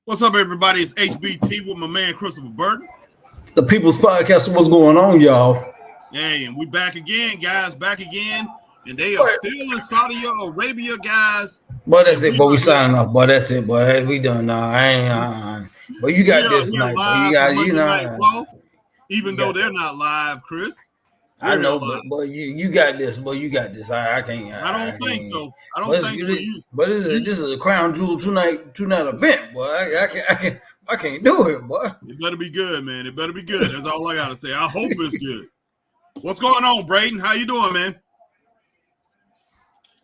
What's up, everybody? It's HBT with my man Christopher Burton. The People's Podcast. What's going on, y'all? Hey, and we back again, guys. Back again, and they are But, still in Saudi Arabia, guys. but that's And it. But we are here. signing off. But that's it. But hey, we done now. I ain't. But you We got are this here tonight. But live you for got Monday Night Raw, even you though got they're that. not live, Chris. I We're here know, live. but you got this. But you got this. I can't. I don't think can't. so. I don't But think so. But this is a crown jewel two-night event, boy. I can't do it, boy. It better be good, man. It better be good. That's all I gotta say. I hope it's good. What's going on, Braden? How you doing, man?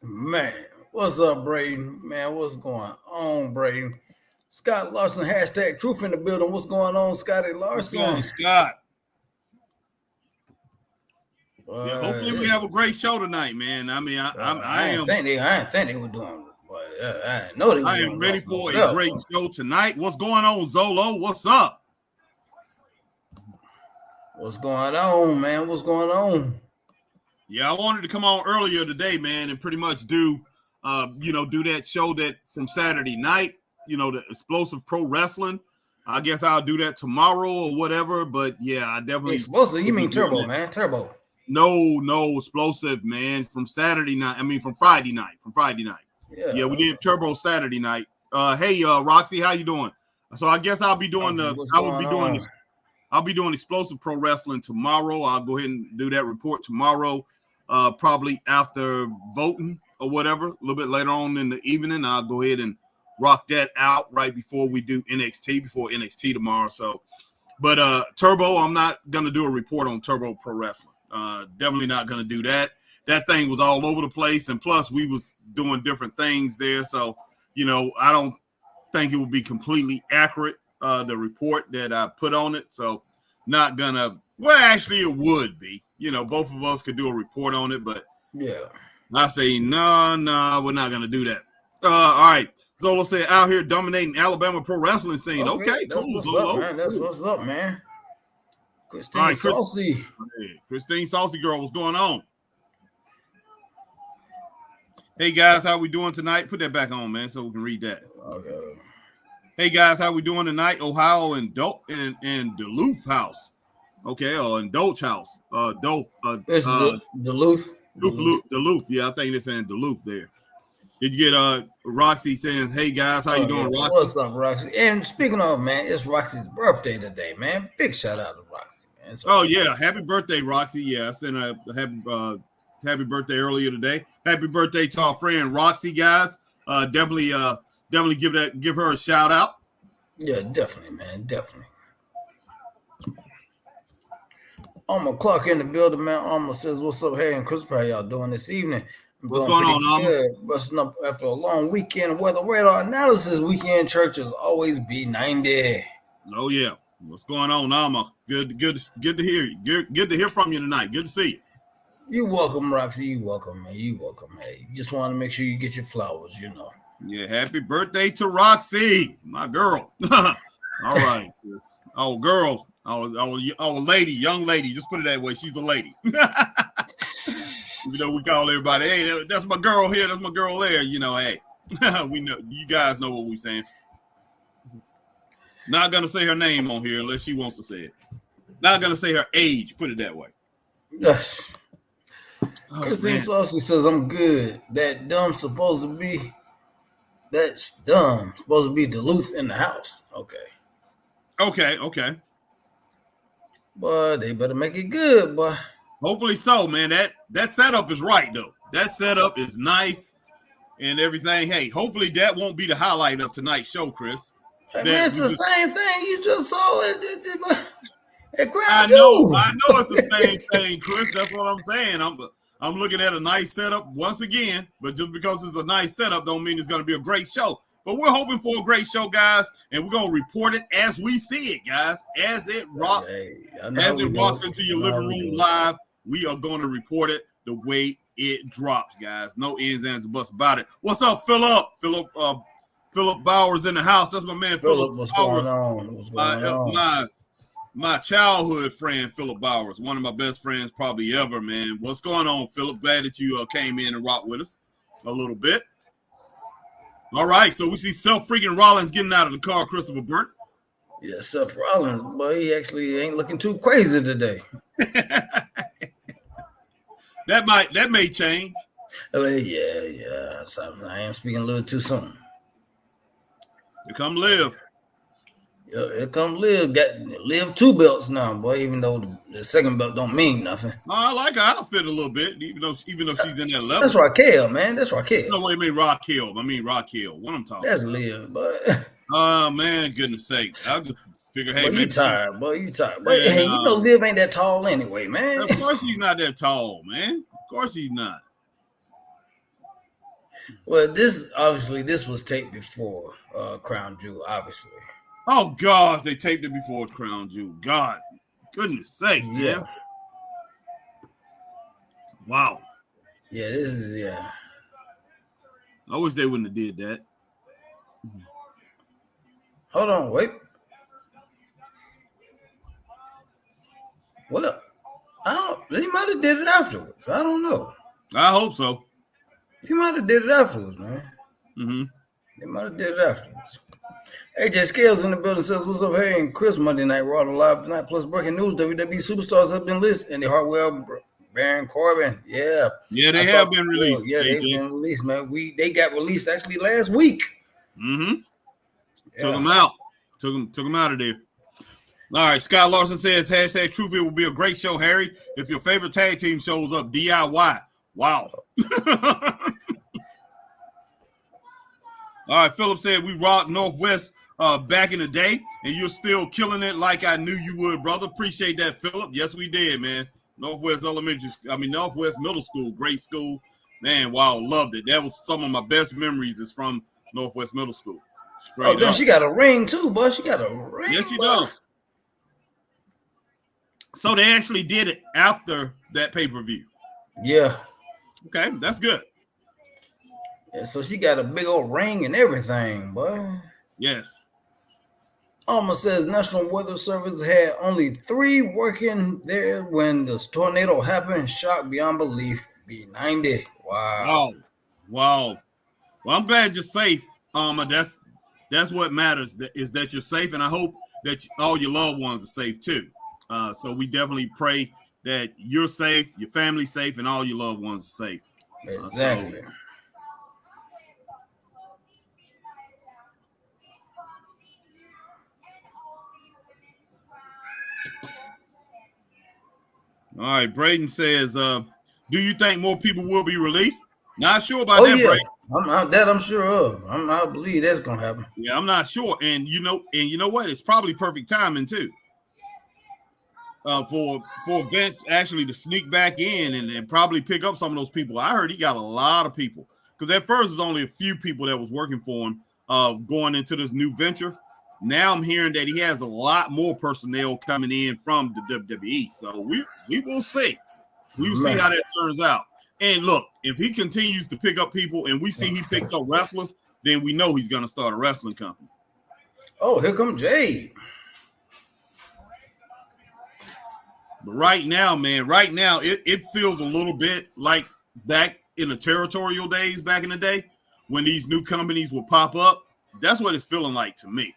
Man, what's up, Braden? Man, what's going on, Braden? Scott Larson, hashtag truth in the building. What's going on, Scotty Larson? What's going on, Scott? Yeah, hopefully we have a great show tonight, man. I mean, I didn't think they were doing, but I didn't know they were. I am ready for a great show tonight. What's going on, Zolo? What's up? What's going on, man? What's going on? Yeah, I wanted to come on earlier today, man, and pretty much do that show that from Saturday night, the Explosive Pro Wrestling. I guess I'll do that tomorrow or whatever, but yeah, I definitely. Explosive? You mean Turbo, man? Turbo. No, Explosive, man, from Saturday night. I mean, from Friday night. Yeah, we did Turbo Saturday night. Hey, Roxy, how you doing? So I guess I'll be doing I'll be doing Explosive Pro Wrestling tomorrow. I'll go ahead and do that report tomorrow, probably after voting or whatever, a little bit later on in the evening. I'll go ahead and rock that out right before we do before NXT tomorrow. So, but Turbo, I'm not going to do a report on Turbo Pro Wrestling. Definitely not going to do that. That thing was all over the place, and plus we was doing different things there. So, I don't think it would be completely accurate, the report that I put on it. So not gonna, well, actually it would be, both of us could do a report on it, but yeah, I say, no, we're not gonna do that. All right. Zolo said out here dominating Alabama pro wrestling scene. Okay, cool, Zolo. Man. That's what's up, man. Christine Saucy. Hey, Christine Saucy girl, what's going on? Hey guys, how we doing tonight? Put that back on, man, so we can read that. Okay. Hey guys, how we doing tonight? Ohio and Duluth House. Okay, or in Dolch House. Duluth. Duluth. Yeah, I think they're saying Duluth there. Did you get Roxy saying, hey guys, how you doing, Roxy? What's up, Roxy? And speaking of, man, it's Roxy's birthday today, man. Big shout out to Roxy, man. Yeah, happy birthday, Roxy. Yeah, I sent a happy birthday earlier today. Happy birthday to our friend Roxy, guys. Definitely give her a shout out. Yeah, definitely, man. Definitely. Alma Clark in the building, man. Alma says, what's up, Harry and Christopher? How y'all doing this evening? What's going on, Alma? Busting up after a long weekend. Weather radar analysis weekend churches always be 90. Oh, yeah. What's going on, Alma? Good to hear you. Good to hear from you tonight. Good to see you. You welcome, Roxy. You welcome, man. You welcome. Hey, you just want to make sure you get your flowers, Yeah, happy birthday to Roxy, my girl. All right. Oh, girl. Our lady, young lady. Just put it that way. She's a lady. We call everybody, hey, that's my girl here. That's my girl there. Hey, we know. You guys know what we're saying. Not going to say her name on here unless she wants to say it. Not going to say her age. Put it that way. Yes. Christine Saucy says, I'm good. That's dumb. Supposed to be Duluth in the house. Okay. But they better make it good, boy. Hopefully so, man. That setup is right, though. That setup is nice and everything. Hey, hopefully that won't be the highlight of tonight's show, Chris. Hey, man, it's the same thing. You just saw it. I know it's the same thing, Chris. That's what I'm saying. I'm looking at a nice setup once again, but just because it's a nice setup don't mean it's going to be a great show. But we're hoping for a great show, guys, and we're going to report it as we see it, guys, as it rocks. As it walks into your living room live, we are going to report it the way it drops, guys. No ins, ands, and buts about it. What's up, Philip? Philip Bowers in the house. That's my man, Philip Bowers. What's going on? My childhood friend, Philip Bowers, one of my best friends probably ever, man. What's going on, Philip? Glad that you came in and rocked with us a little bit. All right, so we see Seth freaking Rollins getting out of the car, Christopher Burke. Yeah, Seth Rollins, but he actually ain't looking too crazy today. that may change. Yeah. So I am speaking a little too soon. Here come Liv. Yeah, here come Liv. Got Liv 2 belts now, boy. Even though the second belt don't mean nothing. No, I like her outfit a little bit, even though she's in that level. That's Raquel, man. That's Raquel. No, wait, I mean Raquel. What I'm talking. That's Liv, but. Oh man, goodness sakes! I just figure, hey, you tired, boy. You tired, but hey, you know Liv ain't that tall anyway, man. Of course he's not that tall, man. Of course he's not. Well, this was taped before Crown Jewel, obviously. Oh God, they taped it before Crown Jewel. God, goodness sake, man. Wow. Yeah, this is I wish they wouldn't have did that. Hold on, wait. Well, he might have did it afterwards. I don't know. I hope so. He might have did it afterwards, man. Mm-hmm. He might have did it afterwards. AJ Scales in the building says, "What's up, Harry and Chris? Monday Night Raw live tonight. Plus breaking news: WWE superstars have been listed. Andy Hartwell, Baron Corbin. Yeah, they have been released. Yeah, they've been released, man. They got released actually last week. Mm-hmm. Yeah. Took them out. Took them out of there. All right, Scott Larson says, hashtag Truth, it will be a great show, Harry, if your favorite tag team shows up, DIY. Wow. All right, Philip said, we rocked Northwest back in the day, and you're still killing it like I knew you would, brother. Appreciate that, Philip. Yes, we did, man. Northwest Middle School, great school. Man, wow, loved it. That was some of my best memories is from Northwest Middle School. Straight up. She got a ring too, boy. She got a ring. Yes, she does. So they actually did it after that pay-per-view. Yeah. Okay, that's good. Yeah, so she got a big old ring and everything, boy. Yes. Alma says National Weather Service had only 3 working there when the tornado happened. Shock beyond belief. B90. Wow. Well, I'm glad you're safe, Alma. That's what matters, is that you're safe, and I hope that all your loved ones are safe too. So we definitely pray that you're safe, your family's safe, and all your loved ones are safe. Exactly. All right, Braden says, do you think more people will be released? Not sure about that, Braden. I'm sure of. I believe that's gonna happen. Yeah, I'm not sure. And you know what? It's probably perfect timing too. For Vince actually to sneak back in and probably pick up some of those people. I heard he got a lot of people, because at first it was only a few people that was working for him going into this new venture. Now I'm hearing that he has a lot more personnel coming in from the WWE. So we will see. We will see how that turns out. And look, if he continues to pick up people and we see he picks up wrestlers, then we know he's going to start a wrestling company. Oh, here comes Jade. But right now, man, it feels a little bit like back in the territorial days back in the day when these new companies will pop up. That's what it's feeling like to me.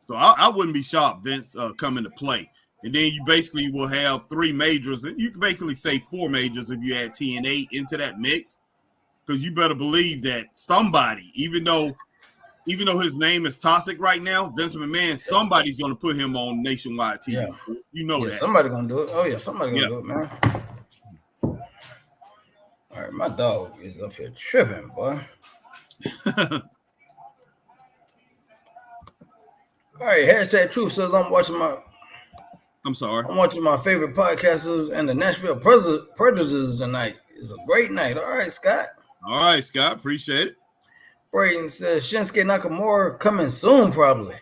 So I wouldn't be shocked Vince come into play. And then you basically will have 3 majors. And you can basically say 4 majors if you add TNA into that mix. Because you better believe that somebody, even though his name is toxic right now, Vince McMahon, somebody's going to put him on nationwide TV. Yeah. You know that. Somebody going to do it. Oh, yeah, somebody going to do it, man. All right, my dog is up here tripping, boy. All right, hashtag Truth says I'm watching my favorite podcasters and the Nashville Predators tonight. It's a great night. All right, Scott. All right, Scott. Appreciate it. Braden says Shinsuke Nakamura coming soon, probably.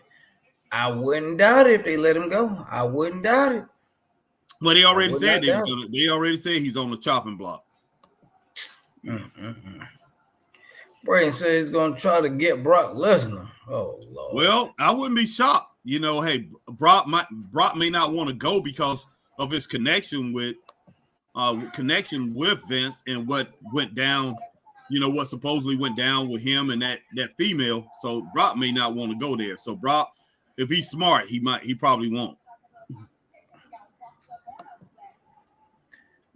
I wouldn't doubt it if they let him go. I wouldn't doubt it. Well, they already said he's on the chopping block. Braden says he's going to try to get Brock Lesnar. Oh, Lord. Well, I wouldn't be shocked. Hey, Brock may not want to go because of his connection with Vince and what went down what supposedly went down with him and that female. So Brock may not want to go there. So Brock, if he's smart, he probably won't.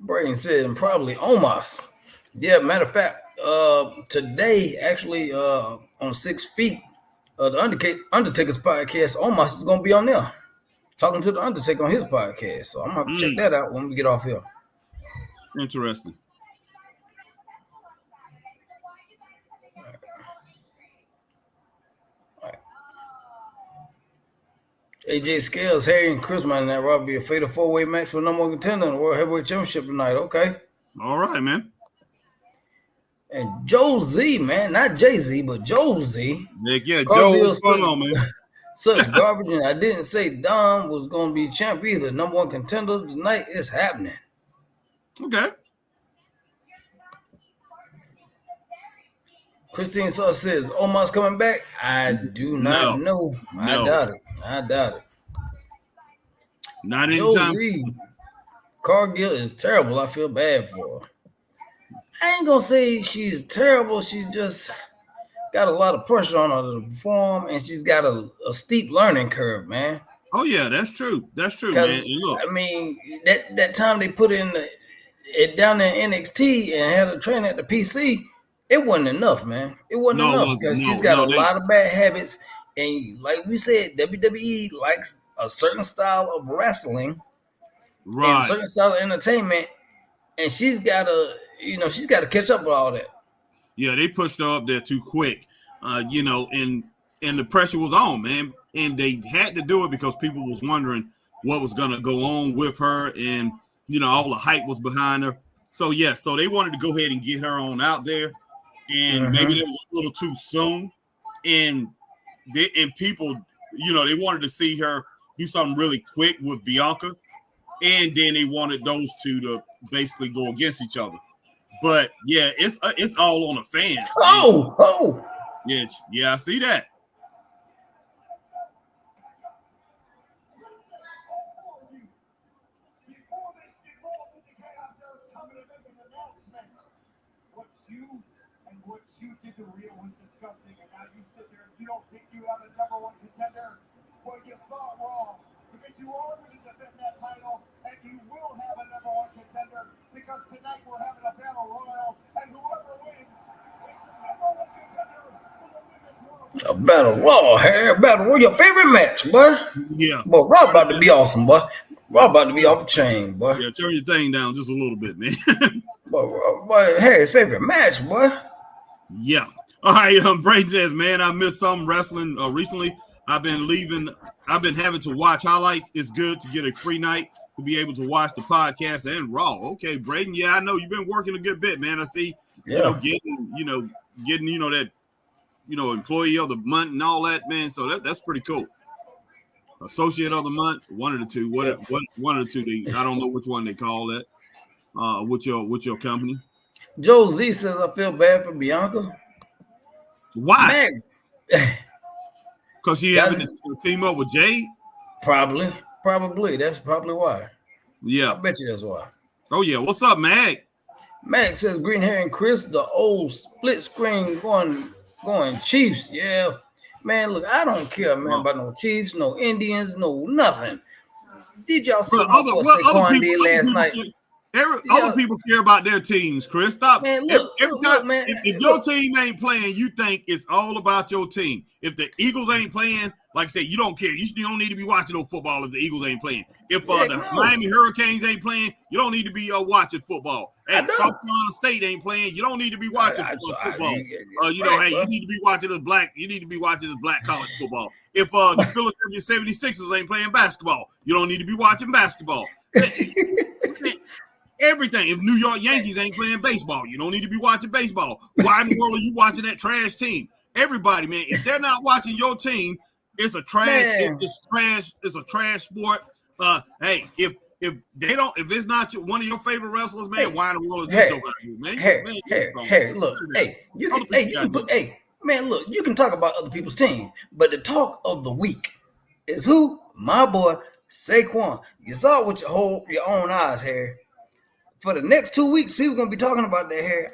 Braden said, and probably Omos. Yeah, matter of fact, today, actually, on 6 Feet, the Undertaker's podcast, Omos is going to be on there talking to the Undertaker on his podcast. So I'm going to have to check that out when we get off here. Interesting. All right. AJ Scales, Harry, and Chris might that Raw be a fatal 4-way match for number 1 contender in the World Heavyweight Championship tonight. Okay. All right, man. And Joe Z, man, not Jay-Z, but Joe Z. Yeah, Joe, what's going on, man? Such garbage, and I didn't say Dom was going to be champ either. Number 1 contender tonight is happening. Okay. Christine Sauce says, Omos coming back? I do not know. I doubt it. Not anytime. Cargill is terrible. I feel bad for her. I ain't going to say she's terrible. She's just got a lot of pressure on her to perform, and she's got a steep learning curve, man. Oh, yeah, that's true. That's true, man. And look, I mean, that time they put it down in NXT and had her train at the PC, it wasn't enough, man. It wasn't enough because she's got a lot of bad habits. And like we said, WWE likes a certain style of wrestling, right? And a certain style of entertainment, and she's got to catch up with all that. Yeah, they pushed her up there too quick, and the pressure was on, man. And they had to do it because people was wondering what was going to go on with her, and all the hype was behind her. So so they wanted to go ahead and get her on out there, and maybe that was a little too soon. And people, they wanted to see her do something really quick with Bianca, and then they wanted those two to basically go against each other. But yeah, it's all on the fans. Oh, yeah, I see that. The real was disgusting, and now you sit there and you don't think you have a number 1 contender. Well, you thought wrong, because you are going to defend that title, and you will have a number 1 contender, because tonight we're having a battle royal, and whoever wins is the number 1 contender for the Women's World. A battle royal, Harry. Battle royal, your favorite match, boy. Yeah. Boy, Raw about to be awesome, boy. Raw about to be off the chain, boy. Yeah, turn your thing down just a little bit, man. boy, Harry's favorite match, boy. Yeah. All right. Braden says, man, I missed some wrestling recently. I've been having to watch highlights. It's good to get a free night to be able to watch the podcast and Raw. Okay, Braden. Yeah, I know you've been working a good bit, man. I see, getting that, employee of the month and all that, man. So that's pretty cool. Associate of the month, one of the two. One of the two. I don't know which one they call that. With your company. Joe Z says, I feel bad for Bianca. Why? Because she having to team up with Jade? Probably. That's probably why. Yeah. I bet you that's why. Oh, yeah. What's up, Mag? Mag says, Green Hair and Chris, the old split screen going Chiefs. Yeah. Man, look, I don't care, man, about no Chiefs, no Indians, no nothing. Did y'all see what Saquon did last night? Other people care about their teams, Chris. Stop. Man, look, every time, if your team ain't playing, you think it's all about your team. If the Eagles ain't playing, like I said, you don't care. You don't need to be watching no football if the Eagles ain't playing. If the Miami Hurricanes ain't playing, you don't need to be watching football. Hey, South Carolina State ain't playing, you don't need to be watching football. You need to be watching this black. You need to be watching this black college football. If the Philadelphia 76ers ain't playing basketball, you don't need to be watching basketball. Everything. If New York Yankees ain't playing baseball, you don't need to be watching baseball. Why in the world are you watching that trash team? Everybody, man, if they're not watching your team, it's a trash. It's trash. It's a trash sport. Hey, if it's not one of your favorite wrestlers, man, why in the world is this joke out here, man? Hey, look, look, you can talk about other people's teams, but the talk of the week is who? My boy Saquon. You saw it with your own eyes, Harry. For the next 2 weeks, people gonna be talking about that hair.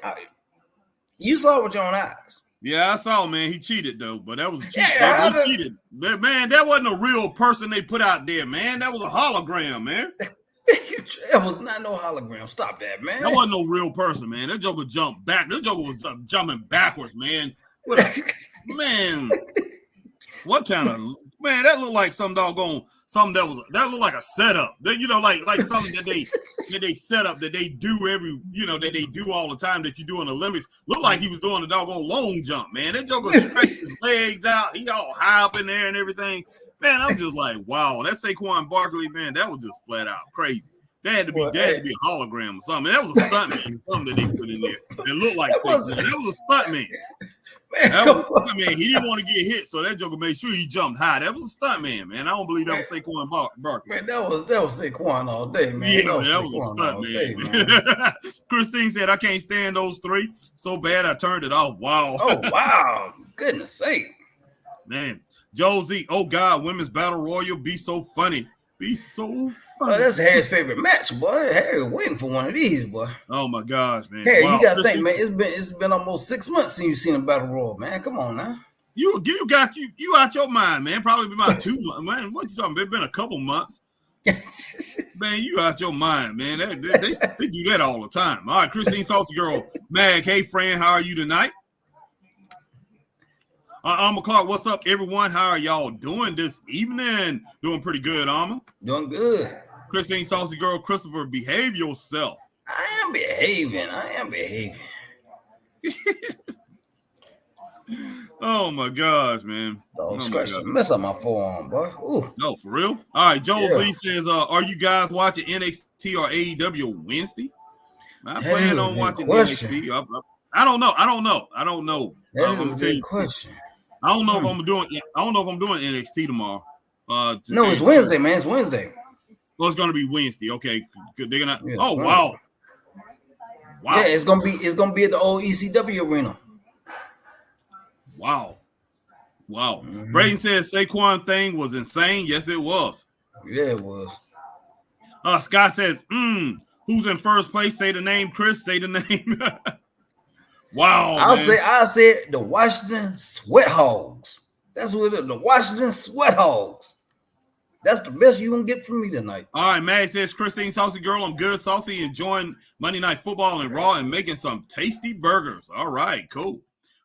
You saw it with your own eyes. Yeah, I saw, man. He cheated, though. But that was a cheat. Yeah, they cheated. Man, that wasn't a real person they put out there, man. That was a hologram, man. That was not no hologram. Stop that, man. That wasn't no real person, man. That joker jumped back. That joker was jumping backwards, man. Man, what kind of man? That looked like some doggone something that looked like a setup. That, you know, like something that they set up that they do that they do all the time that you do in the Olympics. Looked like he was doing a doggone long jump, man. That joker stretched his legs out. He all high up in there and everything. Man, I'm just like, wow, that Saquon Barkley, man, that was just flat out crazy. That had to be a hologram or something. That was a stuntman, something that they put in there. It looked like Saquon. That was a stuntman. Man, he didn't want to get hit, so that joker made sure he jumped high. That was a stuntman, man. I don't believe that was Saquon Barkley. Man, that was Saquon all day, man. Yeah, that was a stuntman. Christine said, I can't stand those three. So bad I turned it off. Wow. Oh, wow. Goodness sake. Man. Josie, oh God, women's battle royal be so funny. Be so funny. Oh, that's Harry's favorite match, boy. Harry waiting for one of these, boy. Oh my gosh, man. Harry, you gotta think, man. It's been almost 6 months since you've seen a battle royal, man. Come on now. You out your mind, man. Probably about 2 months, man. What you talking about? It's been a couple months. Man, you out your mind, man. They do that all the time. All right, Christine Saucy Girl, Mag. Hey, friend, how are you tonight? Alma Clark, what's up, everyone? How are y'all doing this evening? Doing pretty good, Alma. Doing good. Christine Saucy Girl, Christopher, behave yourself. I am behaving. Oh my gosh, man. Scratch the mess up my forearm, boy. Ooh. No, for real? All right, Joel Lee says, are you guys watching NXT or AEW Wednesday? I plan on watching NXT. I don't know. That is a good question. I don't know if I'm doing NXT tomorrow. No, it's Wednesday, man. It's Wednesday. Well, it's gonna be Wednesday. Okay, they're gonna. Yeah, oh wow. Yeah, it's gonna be at the old ECW arena. Wow. Mm-hmm. Braden says Saquon thing was insane. Yes, it was. Yeah, it was. Scott says, who's in first place? Say the name, Chris. Say the name. Wow. I'll say the Washington Sweat Hogs. That's what the Washington Sweat Hogs. That's the best you can get from me tonight. All right, Mag says, Christine Saucy Girl, I'm good, saucy, enjoying Monday Night Football and Raw and making some tasty burgers. All right, cool.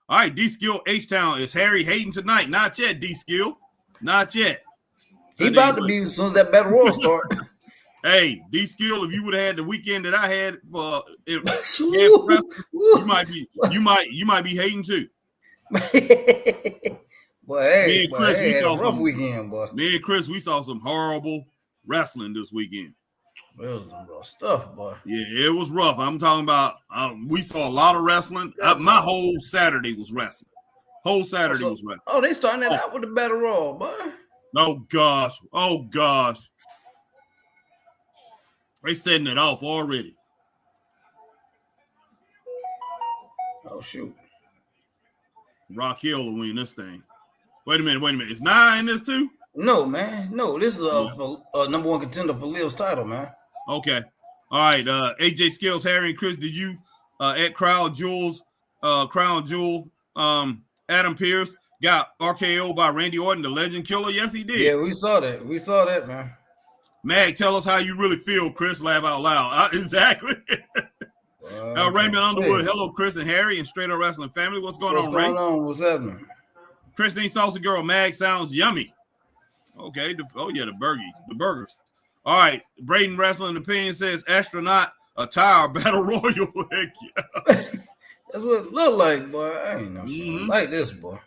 All right, D-Skill H-Town. Is Harry hating tonight? Not yet, D-Skill. Not yet. He about to be as soon as that battle royal start. Hey, D-Skill, if you would have had the weekend that I had for you might be hating too. Boy, hey, we saw some weekend, boy. Me and Chris, we saw some horrible wrestling this weekend. It was some rough stuff, boy. Yeah, it was rough. I'm talking about we saw a lot of wrestling. My whole Saturday was wrestling. Was wrestling. Oh, they starting it out with the battle royal, boy. Oh gosh. They setting it off already. Oh shoot. Raquel will win this thing. Wait a minute. Is Nia in this too? No, man. No, this is a number one contender for Liv's title, man. Okay. All right. AJ Skills, Harry and Chris, did you at Crown Jewel, Adam Pearce got RKO by Randy Orton, the Legend Killer? Yes, he did. Yeah, we saw that, man. Mag, tell us how you really feel, Chris. Laugh out loud. Exactly. Raymond Underwood. Hello, Chris and Harry and Straight Up Wrestling family. What's going on, Ray? What's happening? Christine Saucy Girl. Mag sounds yummy. Okay. The burgers. All right. Braden Wrestling Opinion says astronaut attire battle royal. Heck yeah. That's what it looked like, boy. I ain't no shit like this, boy.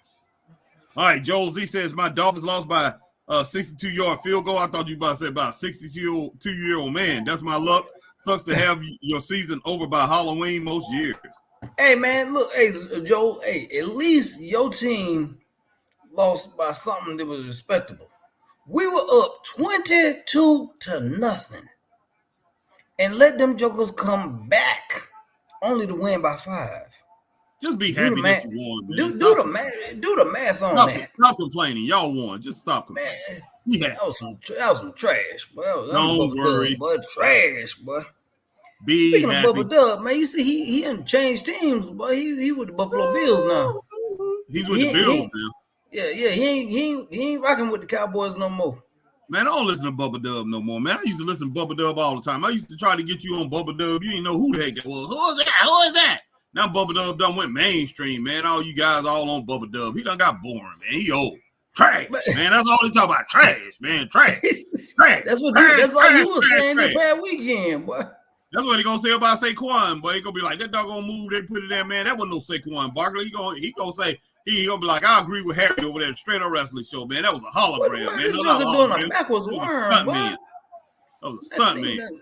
All right. Joel Z says my Dolphins lost by 62-yard field goal. I thought you about to say about 62-year-old man. That's my luck. Sucks to have your season over by Halloween most years. Hey, man, look, hey, Joel, hey, at least your team lost by something that was respectable. We were up 22-0 and let them jokers come back only to win by 5. Just be happy that you won, man. Do the math on that. Stop complaining. Y'all won. Just stop complaining. Man, that was some trash, boy. Don't worry. But trash, boy. Be Speaking happy. of Bubba Dub, man, you see he done changed teams, boy. He with the Buffalo Bills now. He's with the Bills now. Yeah, he ain't rocking with the Cowboys no more. Man, I don't listen to Bubba Dub no more, man. I used to listen to Bubba Dub all the time. I used to try to get you on Bubba Dub. You didn't know who the heck that was. Who is that? Now Bubba Dub done went mainstream, man. All you guys all on Bubba Dub. He done got boring, man. He old. Trash, man. That's all he talk about. Trash, man. Trash. That's all you were saying this past weekend, boy. That's what he gonna say about Saquon, but he gonna be like, that doggone move they put it there, man. That wasn't no Saquon Barkley. He gonna say he gonna be like, I agree with Harry over there at the Straight Up Wrestling Show, man. That was a hologram, man. This nigga doing a backwards worm, boy. That was a stunt, man.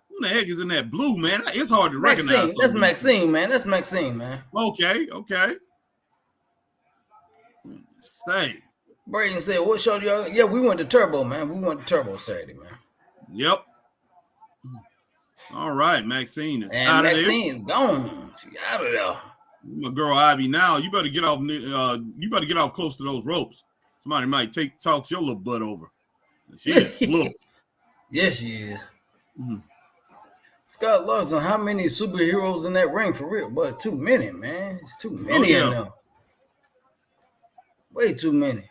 Who the heck is in that blue, man? It's hard to recognize. That's Maxine, man. That's Maxine, man. Okay. Stay. Braden said, what show do y'all? Yeah, we went to Turbo, man. We went to Turbo Saturday, man. Yep. All right, Maxine is out of there. Maxine's gone. She out of there. My girl Ivy, now you better get off. You better get off close to those ropes. Somebody might talk your little butt over. She is little. Yes, she is. Mm-hmm. Scott Larson, how many superheroes in that ring for real? But too many, man. It's too many in there. Way too many.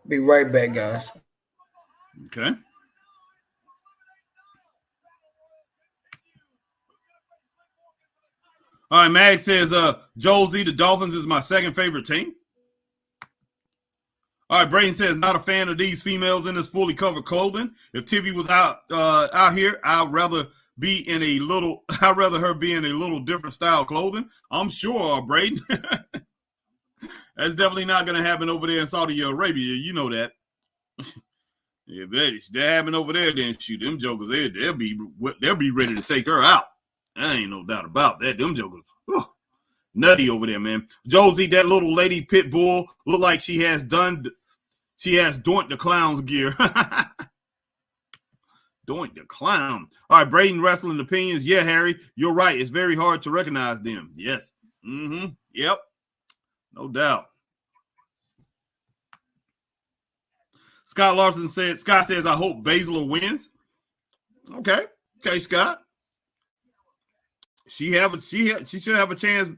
Be right back, guys. Okay. All right, Mag says, Josie, the Dolphins is my second favorite team. All right, Braden says, not a fan of these females in this fully covered clothing. If Tivy was out here, I'd rather her be in a little different style clothing. I'm sure, Braden. That's definitely not going to happen over there in Saudi Arabia. You know that. If they're happening over there, then shoot, them jokers, they'll be ready to take her out. There ain't no doubt about that. Them jokers, nutty over there, man. Josie, that little lady pit bull, look like she has Doink the Clown's gear. Doink the Clown. All right, Braden wrestling opinions. Yeah, Harry, you're right. It's very hard to recognize them. Yes. Mm-hmm. Yep. No doubt. Scott Larson says, I hope Baszler wins. Okay, Scott. She should have a chance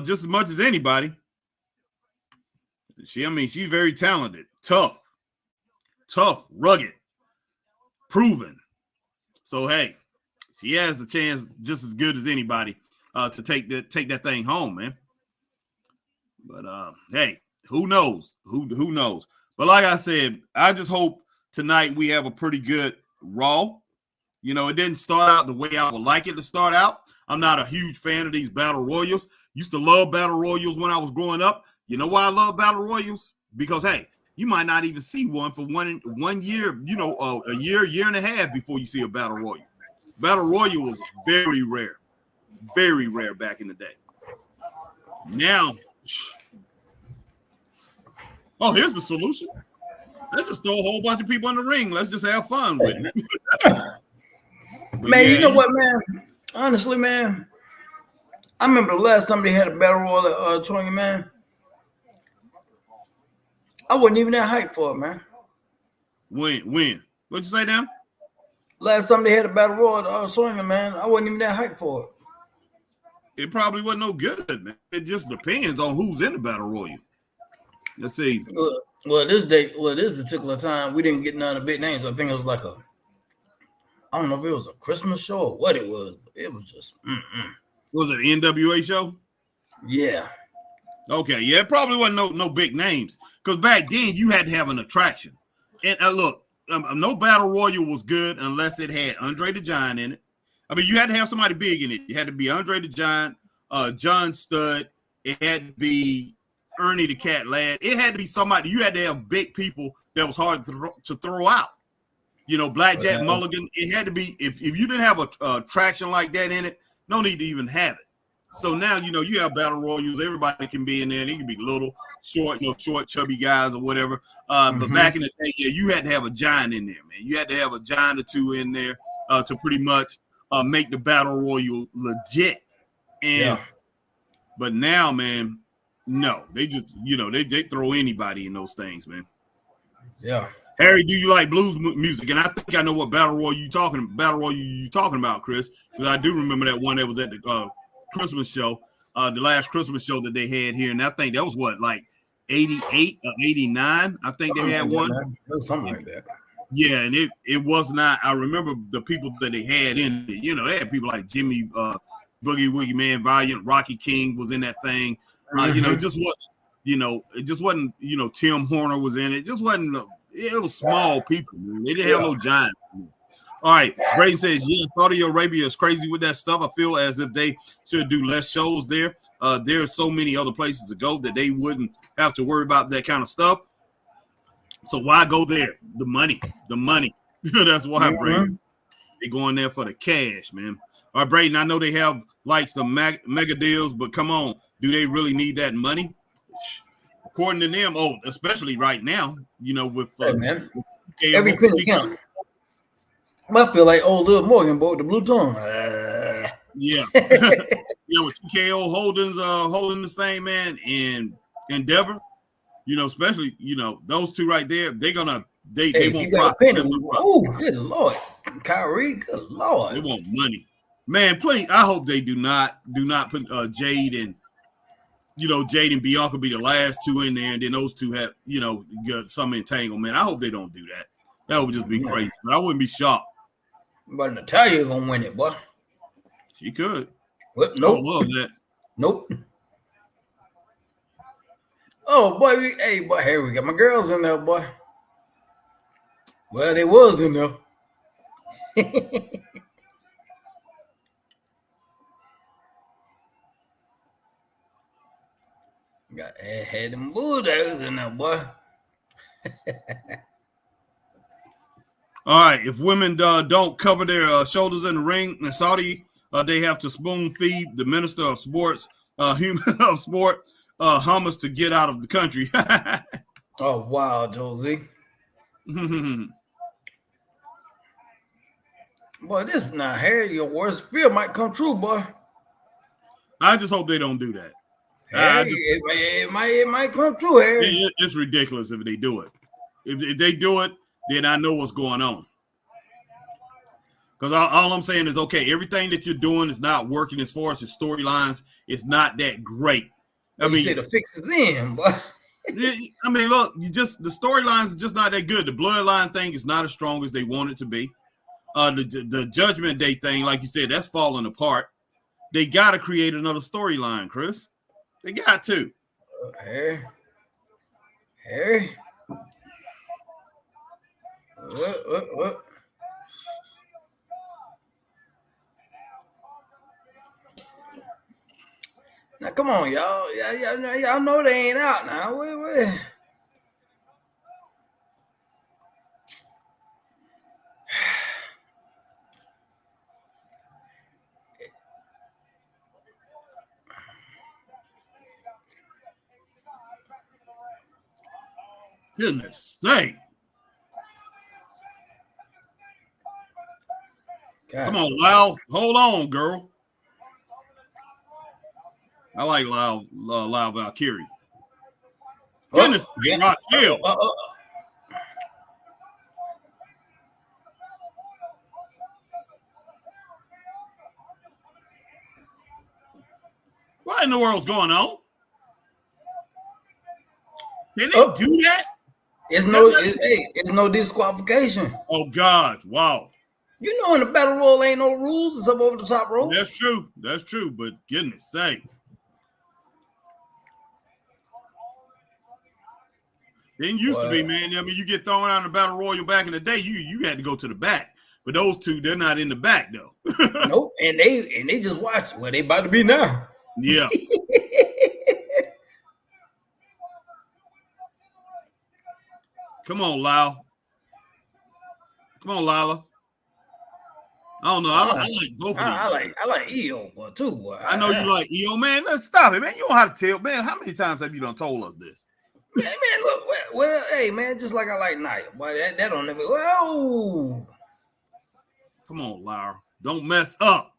just as much as anybody. She's very talented, tough, rugged, proven. So hey, she has a chance just as good as anybody to take that thing home, man. But hey, who knows? Who knows? But like I said, I just hope tonight we have a pretty good Raw. You know, it didn't start out the way I would like it to start out. I'm not a huge fan of these battle royals. Used to love battle royals when I was growing up. You know why I love battle royals? Because hey, you might not even see one for one year. You know, a year and a half before you see a battle royal. Battle royal was very rare back in the day. Now, here's the solution. Let's just throw a whole bunch of people in the ring. Let's just have fun with it. Man, you know what, man? Honestly, man, I remember the last time they had a battle royal at Tournament, man. I wasn't even that hyped for it, man. When? What'd you say, Dan? Last time they had a battle royal at Tournament, man, I wasn't even that hyped for it. It probably wasn't no good, man. It just depends on who's in the battle royal. Let's see. Well, this particular time, we didn't get none of the big names. I think it was like I don't know if it was a Christmas show or what it was. But it was just. Was it an NWA show? Yeah. Okay. Yeah, it probably wasn't no big names because back then you had to have an attraction. And look, no battle royal was good unless it had Andre the Giant in it. I mean, you had to have somebody big in it. You had to be Andre the Giant, John Studd. It had to be Ernie the Cat Lad. It had to be somebody. You had to have big people that was hard to throw out. You know, Blackjack Mulligan. It had to be if you didn't have a traction like that in it, no need to even have it. So now you have battle royals. Everybody can be in there. They can be little, short, chubby guys or whatever. But back in the day, yeah, you had to have a giant in there, man. You had to have a giant or two in there to pretty much make the battle royal legit. But now, man, No, they just they throw anybody in those things, man. Yeah. Harry, do you like blues music? And I think I know what battle royal you talking about, Chris, because I do remember that one that was at the Christmas show, the last Christmas show that they had here, and I think that was what, like 88 or 89. I think they had one. It was something like that. Yeah, and it was not. I remember the people that they had in it. They had people like Jimmy Boogie Woogie Man Valiant, Rocky King was in that thing. It just wasn't. Tim Horner was in it. It just wasn't. It was small people, man. They didn't have no giants. All right, Brady says, yeah, Saudi Arabia is crazy with that stuff. I feel as if they should do less shows there. There are so many other places to go that they wouldn't have to worry about that kind of stuff. So why go there? The money. That's why, Brady. They going there for the cash, man. All right, Brayden, I know they have like some mega deals, but come on, do they really need that money? According to them, especially right now, with man. Every penny counts. I feel like old Lil Morgan bought the blue tongue. Yeah. With TKO Holdings holding this thing, man, and Endeavor, especially, those two right there, they won't profit. Oh, good Lord. Kyrie, good Lord. They want money. Man, please, I hope they do not put Jade and Jade and Bianca be the last two in there, and then those two have, got some entanglement. I hope they don't do that. That would just be crazy. But I wouldn't be shocked. But Natalya gonna win it, boy. She could. What? Nope. I love that. Nope. Oh boy, boy, here we got my girls in there, boy. Well, they was in there. Had them bulldogs in there, boy. All right, if women don't cover their shoulders in the ring in Saudi, they have to spoon feed the minister of sports, hummus to get out of the country. Oh wow, Josie. Boy, this is not Harry. Your worst fear might come true, boy. I just hope they don't do that. It might come true, Harry. It's ridiculous if they do it. If they do it, then I know what's going on. Because all I'm saying is, okay, everything that you're doing is not working as far as the storylines. It's not that great. I mean, the fix is in, but I mean, look, the storylines are just not that good. The bloodline thing is not as strong as they want it to be. The Judgment Day thing, like you said, that's falling apart. They got to create another storyline, Chris. They got to. Harry. What? Now, come on, y'all. Y'all know they ain't out now. Wait. Goodness sake. God. Come on, Lyle. Hold on, girl. I like Lyle Valkyrie. Goodness, Raquel. What in the world's going on? Can they do that? It's no disqualification. Oh God! Wow. You know, in the battle royal ain't no rules. It's up over the top rope. That's true. But goodness sake. Didn't used to be, man. I mean, you get thrown out in the battle royal back in the day, you had to go to the back. But those two, they're not in the back though. Nope. And they just watch. Well, they about to be now. Yeah. Come on, Lyle. Come on, Lila. I don't know. I like both of them. I like EO, too, boy. I know you like EO, man. Let's stop it, man. You don't have to tell, man. How many times have you done told us this? Hey, man, look. Well, hey, man, just like I like Nia, boy. That don't never. Whoa. Come on, Lyra. Don't mess up.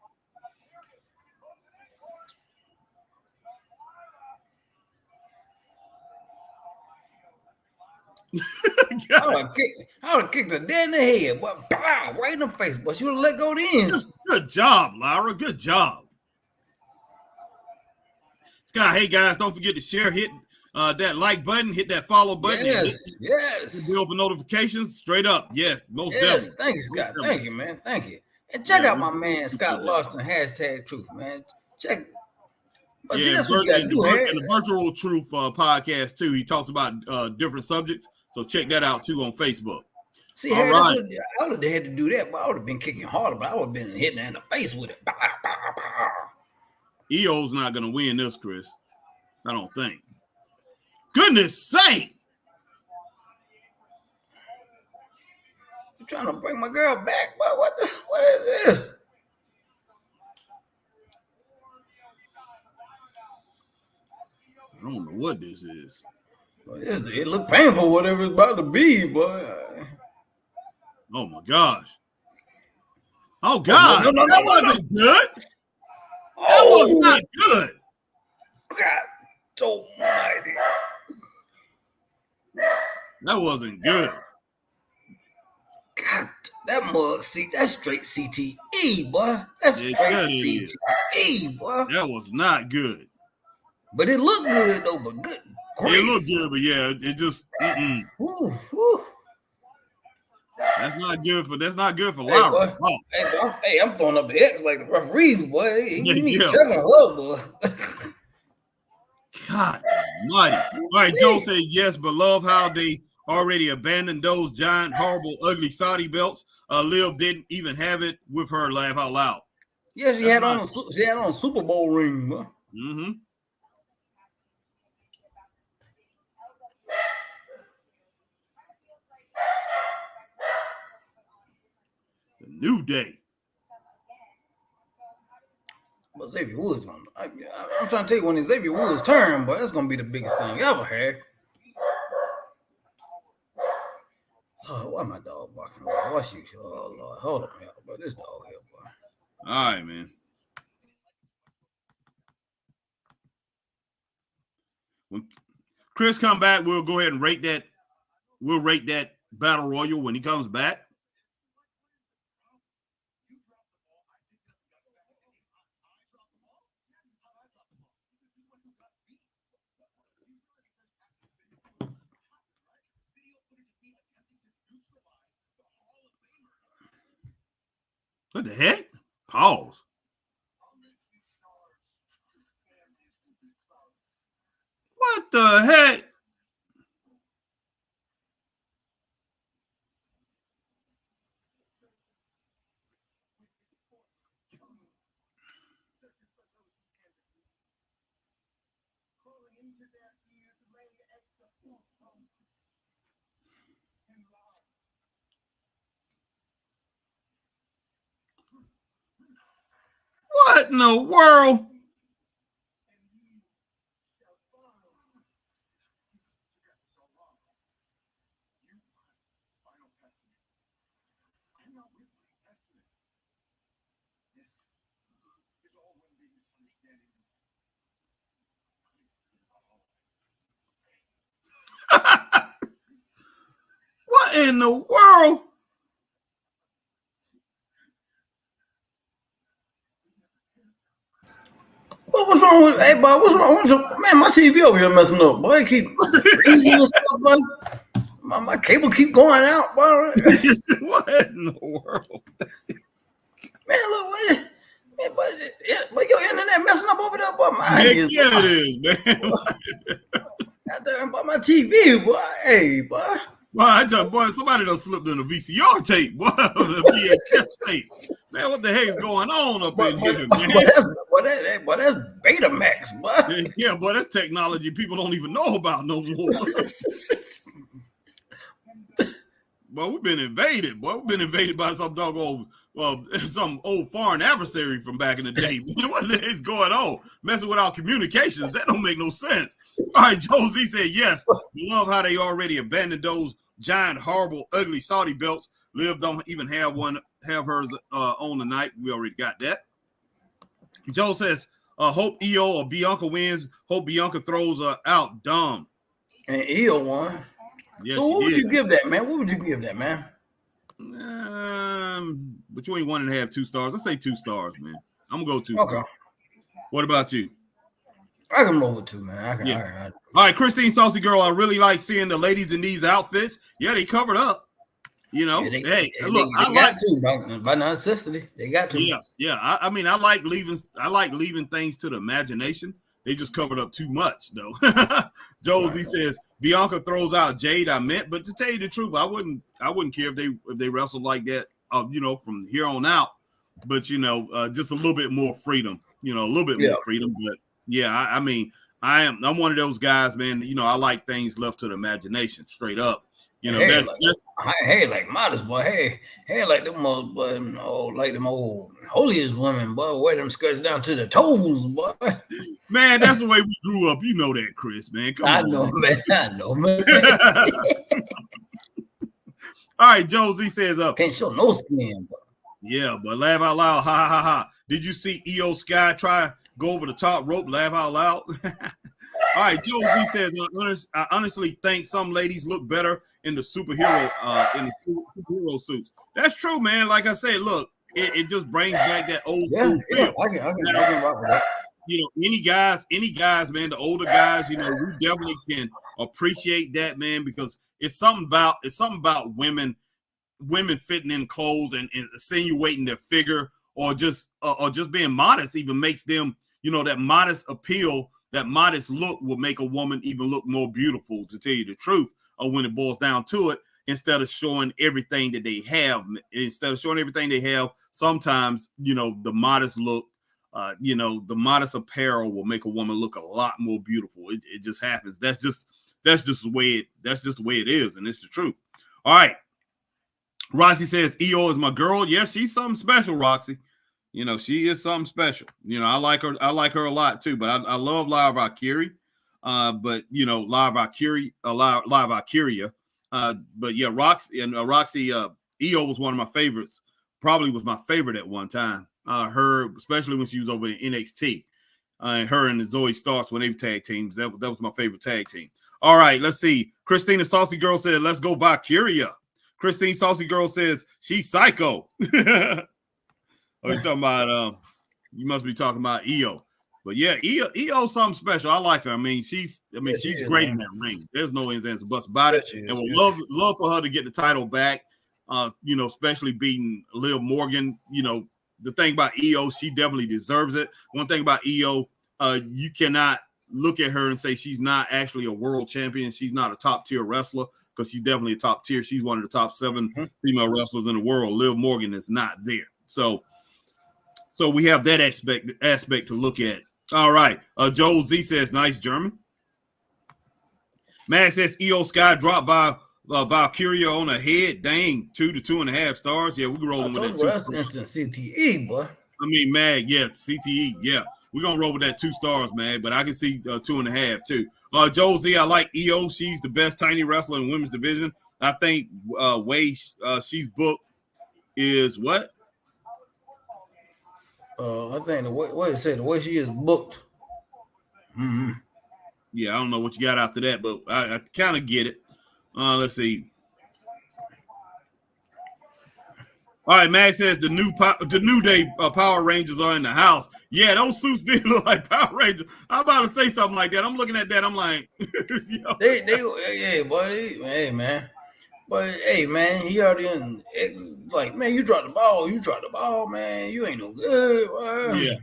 I would have kicked her dead in the head, but right in the face. But she would have let go then. Good job, Lyra. Good job. Scott, hey guys, don't forget to share, hit that like button, hit that follow button. Yes. Bill for notifications. Straight up. Yes, most definitely. Thank you, Scott. Thank you, man. Thank you. And check out my man Scott Lawson, #Truth, man. Check. But see, that's what you gotta do, and the Virtual Truth podcast too. He talks about different subjects, so check that out too on Facebook. See, Harry, I would have had to do that, but I would have been kicking harder, but I would have been hitting her in the face with it. EO's not gonna win this, Chris. I don't think. Goodness sake! You trying to bring my girl back, but what is this? I don't know what this is. It looked painful, whatever it's about to be, but oh my gosh! Oh God! No, that wasn't good. That was not good. God almighty. That wasn't good. God, that mug, see, that's straight CTE, boy. That's straight CTE, boy. That was not good. But it looked good, though, but good. Great. It looked good, but yeah, it just That's not good for Lyra. Hey, I'm throwing up the X like the referees, boy. You need to check on her, boy. God almighty. All right, Joe said yes, but love how they already abandoned those giant, horrible, ugly Saudi belts. Liv didn't even have it with her. Laugh out loud. Yeah, she had on Super Bowl ring, boy. Mm-hmm. The New Day. But Xavier Woods, I'm trying to tell you, when it's Xavier Woods' turn, but that's going to be the biggest thing ever, Harry. Oh, why my dog barking? Why she? Oh, Lord. Hold up, y'all. But this dog here, boy. All right, man. When Chris come back, we'll go ahead and rate that. We'll rate that Battle Royal when he comes back. What the heck? Pause. What the heck? What in the world? What in the world? What's wrong with? Hey, boy, what's wrong with you? Man, my TV over here messing up, boy. I keep stuff, boy. My cable keep going out, boy. What in the world? Man, look, but your internet messing up over there, boy. Yeah, it is, man. Goddamn, by my TV, boy. Hey, boy. Boy, I tell you, boy, somebody done slipped in a VCR tape, boy, the VHS tape. Man, what the heck is going on up in here, man? Boy, that's Betamax, boy. Yeah, boy, that's technology people don't even know about no more. Boy, we've been invaded. Boy, we've been invaded by some doggone, some old foreign adversary from back in the day. What the heck's going on? Messing with our communications. That don't make no sense. All right, Josie said yes. We love how they already abandoned those giant, horrible, ugly Saudi belts. Liv don't even have hers on tonight. We already got that. Joe says, hope Io or Bianca wins. Hope Bianca throws her out dumb. And Io won. Yeah, so what would you give that, man? What would you give that, man? Between 1.5, 2 stars. Let's say 2 stars, man. I'm gonna go 2 stars. What about you? I can roll with 2, man. I can. All right, Christine Saucy Girl. I really like seeing the ladies in these outfits. Yeah, they covered up. You know, look, they got to by necessity. They got to. Yeah. I mean, I like leaving things to the imagination. They just covered up too much, though. Josie says Bianca throws out Jade. But to tell you the truth, I wouldn't care if they wrestled like that. From here on out. But just a little bit more freedom. A little bit more freedom. But yeah, I mean, I'm one of those guys, man. I like things left to the imagination, straight up. Like modest boy, like them old, boy, like them old holiest women, boy, wear them skirts down to the toes, boy. Man, that's the way we grew up. You know that, Chris, man. Come on. I know, man. All right, Josie says can't show no skin, bro. Yeah, but laugh out loud. Ha ha ha. Did you see Io Sky try go over the top rope? Laugh out loud. All right, Josie says, I honestly think some ladies look better in the superhero suits. That's true, man. Like I said, look, it just brings back that old school feel. I can rock with that. Any guys, man, the older guys, we definitely can appreciate that, man, because it's something about women fitting in clothes and insinuating their figure or just being modest even makes them, that modest appeal. That modest look will make a woman even look more beautiful, to tell you the truth, when it boils down to it, instead of showing everything that they have. Sometimes, the modest look, the modest apparel will make a woman look a lot more beautiful. It just happens. That's just the way it is, and it's the truth. All right. Roxy says, Io is my girl. Yeah, she's something special, Roxy. She is something special. I like her a lot too, but I love Lyra Valkyria. But Lyra Valkyria. But yeah, Roxy, Io was one of my favorites. Probably was my favorite at one time. Her, especially when she was over in NXT. Her and Zoe Starks when they tag teams. That was my favorite tag team. All right, let's see. Christina Saucy Girl said, let's go Valkyria. Christine Saucy Girl says, she's psycho. Oh, you're talking about you must be talking about Io. But yeah, Io's something special. I like her. I mean, she's great in that ring. There's no ins and buts about it. And would love for her to get the title back. Especially beating Liv Morgan. The thing about Io, she definitely deserves it. One thing about Io, you cannot look at her and say she's not actually a world champion. She's not a top tier wrestler because she's definitely a top tier. She's one of the top 7 female wrestlers in the world. Liv Morgan is not there. So we have that aspect to look at. All right. Joel Z says, nice German. Max says, Io Sky dropped by Valkyria on her head. Dang, 2 to 2.5 stars. Yeah, we're rolling with that. That's instant CTE, boy. I mean, Mag, yeah, CTE. Yeah, we're going to roll with that 2 stars, man. But I can see 2.5 too. Joel Z, I like Io. She's the best tiny wrestler in women's division. I think way she's booked is what? I think the way she is booked. Mm-hmm. Yeah, I don't know what you got after that, but I kind of get it. Let's see. All right, Max says the new day Power Rangers are in the house. Yeah, those suits did look like Power Rangers. I'm about to say something like that. I'm looking at that. I'm like, hey man. But hey man, he already in like, man, you dropped the ball, man. You ain't no good. Wow. Yeah.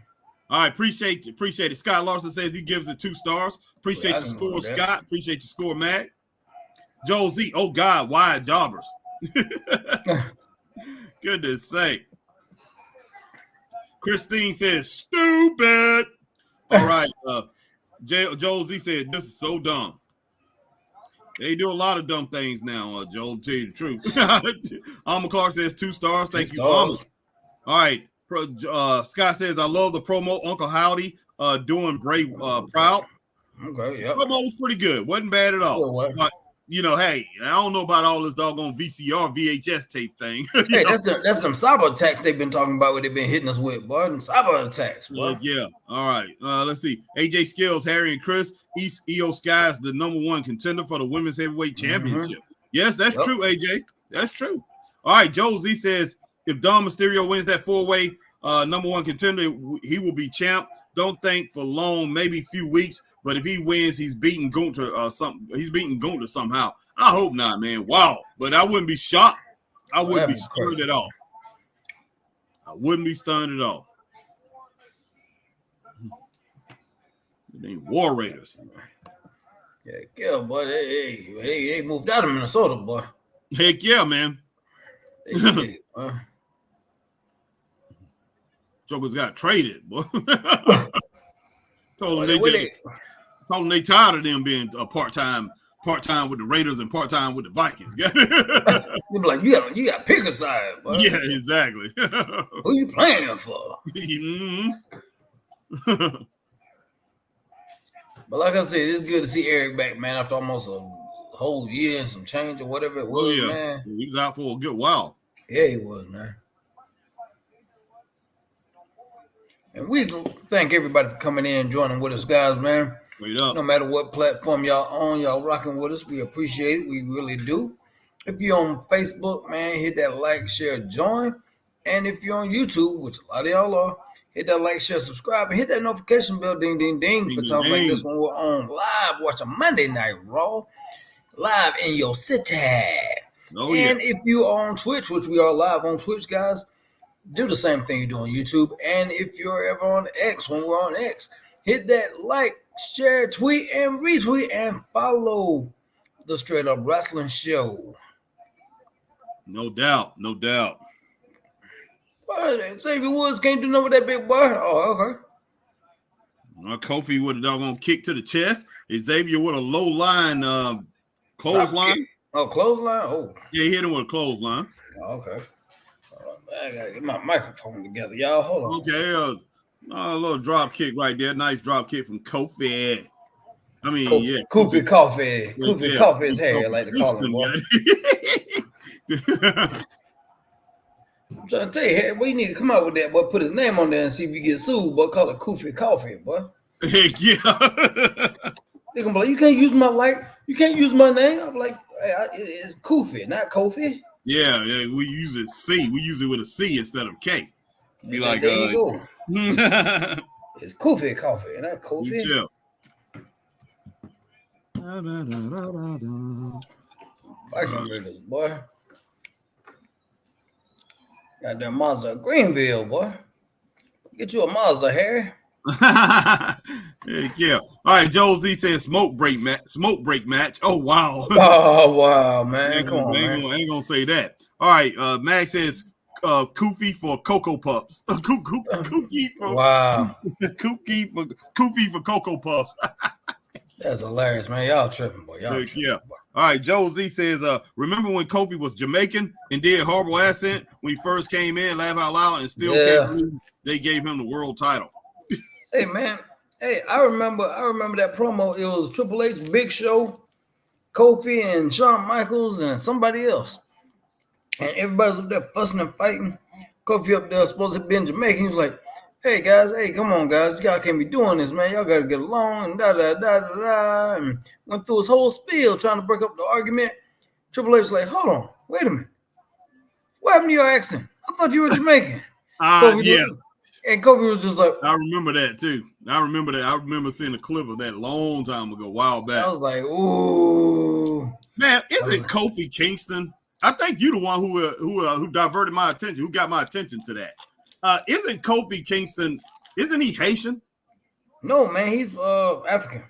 All right, appreciate it. Scott Larson says he gives it 2 stars. Appreciate your score, Scott. Appreciate your score, Mac. Joel Z, oh God, why jobbers? Goodness sake. Christine says, stupid. All right. Joel Z said, this is so dumb. They do a lot of dumb things now, Joel, to tell you the truth. Alma Clark says 2 stars. Thank you, Alma. All right. Scott says, I love the promo. Uncle Howdy doing Bray proud. Okay, yeah. Promo was pretty good. Wasn't bad at all. you know, hey, I don't know about all this doggone VCR, VHS tape thing. Hey, that's some cyber attacks they've been talking about. What they've been hitting us with, boy. Them cyber attacks, boy. Yeah. All right. Let's see. AJ Skills, Harry and Chris. East Io Sky is the #1 contender for the women's heavyweight championship. Yes, that's true, AJ. That's true. All right. Joe Z says if Dom Mysterio wins that 4-way #1 contender, he will be champ. Don't think for long, maybe a few weeks, but if he wins, he's beating Gunther He's beating Gunther somehow. I hope not, man. Wow. But I wouldn't be shocked. I wouldn't be stunned at all. I wouldn't be stunned at all. They War Raiders. Yeah, boy. They moved out of Minnesota, boy. Heck yeah, man. Jokers got traded, boy. Told them they tired of them being part-time with the Raiders and part-time with the Vikings. You're like, you got to pick a side, boy. Yeah, exactly. Who you playing for? But like I said, it's good to see Eric back, man, after almost a whole year and some change or whatever it was, man. He was out for a good while. Yeah, he was, man. And we thank everybody for coming in and joining with us, guys, man. No matter what platform y'all on, y'all rocking with us. We appreciate it. We really do. If you're on Facebook, man, hit that like, share, join. And if you're on YouTube, which a lot of y'all are, hit that like, share, subscribe, and hit that notification bell, ding, ding, ding. For times like this when we're on live, watching Monday Night Raw, live in your city. If you are on Twitch, which we are live on Twitch, guys, do the same thing you do on YouTube. And if you're ever on X, when we're on X, hit that like, share, tweet, and retweet, and follow the Straight Up Wrestling Show. No doubt. Well, Xavier Woods can't do nothing with that big boy. Oh, okay. Kofi with a doggone kick to the chest. Xavier with a low line clothesline. Oh, clothesline? Oh. Yeah, he hit him with a clothesline. Oh, okay. I gotta get my microphone together, y'all. Hold on. Okay, a little drop kick right there. Nice drop kick from Kofi. I mean, Kofi Coffee. Kofi Coffee's hair, I like to call him, boy. I'm trying to tell you, we need to come out with that, boy. Put his name on there and see if you get sued, boy. Call it Kofi Coffee, boy. Heck yeah. They're gonna be like, you can't use my name. I'm like, hey, it's Kofi, not Kofi. Yeah, we use it C. We use it with a C instead of K. Be and like, there you go. It's Kofi Coffee, not Kofi. Yeah. I can read this, boy. Goddamn Mazda Greenville, boy. Get you a Mazda, Harry. Yeah. All right, Joe Z says smoke break match. Oh wow. Oh wow, man. Come on, man. Ain't gonna say that. All right, Max says Kofi for Cocoa Puffs. Kooky for wow. Kofi for Cocoa Puffs. That's hilarious, man. Y'all tripping, boy. Y'all tripping, yeah. Boy. All right, Joe Z says, remember when Kofi was Jamaican and did horrible accent when he first came in, laugh out loud, and still can't believe they gave him the world title. Hey, man. Hey, I remember that promo. It was Triple H, Big Show, Kofi, and Shawn Michaels, and somebody else. And everybody's up there fussing and fighting. Kofi up there supposed to be in Jamaican. He's like, hey, guys, come on, guys. Y'all can't be doing this, man. Y'all got to get along, and da-da-da-da-da. And went through his whole spiel trying to break up the argument. Triple H's like, hold on. Wait a minute. What happened to your accent? I thought you were Jamaican. Yeah. And Kofi was just like, I remember that, too. I remember seeing a clip of that a long time ago, a while back. I was like, ooh. Man, isn't Kofi Kingston? I think you're the one who diverted my attention, who got my attention to that. Isn't Kofi Kingston, isn't he Haitian? No, man, he's African.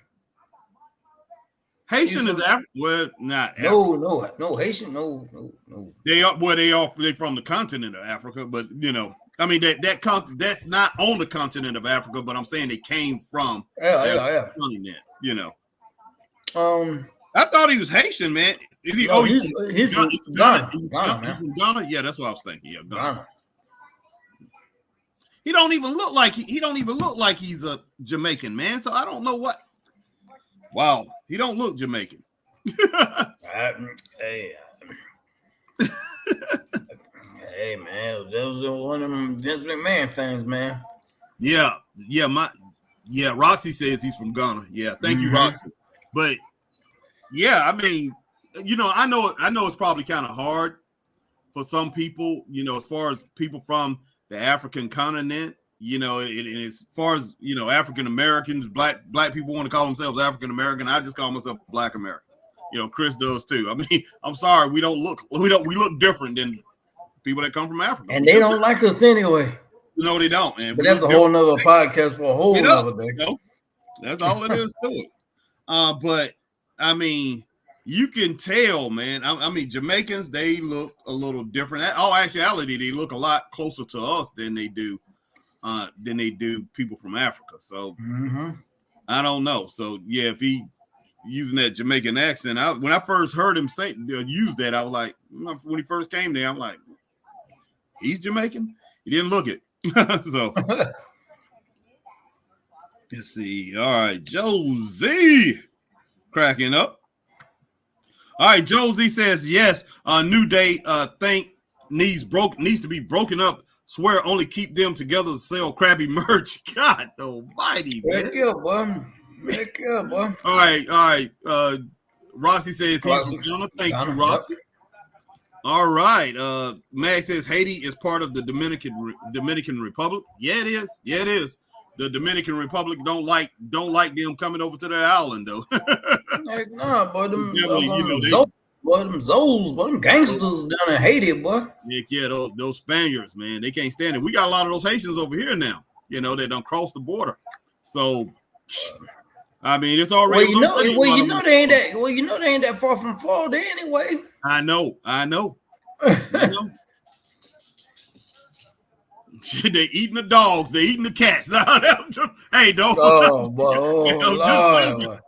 Haitian is African. Well, not African. No, Haitian, no. They're from the continent of Africa, but I mean that's not on the continent of Africa, but I'm saying they came from continent, I thought he was Haitian, man. Is he? No, he's from Ghana. Ghana, from Ghana? Yeah, that's what I was thinking. Yeah, Ghana. He don't even look like he's a Jamaican, man. So I don't know what. Wow, he don't look Jamaican. I Hey, man, that was one of them Vince McMahon things, man. Yeah. Roxy says he's from Ghana. Yeah, thank you, Roxy. But yeah, I mean, I know it's probably kind of hard for some people, as far as people from the African continent, and as far as African Americans, black people want to call themselves African American. I just call myself Black American. Chris does too. I mean, I'm sorry, we look different than people that come from Africa, and they don't like us anyway. No, they don't, man. But that's a whole nother podcast for a whole nother day. That's all it is to it. But I mean, you can tell, man. I mean, Jamaicans, they look a little different. In all actuality, they look a lot closer to us than they do people from Africa. So I don't know. So yeah, if he using that Jamaican accent, when I first heard him use that, I was like, when he first came there, I'm like, he's Jamaican. He didn't look it. So let's see. All right, Josie cracking up. All right, Josie says yes. New Day needs to be broken up. Swear only keep them together to sell crappy merch. God almighty, man. Heck yeah, boy. All right. Roxy says he's from Ghana. Thank you, Roxy. All right. Mag says Haiti is part of the Dominican Republic. Yeah, it is. The Dominican Republic don't like them coming over to their island though. Heck nah, boy. Them Zoles, them gangsters down in Haiti, boy. Yeah, those Spaniards, man, they can't stand it. We got a lot of those Haitians over here now. They don't cross the border. So I mean, it's already. They ain't that far from Florida anyway. I know. They eating the dogs. They eating the cats. Hey, don't. Oh, boy.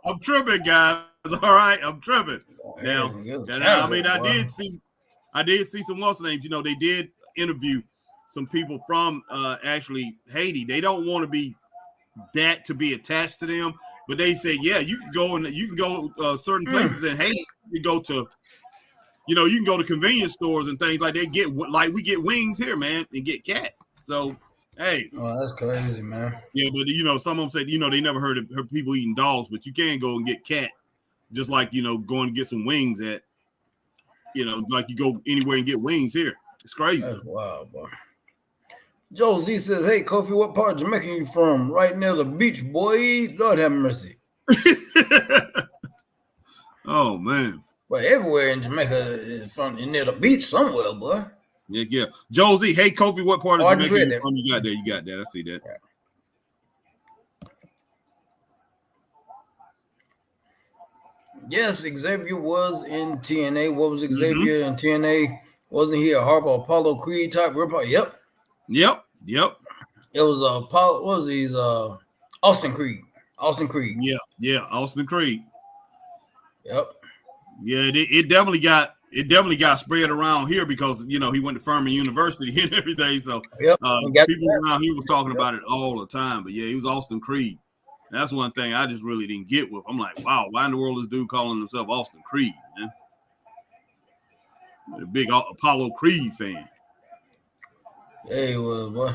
I'm tripping, guys. All right, I'm tripping. Now, I mean, I did see some what's names. They did interview some people from actually Haiti. They don't want to be attached to them, but they say, yeah, you can go certain places in Haiti. You go to, you can go to convenience stores and things like that. We get wings here, man, and get cat. So, hey. Oh, that's crazy, man. Yeah, but some of them said, they never heard of people eating dogs, but you can go and get cat, just like going to get some wings at, like you go anywhere and get wings here. It's crazy. That's wild, boy. Joe Z says, hey, Kofi, what part of Jamaica you from? Right near the beach, boy. Lord have mercy. Oh, man. But everywhere in Jamaica is near the beach somewhere, boy. Yeah. Josie, hey, Kofi, what part of Jamaica you from? You got that. I see that. Yeah. Yes, Xavier was in TNA. What was Xavier in TNA? Wasn't he a Harper Apollo Creed type ripper? Yep. It was what was these Austin Creed. Yeah, Austin Creed. Yep. Yeah, it definitely got spread around here because he went to Furman University and everything. So people around here was talking about it all the time. But yeah, he was Austin Creed. And that's one thing I just really didn't get with. I'm like, wow, why in the world is this dude calling himself Austin Creed, man? A big Apollo Creed fan. Yeah, he was, boy.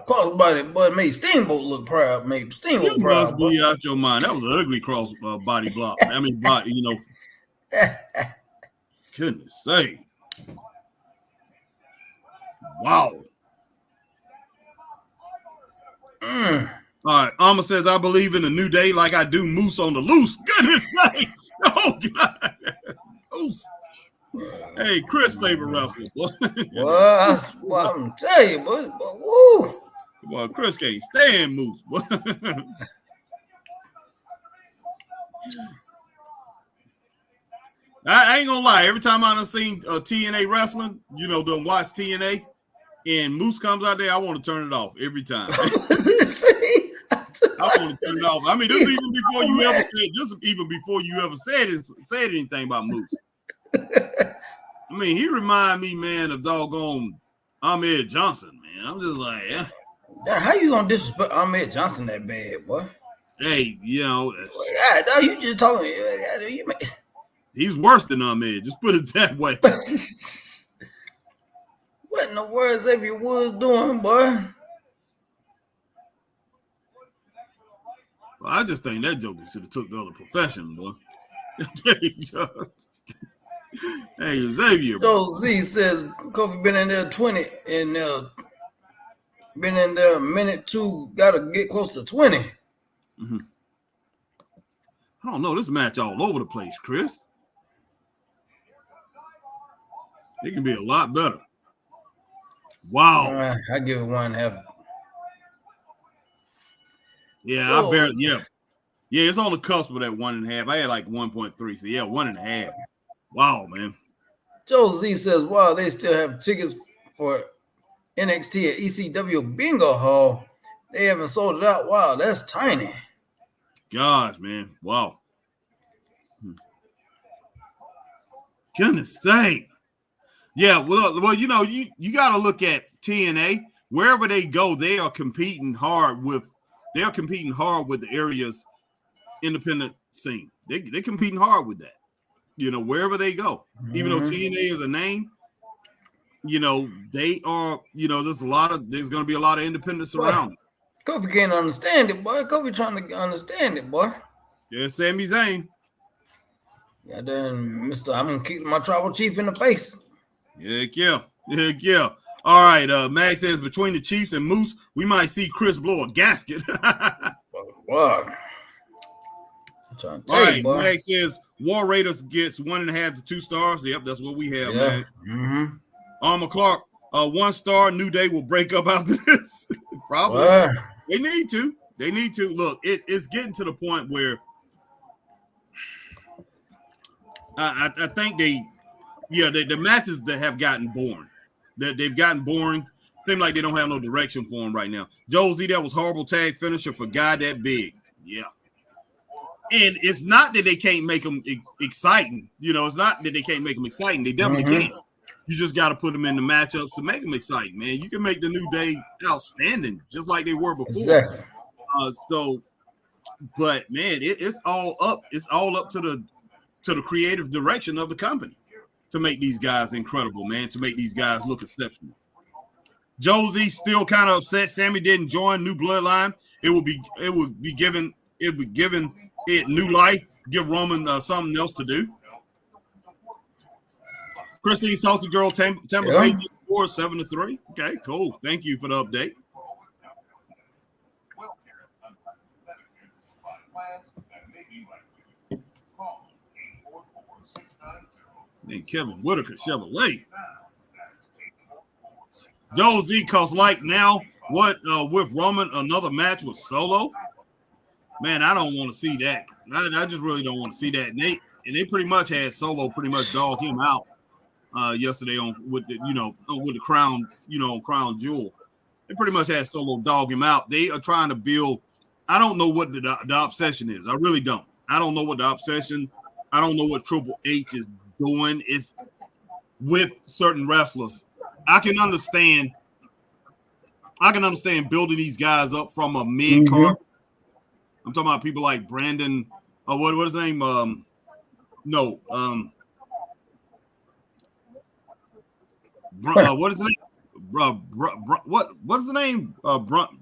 Crossbody, boy, made Steamboat look proud. Made Steamboat proud. You must be out your mind. That was an ugly body block. I mean, goodness sake. Wow. All right. Alma says, I believe in a new day like I do Moose on the loose. Goodness sake. Oh, God. Moose. Hey, Chris' favorite wrestler. Well, I'm telling you, boy. Woo. Well, Chris can't stand Moose. I ain't gonna lie. Every time I done seen TNA wrestling, done watch TNA, and Moose comes out there, I want to turn it off every time. I want to turn it off. I mean, this is even before you ever said anything about Moose. I mean, he remind me, man, of doggone Ahmed Johnson, man. I'm just like, yeah. How you gonna disrespect Ahmed Johnson that bad, boy? Hey, you know, God, you just talking. He's worse than Ahmed. Just put it that way. What in the world Xavier Woods doing, boy? Well, I just think that joker should have took the other profession, boy. Hey, Xavier. Joe Z says Kofi been in there 20 and been in there a minute 2. Got to get close to 20. Mm-hmm. I don't know. This match all over the place, Chris. It can be a lot better. Wow. I give it 1.5. Yeah, I barely. Yeah, it's on the cusp of that 1.5. I had like 1.3. So yeah, 1.5. Wow, man. Joe Z says, wow, they still have tickets for NXT at ECW Bingo Hall. They haven't sold it out. Wow, that's tiny. Gosh, man. Wow. Goodness sake. Yeah, well, you know, you got to look at TNA. Wherever they go, they are competing hard with the area's independent scene. They're competing hard with that. You know, wherever they go. Mm-hmm. Even though TNA is a name, you know, they are, you know, there's going to be a lot of independents around. Kofi can't understand it, boy. Kofi trying to understand it, boy. Yeah, Sami Zayn. Yeah, then, Mister, I'm going to kick my tribal chief in the face. Heck yeah. All right, Mag says between the Chiefs and Moose, we might see Chris blow a gasket. Wow. All right, Mag says War Raiders gets 1.5 to 2 stars. Yep, that's what we have, man. Mm-hmm. Armor Clark, 1 star. New Day will break up after this. Probably. They need to. Look, it's getting to the point where I think the matches that have gotten boring. They've gotten boring. Seem like they don't have no direction for them right now. Josie, that was horrible tag finisher for guy that big. Yeah. And it's not that they can't make them exciting. You know, it's not that they can't make them exciting. They definitely can. You just got to put them in the matchups to make them exciting, man. You can make the New Day outstanding, just like they were before. Exactly. But man, it's all up. It's all up to the creative direction of the company to make these guys incredible, man. To make these guys look exceptional. Josie still kind of upset. Sammy didn't join New Bloodline. It would be given it new life. Give Roman something else to do. Christine Salty Girl, Tampa Bay score 7-3. Okay, cool. Thank you for the update. And Kevin Whitaker Chevrolet. Joe Z, cause like now, what with Roman, another match with Solo? Man, I don't want to see that. I just really don't want to see that. And they pretty much had Solo pretty much dog him out yesterday with the crown, Crown Jewel. They pretty much had Solo dog him out. They are trying to build. I don't know what the obsession is. I really don't. I don't know what the obsession. I don't know what Triple H is doing. Is with certain wrestlers. I can understand building these guys up from a mid card. I'm talking about people like Brandon. What is his name? What is his name? What is the name?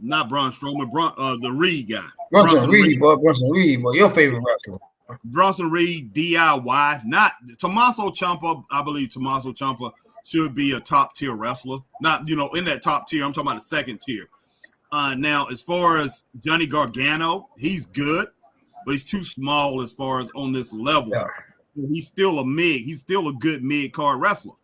Not Braun Strowman. The Reed guy. Bronson Reed, boy. Your favorite wrestler. Bronson Reed, DIY. Not Tommaso Ciampa. I believe Tommaso Ciampa should be a top tier wrestler. Not in that top tier. I'm talking about the second tier. Now, as far as Johnny Gargano, he's good, but he's too small as far as on this level. Yeah. He's still a mid. He's still a good mid card wrestler.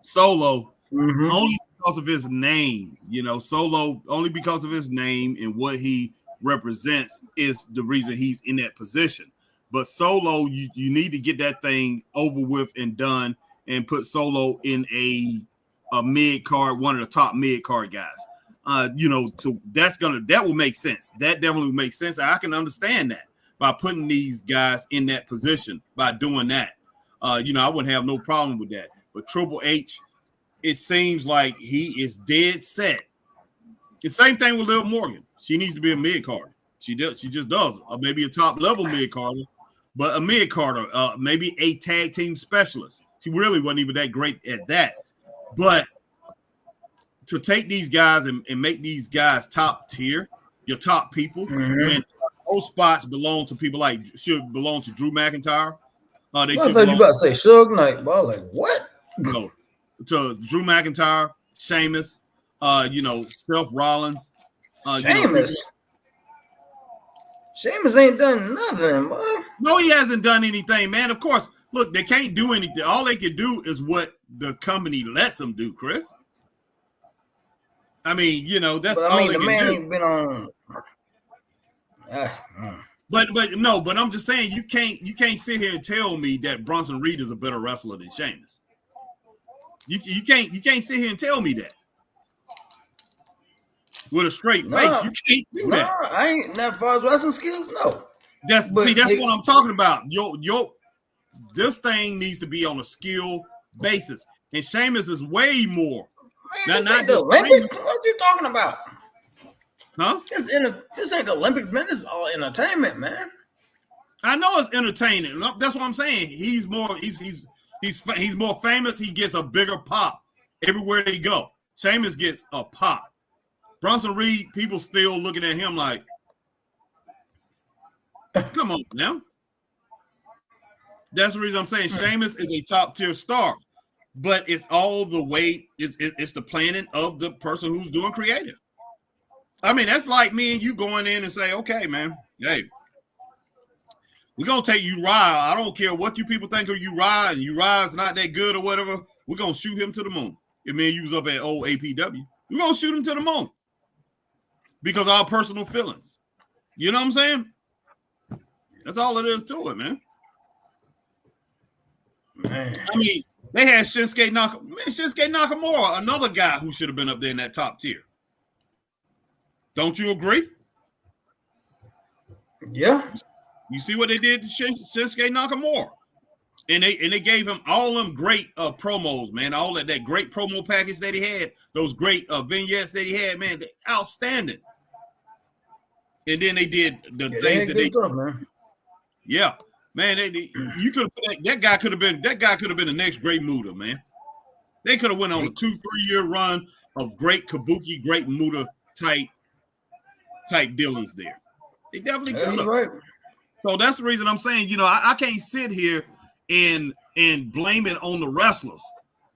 Solo, only because of his name. Solo only because of his name and what he represents is the reason he's in that position. But Solo, you need to get that thing over with and done, and put Solo in a mid card, one of the top mid card guys. That will make sense. That definitely makes sense. I can understand that by putting these guys in that position by doing that. I wouldn't have no problem with that. But Triple H, it seems like he is dead set. The same thing with Liv Morgan. She needs to be a mid-carder. She just does. Or maybe a top-level mid-carder, but a mid-carder, maybe a tag team specialist. She really wasn't even that great at that. But to take these guys and make these guys top tier, your top people, when those spots belong to people like should belong to Drew McIntyre. They I thought you about to say Suge Knight, but I was like, what? No, to Drew McIntyre, Sheamus, Seth Rollins. Sheamus. Sheamus ain't done nothing, boy. No, he hasn't done anything, man. Of course, look, they can't do anything. All they can do is what the company lets them do, Chris. I mean, that's all they can do. The man ain't been on. But I'm just saying you can't sit here and tell me that Bronson Reed is a better wrestler than Sheamus. You can't sit here and tell me that with a straight face. You can't do that. I ain't that far as wrestling skills. No. That's what I'm talking about. This thing needs to be on a skill basis, and Sheamus is way more. Man, not the Olympics. What are you talking about? Huh? This ain't the Olympics, man. This is all entertainment, man. I know it's entertaining. That's what I'm saying. He's more famous. He gets a bigger pop everywhere they go. Sheamus gets a pop. Bronson Reed, people still looking at him like, come on now. That's the reason I'm saying Sheamus is a top tier star, but it's all the way. It's the planning of the person who's doing creative. I mean, that's like me and you going in and say, okay, man, hey, we're going to take Uriah. I don't care what you people think of Uriah, and Uriah's not that good or whatever. We're going to shoot him to the moon. If me and you was up at old APW, we're going to shoot him to the moon because of our personal feelings. You know what I'm saying? That's all it is to it, man. I mean, they had Shinsuke Nakamura, another guy who should have been up there in that top tier. Don't you agree? Yeah. You see what they did to Shinsuke Nakamura, and they gave him all them great promos, man. All that great promo package that he had, those great vignettes that he had, man, outstanding. And then they did the things that they did, man. Yeah, man. You could that guy could have been the next Great Muta, man. They could have went on a 2-3 year run of great Kabuki, great Muta type dealings there. They definitely could have. Right. So that's the reason I'm saying, I can't sit here and blame it on the wrestlers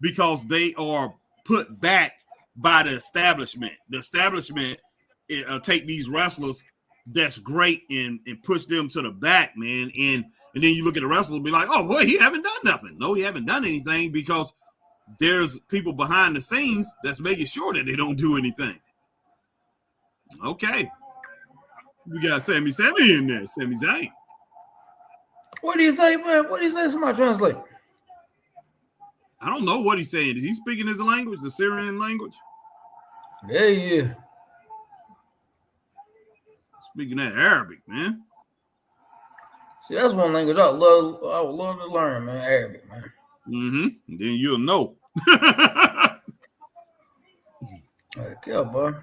because they are put back by the establishment. The establishment take these wrestlers that's great and push them to the back, man. And then you look at the wrestler and be like, oh, boy, he haven't done nothing. No, he haven't done anything because there's people behind the scenes that's making sure that they don't do anything. Okay. We got Sami Zayn in there. Sami Zayn. What do you say, man? What do you say? Somebody translate. I don't know what he's saying. Is he speaking his language, the Syrian language? Yeah. Speaking that Arabic, man. See, that's one language I would love to learn, man. Arabic, man. Mm-hmm. And then you'll know. Heck yeah, boy.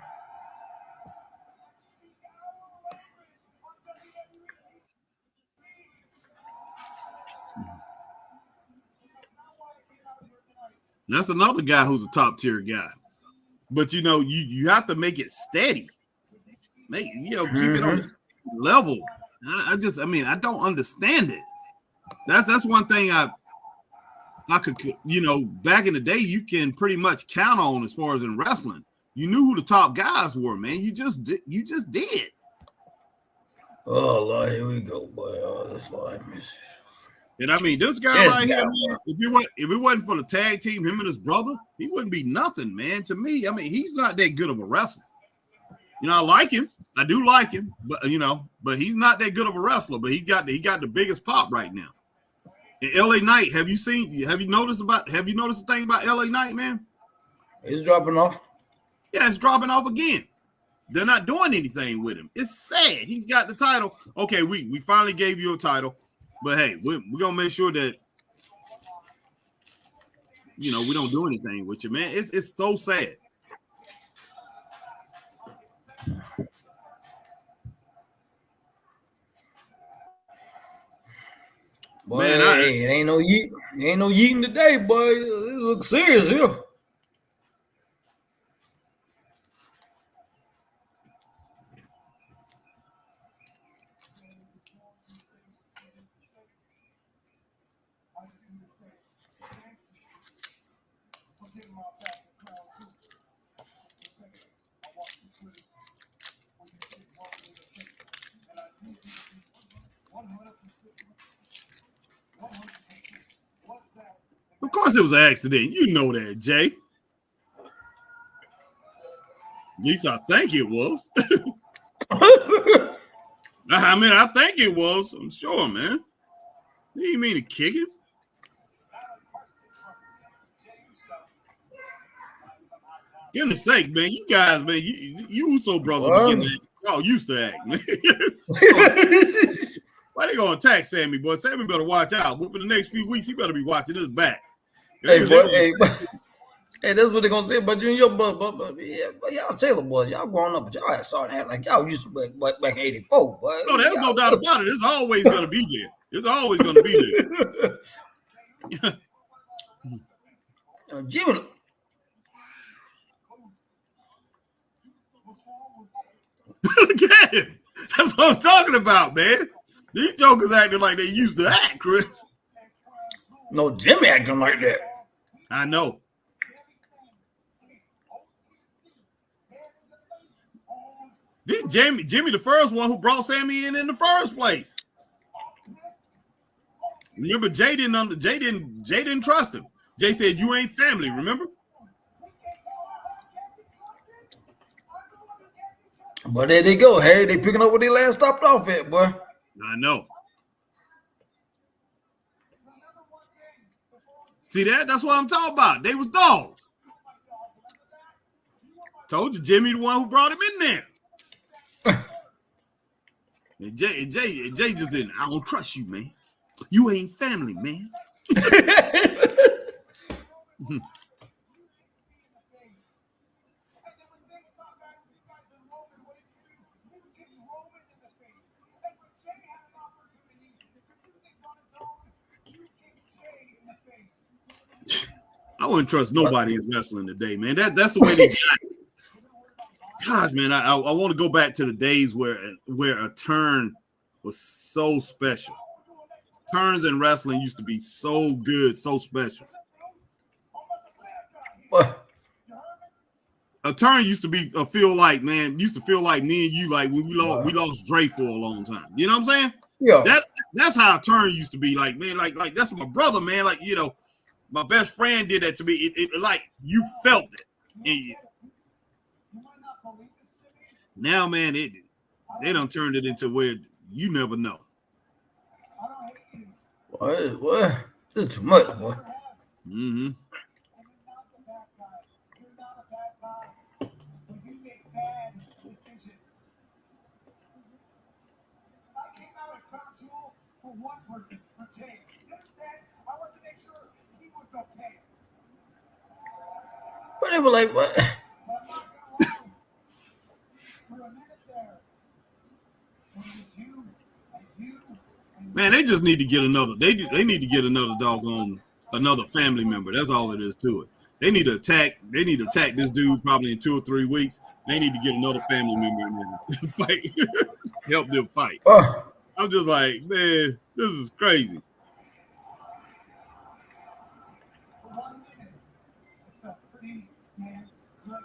That's another guy who's a top tier guy, but you have to make it steady. Keep it on the level. I don't understand it. That's one thing I could, back in the day, you can pretty much count on as far as in wrestling. You knew who the top guys were, man. You just did. Oh Lord, here we go, boy. Oh, this Lord. And I mean, this guy right here, man, if it wasn't for the tag team, him and his brother, he wouldn't be nothing, man. To me, I mean, he's not that good of a wrestler. I like him. I do like him, but but he's not that good of a wrestler. But he got the biggest pop right now. And LA Knight, have you noticed the thing about LA Knight, man? He's dropping off. Yeah, it's dropping off again. They're not doing anything with him. It's sad. He's got the title. Okay, we finally gave you a title. But hey, we're gonna make sure that we don't do anything with you, man. It's so sad. Boy, man, it ain't no yeeting today, boy. It looks serious here. Of course it was an accident. You know that, Jay. At least I think it was. I mean, I think it was. I'm sure, man. You mean to kick him? Goodness sake, man. You guys, man, you so brothers y'all used to act, man. Why they gonna attack Sammy, boy? Sammy better watch out. But for the next few weeks, he better be watching his back. Hey, boy, that's what they're gonna say about you and your but y'all Taylor boys, y'all growing up, but y'all starting to act like y'all used to back in '84, boy. No, there's no doubt about it. It's always gonna be there. It's always gonna be there. Jimmy. Look at him. That's what I'm talking about, man. These jokers acting like they used to act, Chris. No, Jimmy acting like that. I know. This Jimmy the first one who brought Sammy in the first place. Remember, Jay didn't trust him. Jay said, "You ain't family." Remember? But there they go. Hey, they picking up where they last stopped off at, boy. I know. See that? That's what I'm talking about. They was dogs. Told you, Jimmy the one who brought him in there. And Jay just didn't. I don't trust you, man. You ain't family, man. I wouldn't trust nobody in wrestling today, man. That's the way they got it. Gosh, man, I want to go back to the days where a turn was so special. Turns in wrestling used to be so good, so special. What? A turn used to feel like me and you, like when we lost Dre for a long time. You know what I'm saying? Yeah. That's how a turn used to be, like, man, like that's my brother, man. Like, my best friend did that to me. It like you felt it. And now, man, they done turned it into where you never know. What? This is too much, boy. Mm-hmm. But they were like, what? Man, they just need to get another. They need to get another another family member. That's all it is to it. They need to attack. They need to attack this dude probably in 2 or 3 weeks. They need to get another family member in there to fight. Help them fight. I'm just like, man, this is crazy.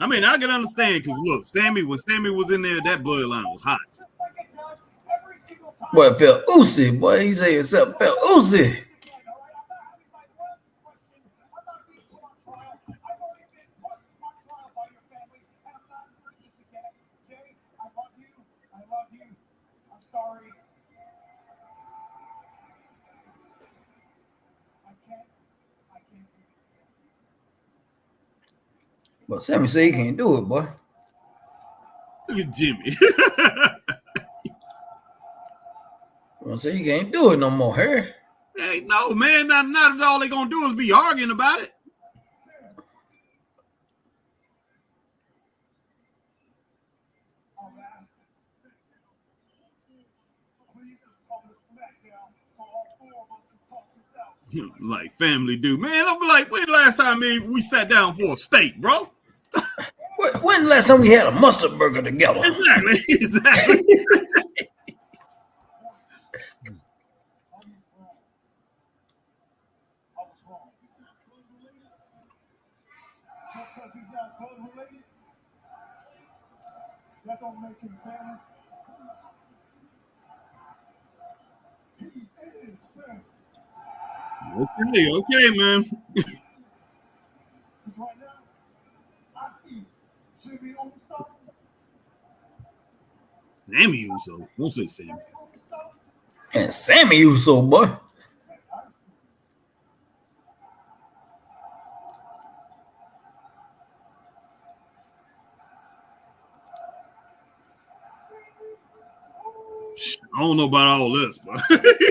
I mean, I can understand because look, when Sammy was in there, that bloodline was hot. Boy, it felt oozy. Boy, he said himself felt oozy. But Sammy said he can't do it, boy. Look at Jimmy. I say you can't do it no more, Harry. Hey, no, man, not if all they gonna do is be arguing about it. Like family do, man. I'm like, when last time we sat down for a steak, bro? When the last time we had a mustard burger together? Exactly. That don't make him family. He is family. Okay, man. Right now, I see Jimmy Uso. Sammy Uso. Don't say Sammy. And Sammy Uso, boy. I don't know about all this, but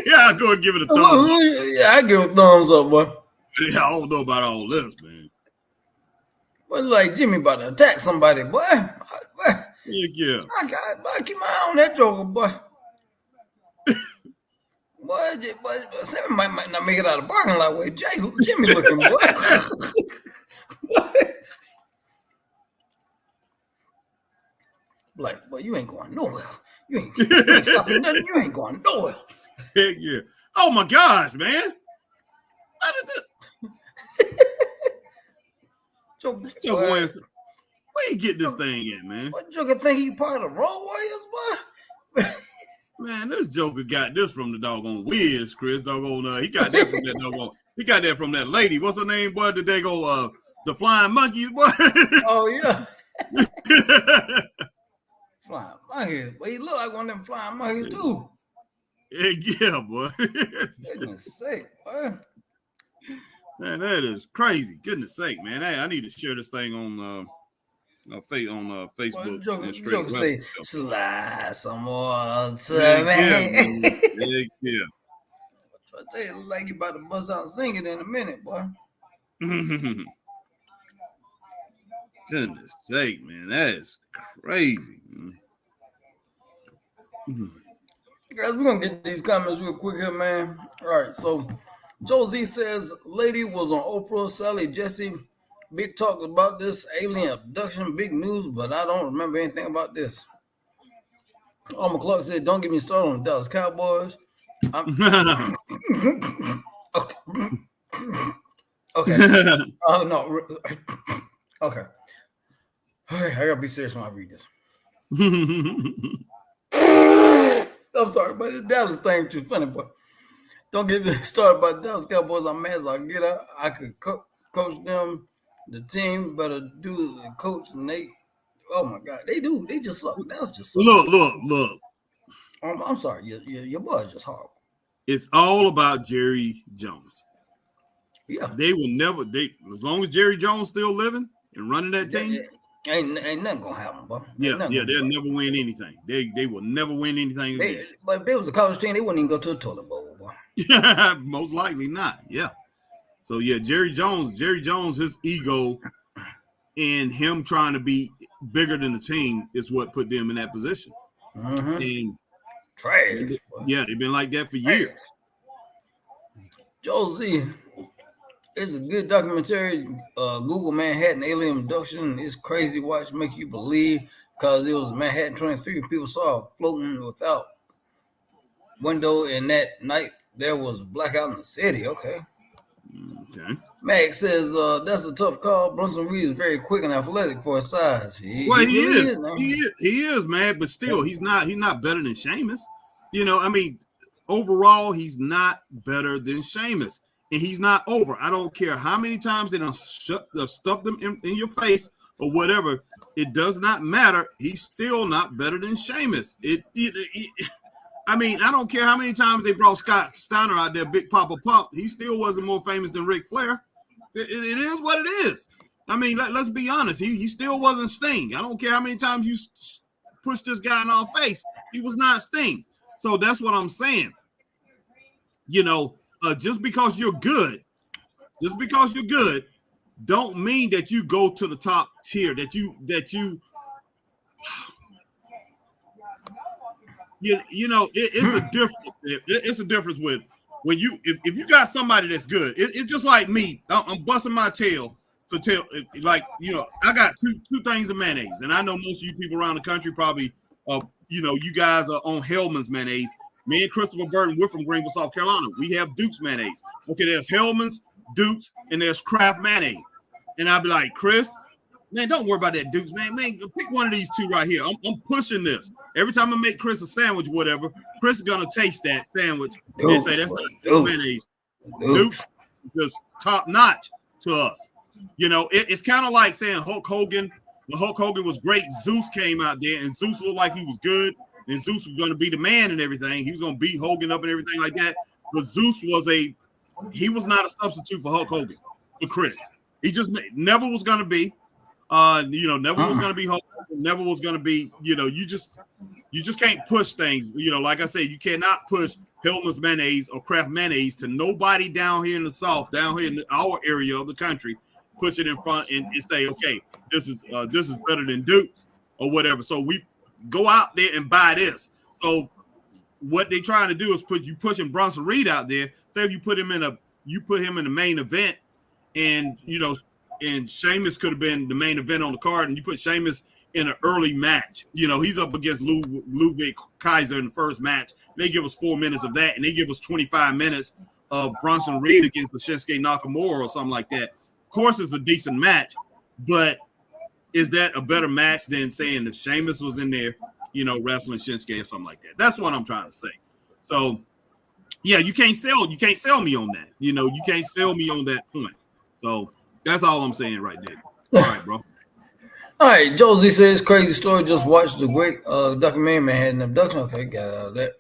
yeah, I'll go and give it a thumbs up. Yeah, I give it a thumbs up, boy. Yeah, I don't know about all this, man. But like Jimmy about to attack somebody, boy. Yeah. I keep my eye on that joker, boy. Boy, Sammy might not make it out of the parking lot way Jimmy looking, boy. Like, boy, you ain't going nowhere. You ain't stopping nothing. You ain't going nowhere. Heck yeah. Oh my gosh, man. How did this? Where you get this thing at, man? What Joker think he part of the Road Warriors, boy? Man, this Joker got this from the doggone Wiz, Chris. Doggone, he got that from that doggone. He got that from that lady. What's her name, boy? Did they go the Flying Monkeys, boy? Oh yeah. Flying monkeys. But he look like one of them flying monkeys too. Yeah, boy. Goodness sake, boy. Man, that is crazy. Goodness sake, man. Hey, I need to share this thing on Facebook. Joker say, slide some more to me. Yeah. I tell you, like you about to bust out singing in a minute, boy. Goodness sake, man. That is crazy. Guys, we're going to get these comments real quick here, man. All right, so Josie says, lady was on Oprah, Sally Jesse. Big talk about this alien abduction, big news, but I don't remember anything about this. McClurk said, don't get me started on the Dallas Cowboys. Okay. Oh, no. Okay. I got to be serious when I read this. I'm sorry, but the Dallas thing too funny, but don't get me started about Dallas Cowboys. I'm mad as I get out. I could coach them. The team better do the coach, and they. Oh my God, they do. They just suck. That's just suck. Look. I'm sorry. Your boy is just horrible. It's all about Jerry Jones. Yeah, they will never. As long as Jerry Jones still living and running that team. Ain't nothing gonna happen, bro. They'll never win anything. They will never win anything again. But if they was a college team, they wouldn't even go to a toilet bowl, boy. Most likely not. Yeah. So yeah, Jerry Jones, his ego and him trying to be bigger than the team is what put them in that position. Mm-hmm. And trash. Yeah, they've been like that for years. Josie. It's a good documentary. Google Manhattan alien abduction. It's crazy watch, make you believe, because it was Manhattan 23. People saw it floating without window, and that night there was blackout in the city. Okay. Max says that's a tough call. Brunson Reed is very quick and athletic for his size. He is, man. But still, he's not better than Sheamus. You know, I mean, overall, he's not better than Sheamus. And he's not over. I don't care how many times they done stuff them in your face or whatever. It does not matter. He's still not better than Sheamus. I mean, I don't care how many times they brought Scott Steiner out there, Big Papa Pump. He still wasn't more famous than Ric Flair. It is what it is. I mean, let's be honest. He still wasn't Sting. I don't care how many times you push this guy in our face. He was not Sting. So that's what I'm saying. You know, just because you're good, don't mean that you go to the top tier. That you know, it's a difference. It's a difference with when if you got somebody that's good, it's just like me. I'm busting my tail to tell, like, you know, I got two things of mayonnaise, and I know most of you people around the country probably, you know, you guys are on Hellman's mayonnaise. Me and Christopher Burton, we're from Greenville, South Carolina. We have Duke's mayonnaise. Okay, there's Hellman's, Duke's, and there's Kraft mayonnaise. And I'll be like, Chris, man, don't worry about that Duke's, man. Man, pick one of these two right here. I'm pushing this. Every time I make Chris a sandwich, whatever, Chris is gonna taste that sandwich and say that's not Duke's mayonnaise. Duke's just top notch to us. You know, it's kind of like saying Hulk Hogan. When Hulk Hogan was great, Zeus came out there, and Zeus looked like he was good, and Zeus was going to be the man and everything. He was going to beat Hogan up and everything like that. But Zeus he was not a substitute for Hulk Hogan, for Chris. He just never was going to be. You know, never was going to be Hulk Hogan, never was going to be. You know, you just can't push things. You know, like I said, you cannot push Hellman's mayonnaise or Kraft mayonnaise to nobody down here in the South, down here in our area of the country. Push it in front and say, okay, this is better than Duke's or whatever. So we go out there and buy this. So what they're trying to do is pushing Bronson Reed out there. Say if you put him in the main event, and you know, and Sheamus could have been the main event on the card, and you put Sheamus in an early match. You know, he's up against Ludwig Kaiser in the first match. They give us 4 minutes of that, and they give us 25 minutes of Bronson Reed against the Shinsuke Nakamura or something like that. Of course, it's a decent match, but is that a better match than saying if Sheamus was in there, you know, wrestling Shinsuke or something like that? That's what I'm trying to say. So, yeah, you can't sell me on that. You know, you can't sell me on that point. So that's all I'm saying right there. All right, bro. All right, Josie says crazy story. Just watched the great documentary Manhattan Abduction. Okay, got out of that.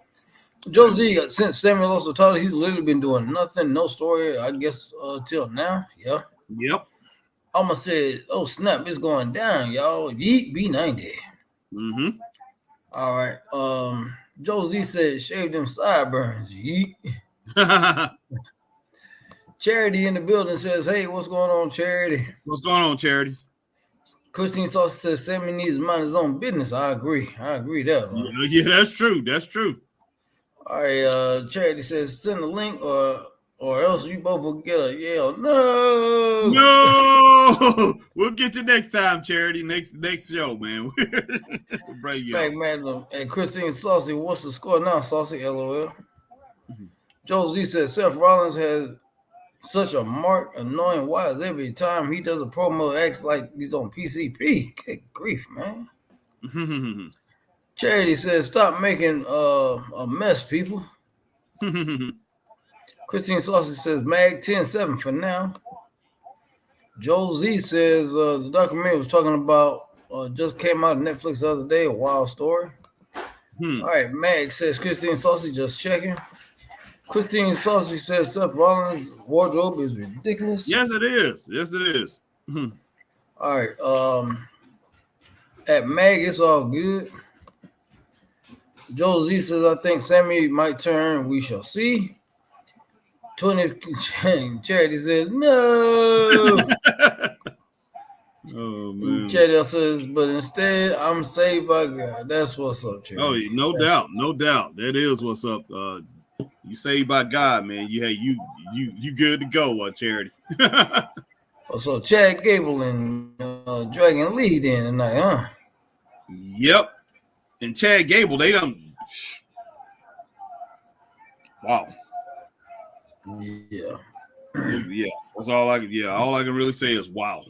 Josie, since Samuel also told her, he's literally been doing nothing, no story, I guess, till now. Yeah. Yep. Alma said, oh, snap, it's going down, y'all. Yeet B90. Mm-hmm. All right. Josie said, shave them sideburns. Yeet. Charity in the building says, hey, what's going on, Charity? What's going on, Charity? Christine Sauce says, Sammy needs to mind his own business. I agree there. Yeah, that's true. That's true. All right. Charity says, send a link or else you both will get a yell. No, we'll get you next time, Charity. Next show, man. We'll bring you back, man. And Christine Saucy, what's the score now? Saucy, LOL. Mm-hmm. Josie says Seth Rollins has such a marked annoying wise every time he does a promo, acts like he's on PCP. Good grief, man. Charity says, stop making a mess, people. Christine Saucy says, Mag 10-7 for now. Joel Z says, the documentary was talking about, just came out on Netflix the other day, a wild story. All right, Mag says, Christine Saucy just checking. Christine Saucy says, Seth Rollins' wardrobe is ridiculous. Yes, it is. Yes, it is. All right. At Mag, it's all good. Joel Z says, I think Sammy might turn. We shall see. 20 Charity says no. Oh man. Charity says, but instead I'm saved by God. That's what's up, Charity. Oh, no doubt. That is what's up. You saved by God, man. You good to go, Charity. So Chad Gable and Dragon Lee then tonight, huh? Yep. And Chad Gable, they done. Wow. Yeah. That's all I can. Yeah, all I can really say is wow.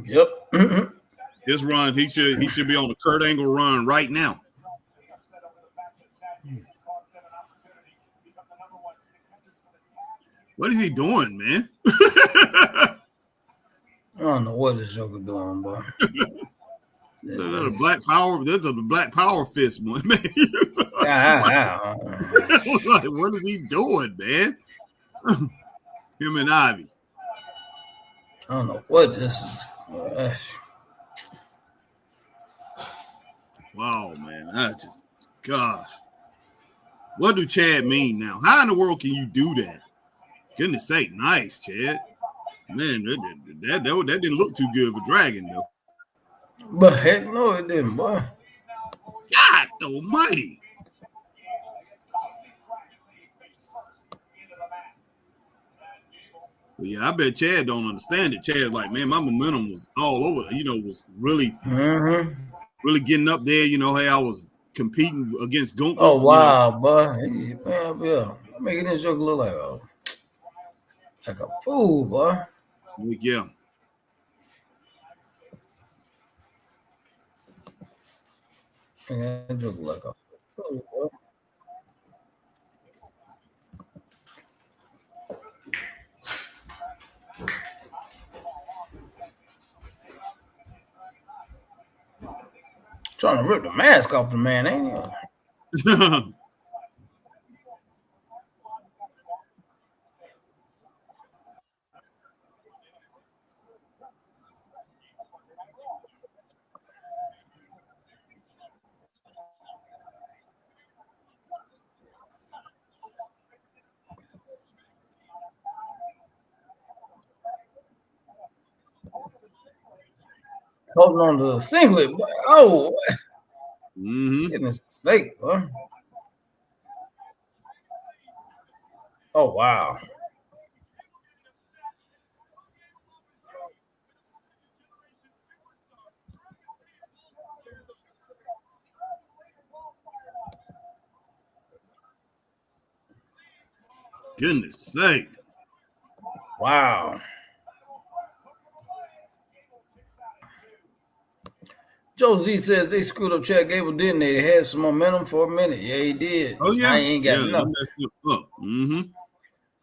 Yep. His run, he should be on the Kurt Angle run right now. What is he doing, man? I don't know what this joker doing, boy. There's a black power. There's a black power fist, man. Like, what is he doing, man? Him and Ivy. I don't know what this is. Wow, man. Gosh. What do Chad mean now? How in the world can you do that? Goodness sake, nice, Chad. Man, that didn't look too good for Dragon, though. But heck no, it didn't, boy. God almighty. But yeah, I bet Chad don't understand it. Chad's like, man, my momentum was all over. Was really, really getting up there. Hey, I was competing against Gunther. Oh wow, boy! Yeah, making this joke look like a fool, boy. Yeah. That joke like a fool, boy. Trying to rip the mask off the man, ain't he? Holding on to the singlet. Oh, goodness sake, boy. Oh, wow. Goodness sake. Wow. Joe Z says they screwed up Chad Gable, didn't they? They had some momentum for a minute. Yeah, he did. Oh, yeah. I ain't got nothing. Up.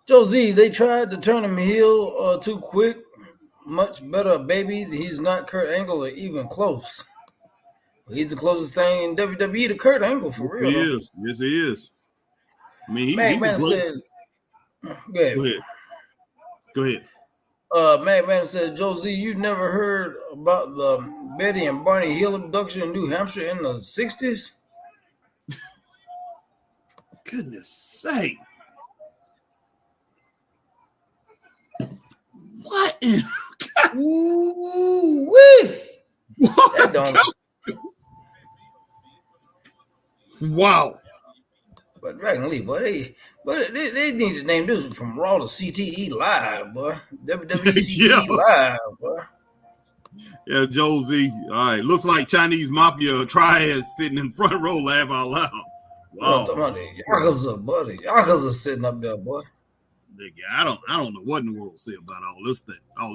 Joe Z, they tried to turn him heel too quick. Much better, baby. He's not Kurt Angle or even close. He's the closest thing in WWE to Kurt Angle, for real. He is. Yes, he is. I mean, McMahon says, Go ahead. McMahon says, Joe Z, you never heard about the Betty and Barney Hill abduction in New Hampshire in the 60s? Goodness sake. What? Ooh, wee. That don't. Wow. But Dragon Lee, boy, they need to name this from Raw to CTE Live, boy. WWE CTE Live, boy. Yeah, Joe Z. All right. Looks like Chinese Mafia triad sitting in front row, laugh out loud. Wow. Talking about the Yakuza, buddy. Yakuza sitting up there, boy. I don't know what in the world to say about all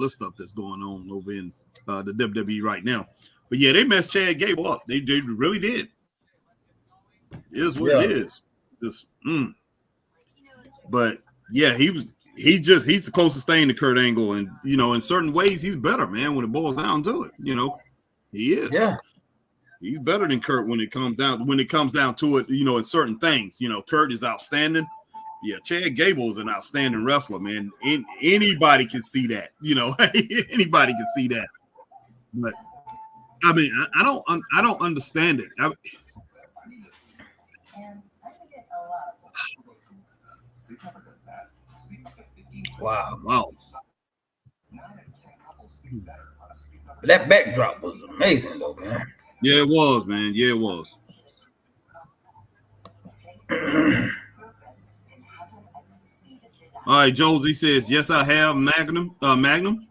this stuff that's going on over in the WWE right now. But yeah, they messed Chad Gable up. They really did. It is what it is. Just But yeah, he's the closest thing to Kurt Angle, and in certain ways he's better, man, when it boils down to it. He is. Yeah. He's better than Kurt when it comes down to it, in certain things. Kurt is outstanding. Yeah, Chad Gable is an outstanding wrestler, man. Anybody can see that, anybody can see that. But I mean, I don't understand it. Wow. That backdrop was amazing, though, man. Yeah, it was, man. Yeah, it was. All right, Josie says, yes, I have Magnum.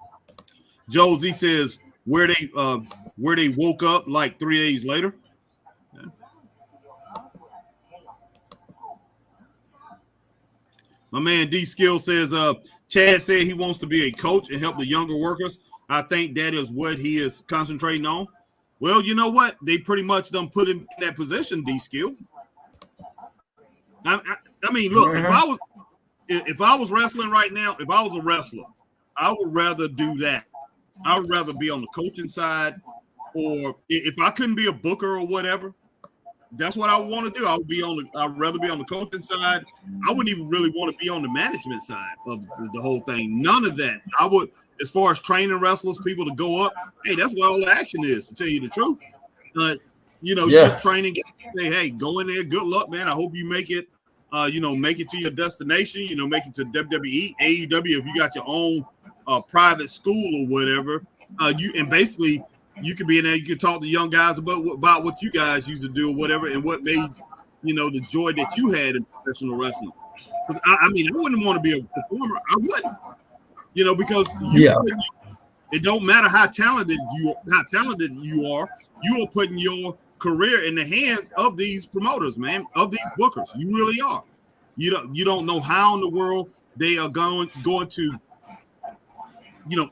Josie says where they woke up like 3 days later. Yeah. My man D Skill says, Chad said he wants to be a coach and help the younger workers. I think that is what he is concentrating on. Well, you know what? They pretty much done put him in that position, D Skill. I mean, look, if I was wrestling right now, if I was a wrestler, I would rather do that. I would rather be on the coaching side, or if I couldn't be a booker or whatever, that's what I want to do. I'd rather be on the coaching side. I wouldn't even really want to be on the management side of the whole thing. None of that. I would, as far as training wrestlers, people to go up, hey, that's where all the action is, to tell you the truth. Just training, say, hey, go in there, good luck, man. I hope you make it. Make it to your destination, make it to WWE, AEW, if you got your own private school or whatever. Basically you could be in there, you could talk to young guys about what you guys used to do or whatever, and what made, the joy that you had in professional wrestling. Because I wouldn't want to be a performer. I wouldn't. Because it don't matter how talented you are, you are putting your career in the hands of these promoters, man, of these bookers. You really are. You don't know how in the world they are going to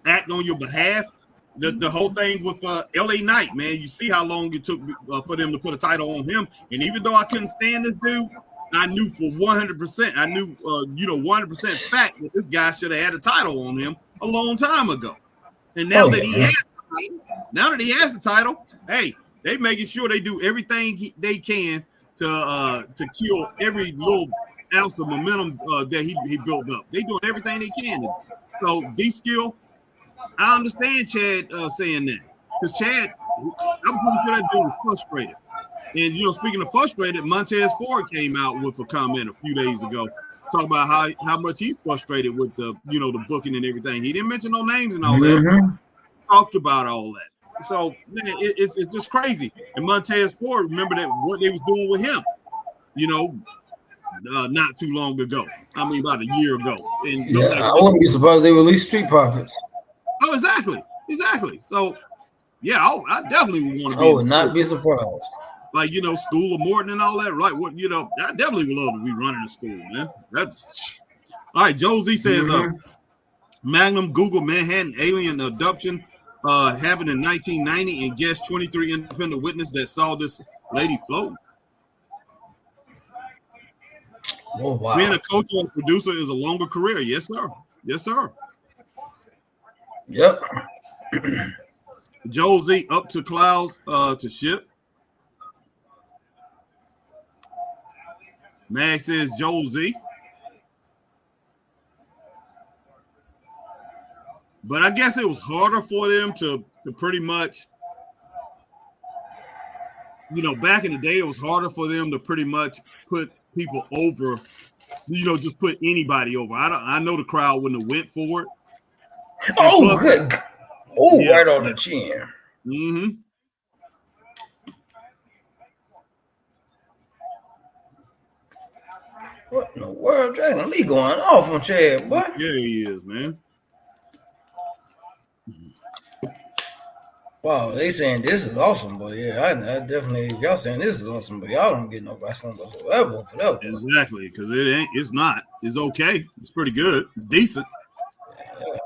act on your behalf. The whole thing with LA Knight, man, you see how long it took for them to put a title on him. And even though I couldn't stand this dude, I knew for 100%, 100% fact that this guy should have had a title on him a long time ago. And now that he has the title, hey, they making sure they do everything they can to kill every little ounce of momentum that he built up. They doing everything they can. So D-Skill, I understand Chad saying that, because Chad, I'm pretty sure that dude was frustrated. And speaking of frustrated, Montez Ford came out with a comment a few days ago, talking about how much he's frustrated with the the booking and everything. He didn't mention no names and all that. Talked about all that. So man, it's just crazy. And Montez Ford, remember that what they was doing with him, not too long ago. I mean, about a year ago. And I wouldn't be surprised they released Street Profits. Oh, exactly. So, yeah, I definitely would want to be. I would not be surprised. Like, School of Morton and all that. Right? What I definitely would love to be running a school, man. That's all right. Josie says, Magnum Google Manhattan alien abduction happened in 1990 and guessed 23 independent witnesses that saw this lady floating. Oh, wow. Being a coach or a producer is a longer career. Yes, sir. Yep. Josie up to clouds to ship. Max says Josie. But I guess it was harder for them to pretty much, back in the day, it was harder for them to pretty much put people over, just put anybody over. I know the crowd wouldn't have went for it. Oh, good. Oh, yeah. Right on the chin. Mm-hmm. What in the world? Dragon Lee going off on Chad, boy. Yeah, he is, man. Wow, they saying this is awesome, but yeah, I definitely, y'all saying this is awesome, but y'all don't get no wrestling whatsoever. Exactly, because it's not. It's okay. It's pretty good. It's decent. Yeah.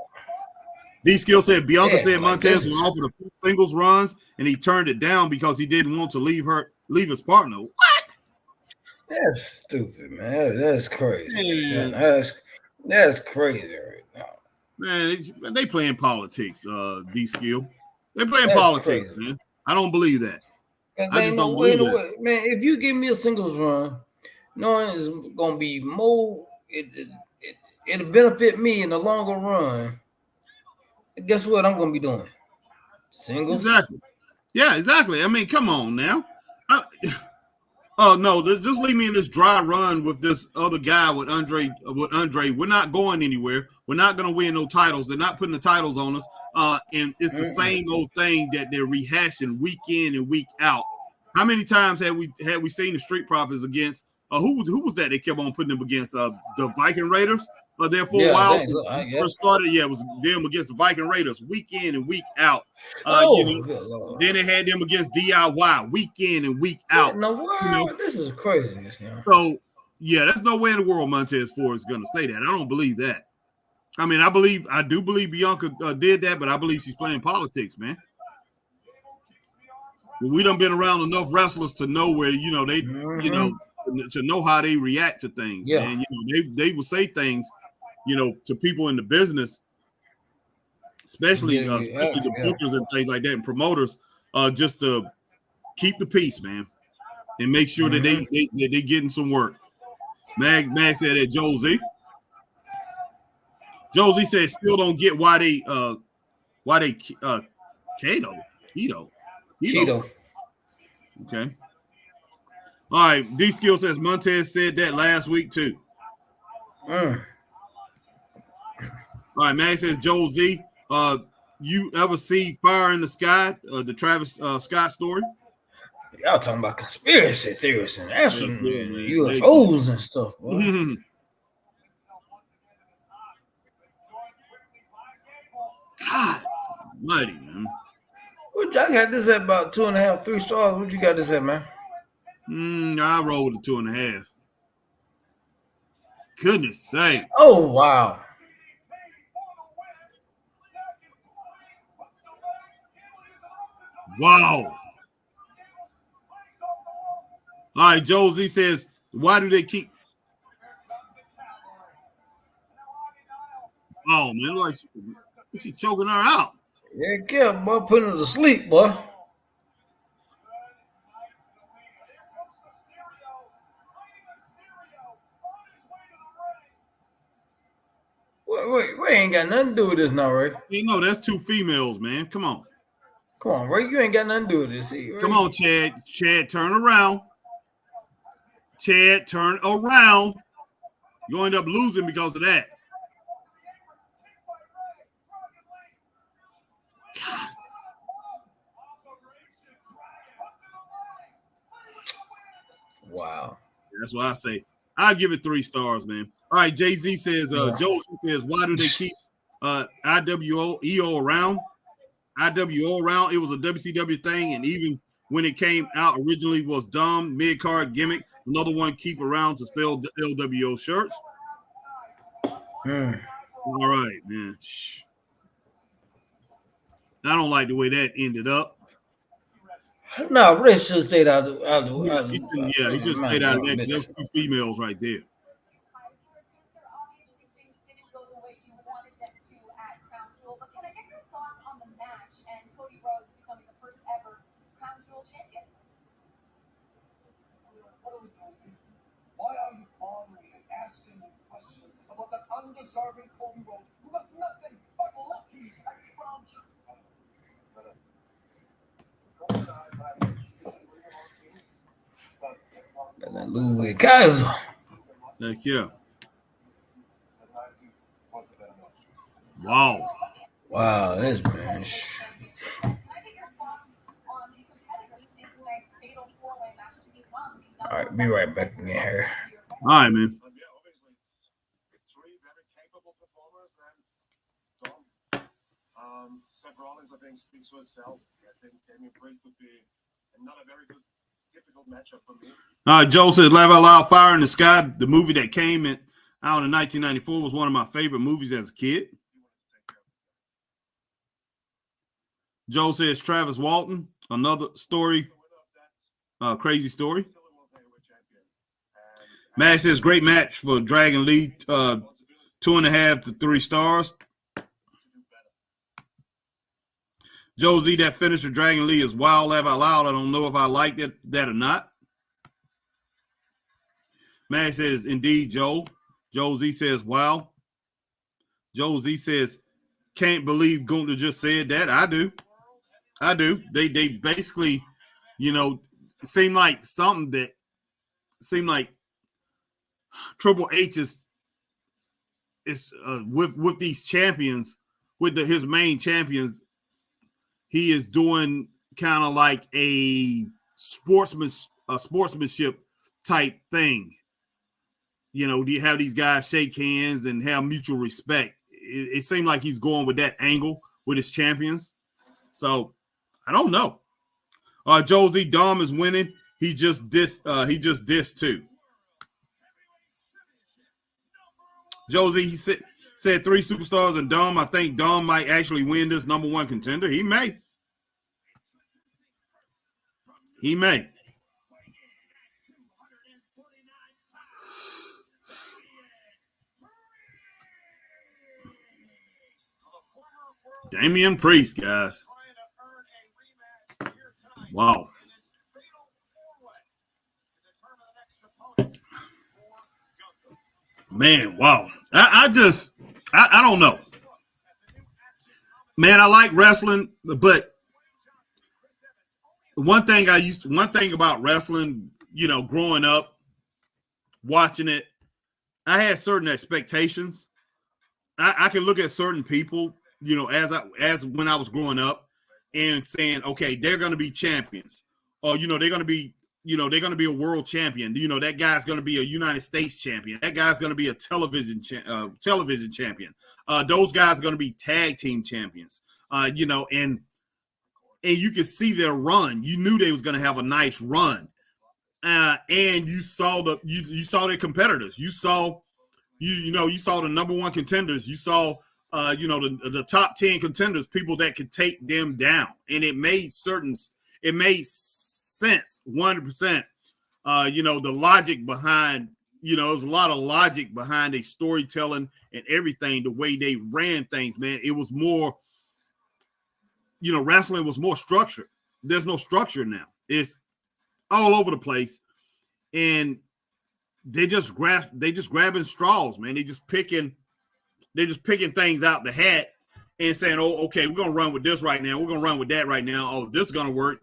D-Skill said Bianca said Montez was offered a few singles runs and he turned it down because he didn't want to leave his partner. What? That's stupid, man. That's crazy. Man, that's crazy right now. Man, they playing politics, D-Skill. They're playing politics, crazy. Man. I don't believe that. I just don't believe that. Man, if you give me a singles run, knowing it's going to be more, it'll benefit me in the longer run. Guess what I'm going to be doing? Singles? Exactly. Yeah, exactly. I mean, come on now. No, just leave me in this dry run with this other guy with Andre. We're not going anywhere. We're not going to win no titles. They're not putting the titles on us. And it's the same old thing that they're rehashing week in and week out. How many times have we seen the Street Profits against who was that they kept on putting them against the Viking Raiders? There for a while. First started, it was them against the Viking Raiders week in and week out. Then they had them against DIY week in and week out. This is craziness now. So there's no way in the world Montez Ford is going to say that. I don't believe that. I mean, I do believe Bianca did that, but I believe she's playing politics, man. We done been around enough wrestlers to know where they to know how they react to things. Yeah, and they will say things. To people in the business, especially the bookers and things like that, and promoters, just to keep the peace, man, and make sure that they getting some work. Mag said that Josie said still don't get why they keto. Okay. All right. D-Skill says Montez said that last week too. All right, man says Joel Z. You ever see Fire in the Sky, the Travis Scott story? Y'all talking about conspiracy theories and UFOs and stuff. God, mighty man. What I got this at about 2.5, 3 stars. What you got this at, man? I roll with a 2.5. Goodness sake. Oh wow. Wow. All right, Josie says, why do they keep? Oh man, like she choking her out. Yeah, yeah, boy, putting her to sleep, boy. Wait, we ain't got nothing to do with this now, Ray. You know, that's 2 females, man. Come on. Come on, Ray. You ain't got nothing to do with this. See, come on, Chad. Chad, turn around. Chad, turn around. You end up losing because of that. God. Wow. That's what I say. I give it 3 stars, man. All right, Jay-Z says, Joe says, why do they keep IWO around? IWO around, it was a WCW thing, and even when it came out originally was dumb, mid-card gimmick. Another one keep around to sell LWO shirts. All right, man. I don't like the way that ended up. No, Rich just stayed out. He just stayed out of that. Those 2 females right there. Why are you bothering and asking me questions about that undeserving Cody Rhodes who got nothing but lucky at Crown Jewel? Louis Kaiser. Thank you. Wow. Wow, this man. All right, be right back again here. All right, man. Seth Rollins, I think, speaks for itself. I think Damian Priest would be another very good, difficult matchup for me. All right, Joe says, Laugh Out Loud, Fire in the Sky. The movie that came out in 1994 was one of my favorite movies as a kid. Joe says, Travis Walton, another story, crazy story. Matt says, great match for Dragon Lee, 2.5 to 3 stars. Josie, that finisher Dragon Lee is wild, Laugh Out Loud. I don't know if I like that or not. Matt says, indeed, Joe. Josie says, wow. Josie says, can't believe Gunther just said that. I do. They basically, seem like something that seemed like Triple H is with these champions, with his main champions. He is doing kind of like a sportsmanship type thing. Do you have these guys shake hands and have mutual respect? It seemed like he's going with that angle with his champions. So I don't know. Josie, Dom is winning. He just dissed too. Josie, he said 3 superstars and Dom. I think Dom might actually win this number 1 contender. He may. Damian Priest, guys. Wow. Man, wow. I don't know. Man, I like wrestling, but one thing about wrestling, growing up, watching it, I had certain expectations. I can look at certain people, as when I was growing up and saying, okay, they're going to be champions, or, they're going to be, they're going to be a world champion. That guy's going to be a United States champion. That guy's going to be a television champion. Those guys are going to be tag team champions. And you could see their run. You knew they was going to have a nice run. And you saw their competitors. You saw the number one contenders. You saw the top 10 contenders, people that could take them down. And it made sense 100%. The logic behind, there's a lot of logic behind a storytelling and everything, the way they ran things, man. It was more, wrestling was more structured. There's no structure now. It's all over the place. And they just grabbing straws, man. They just picking things out the hat and saying, oh, okay, we're going to run with this right now. We're going to run with that right now. Oh, this is going to work.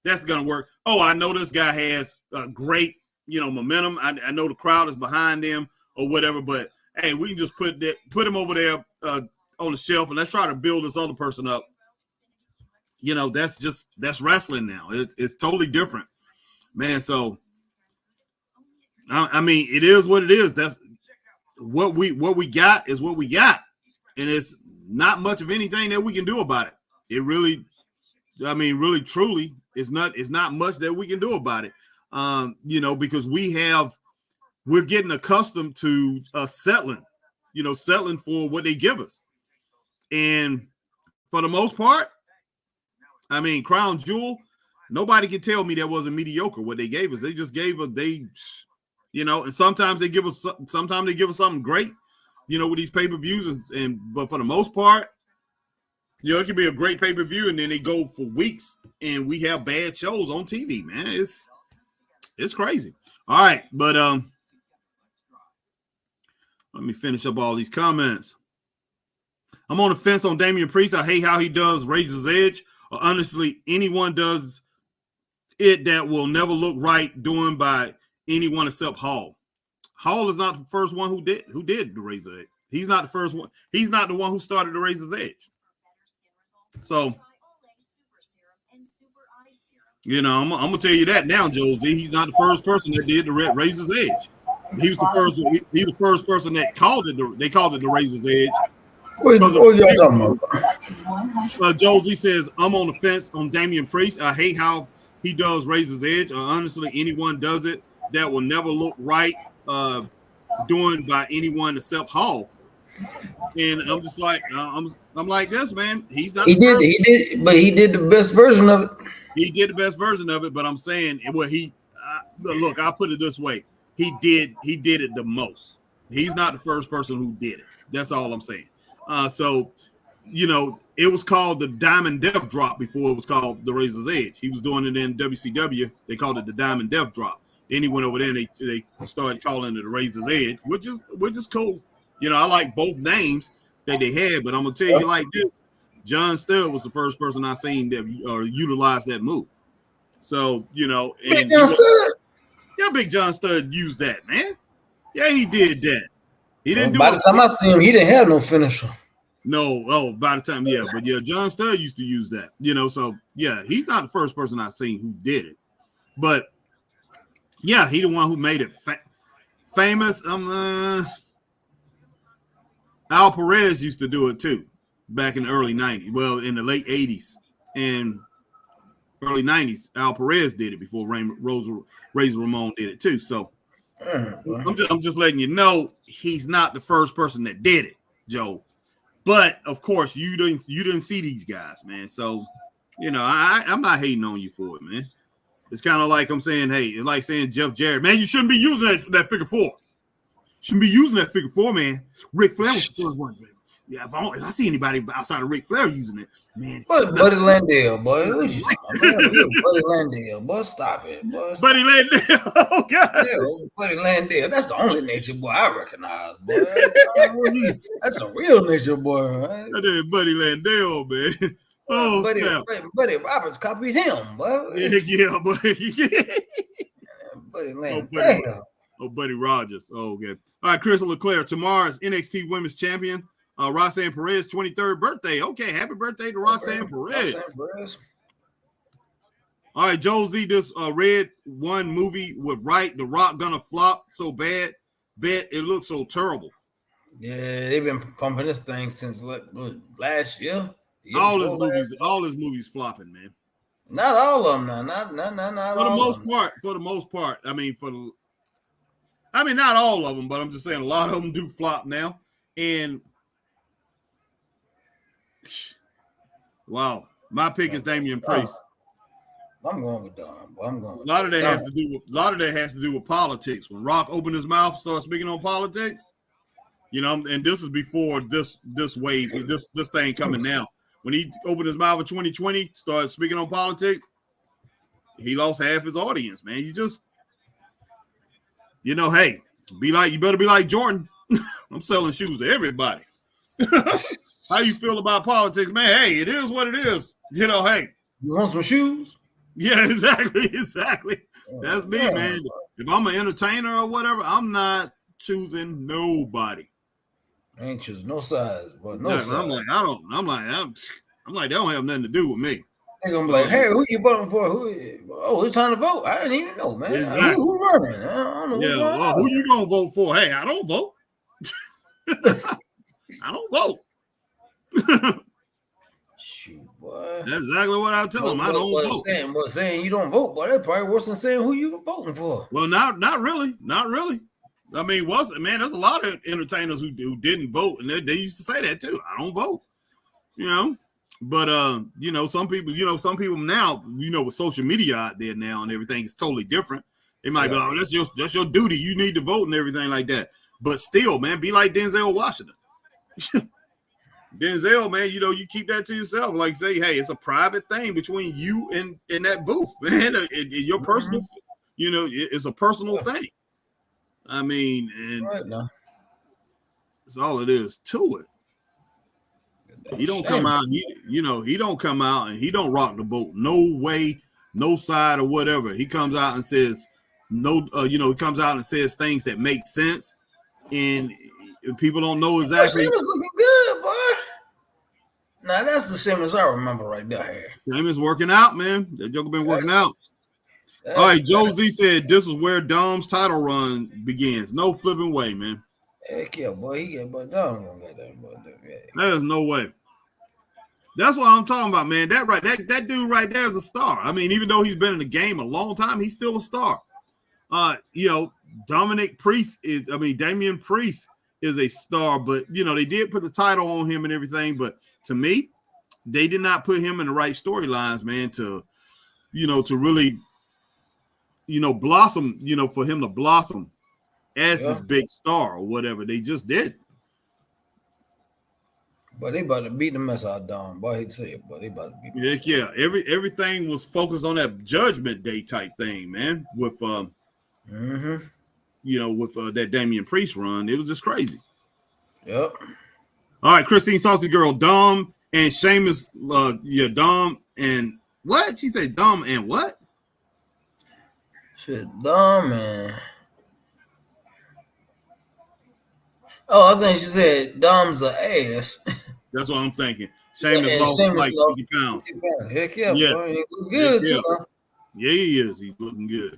That's going to work. Oh, I know this guy has great, momentum. I know the crowd is behind him or whatever, but hey, we can just put him over there on the shelf and let's try to build this other person up. That's wrestling now. It's totally different, man. So, I mean, it is what it is. That's what we got is what we got. And it's not much of anything that we can do about it. It really, really, truly, it's not much that we can do about it. Because we're getting accustomed to settling for what they give us. And for the most part, Crown Jewel, nobody can tell me that wasn't mediocre what they gave us. They just gave us, and sometimes they give us something great, with these pay-per-views. But for the most part, it can be a great pay-per-view and then they go for weeks and we have bad shows on TV, man. It's crazy. All right, but let me finish up all these comments. I'm on the fence on Damian Priest. I hate how he does Razor's Edge. Honestly, anyone does it that will never look right doing by anyone except Hall. Hall is not the first one who did the Razor's Edge. He's not the first one. He's not the one who started the Razor's Edge. So, I'm gonna tell you that now, Josie. He's not the first person that did the Razor's Edge. He was the first. He was the first person that called it. They called it the Razor's Edge. What y'all talking about? Josie says, I'm on the fence on Damian Priest. I hate how he does Razor's Edge. Honestly, anyone does it that will never look right doing by anyone except Hall. And I'm just like, I'm like this, man. He's not. He did the best version of it. He did the best version of it, but I'm saying, look, I'll put it this way. He did it the most. He's not the first person who did it. That's all I'm saying. So, it was called the Diamond Death Drop before it was called the Razor's Edge. He was doing it in WCW. They called it the Diamond Death Drop. Then he went over there and they started calling it the Razor's Edge, which is cool. I like both names that they had, but I'm gonna tell you like this: John Studd was the first person I seen that utilized that move. So and Big John Studd used that, man. Yeah, he did that. He didn't do it. By the time I seen him, he didn't have no finisher. No, by the time, yeah, but John Studd used to use that, so yeah, he's not the first person I've seen who did it, but yeah, he the one who made it famous. Al Perez used to do it too back in the early 90s. Well, in the late 80s and early 90s, Al Perez did it before Razor Ramon did it too. So I'm just letting you know he's not the first person that did it, Joe. But of course, you didn't see these guys, man. So I'm not hating on you for it, man. It's kind of like I'm saying, hey, it's like saying Jeff Jarrett, man, you shouldn't be using that figure four. Shouldn't be using that figure four, man. Ric Flair was the first one, man. Yeah, if I see anybody outside of Ric Flair using it, man. Buddy Landale, boy. Buddy Landale, boy. Stop it, boy. Buddy Landale. Oh, God. Yeah, Buddy Landale. That's the only Nature Boy I recognize, boy. That's a real Nature Boy, right? That is Buddy Landale, man. Oh, Buddy Roberts copied him, boy. Yeah, boy. Buddy Landale. Buddy Rogers. Oh, okay. All right, Chris Leclerc. Tomorrow's NXT Women's Champion, Roxanne Perez, 23rd birthday. Okay, happy birthday to Roxanne Perez. All right, Josie, this Red One movie with The Rock gonna flop so bad. Bet it looks so terrible. Yeah, they've been pumping this thing since last year. All his movies flopping, man. Not all of them now. Not for the most part. I mean, not all of them, but I'm just saying a lot of them do flop now. And wow, my pick is Damian Priest. I'm going with Dom. A lot of that has to do with politics. When Rock opened his mouth, started speaking on politics, and this is before this wave, this thing coming now. When he opened his mouth in 2020, started speaking on politics, he lost half his audience, man. You just, hey, you better be like Jordan. I'm selling shoes to everybody. How you feel about politics, man? Hey, it is what it is. Hey. You want some shoes? Yeah, exactly. That's me, man. If I'm an entertainer or whatever, I'm not choosing nobody. I ain't choosing no size, but size. I'm like, they don't have nothing to do with me. They're gonna be like, hey, who you voting for? It's time to vote. I didn't even know, man. Exactly. Who running? I don't know. Who you gonna vote for? Hey, I don't vote. I don't vote. Shoot, boy. That's exactly what I tell them. I don't vote. Saying you don't vote, boy, that's probably worse than saying who you voting for. Well, not really. I mean, there's a lot of entertainers who didn't vote, and they used to say that too. I don't vote. But some people now, with social media out there now and everything is totally different. They might be like, that's your duty. You need to vote and everything like that. But still, man, be like Denzel Washington. Denzel, man, you keep that to yourself. Like, say, hey, it's a private thing between you and that booth, man. Your personal, it's a personal thing. I mean, and that's all it is to it. He don't come out. He don't come out and he don't rock the boat. No way, no side or whatever. He comes out and says no. He comes out and says things that make sense, and people don't know exactly. She was looking good, boy. Now that's the Simmons I remember right there. Simmons working out, man. That joker been working out. All right, Josie said this is where Dom's title run begins. No flipping way, man. Heck yeah, boy. Dom gonna get that, boy. There's no way. That's what I'm talking about, man. That dude right there is a star. I mean, even though he's been in the game a long time, he's still a star. Damian Priest is a star, but they did put the title on him and everything. But to me, they did not put him in the right storylines, man, to really, blossom, for him to blossom as this big star or whatever. They just did. But they about to beat the mess out of Dom. Boy, I hate to say it, but they about to beat him. Yeah. Everything was focused on that Judgment Day type thing, man. With with that Damian Priest run. It was just crazy. Yep. All right, Christine Saucy Girl, Dom and Sheamus, Dom and what? She said Dom and what? Shit, Dom and I think she said Dom's an ass. That's what I'm thinking. Sheamus lost like 50 pounds. Heck yeah, yes. Boy. He look good, too. Yeah, he is. He's looking good.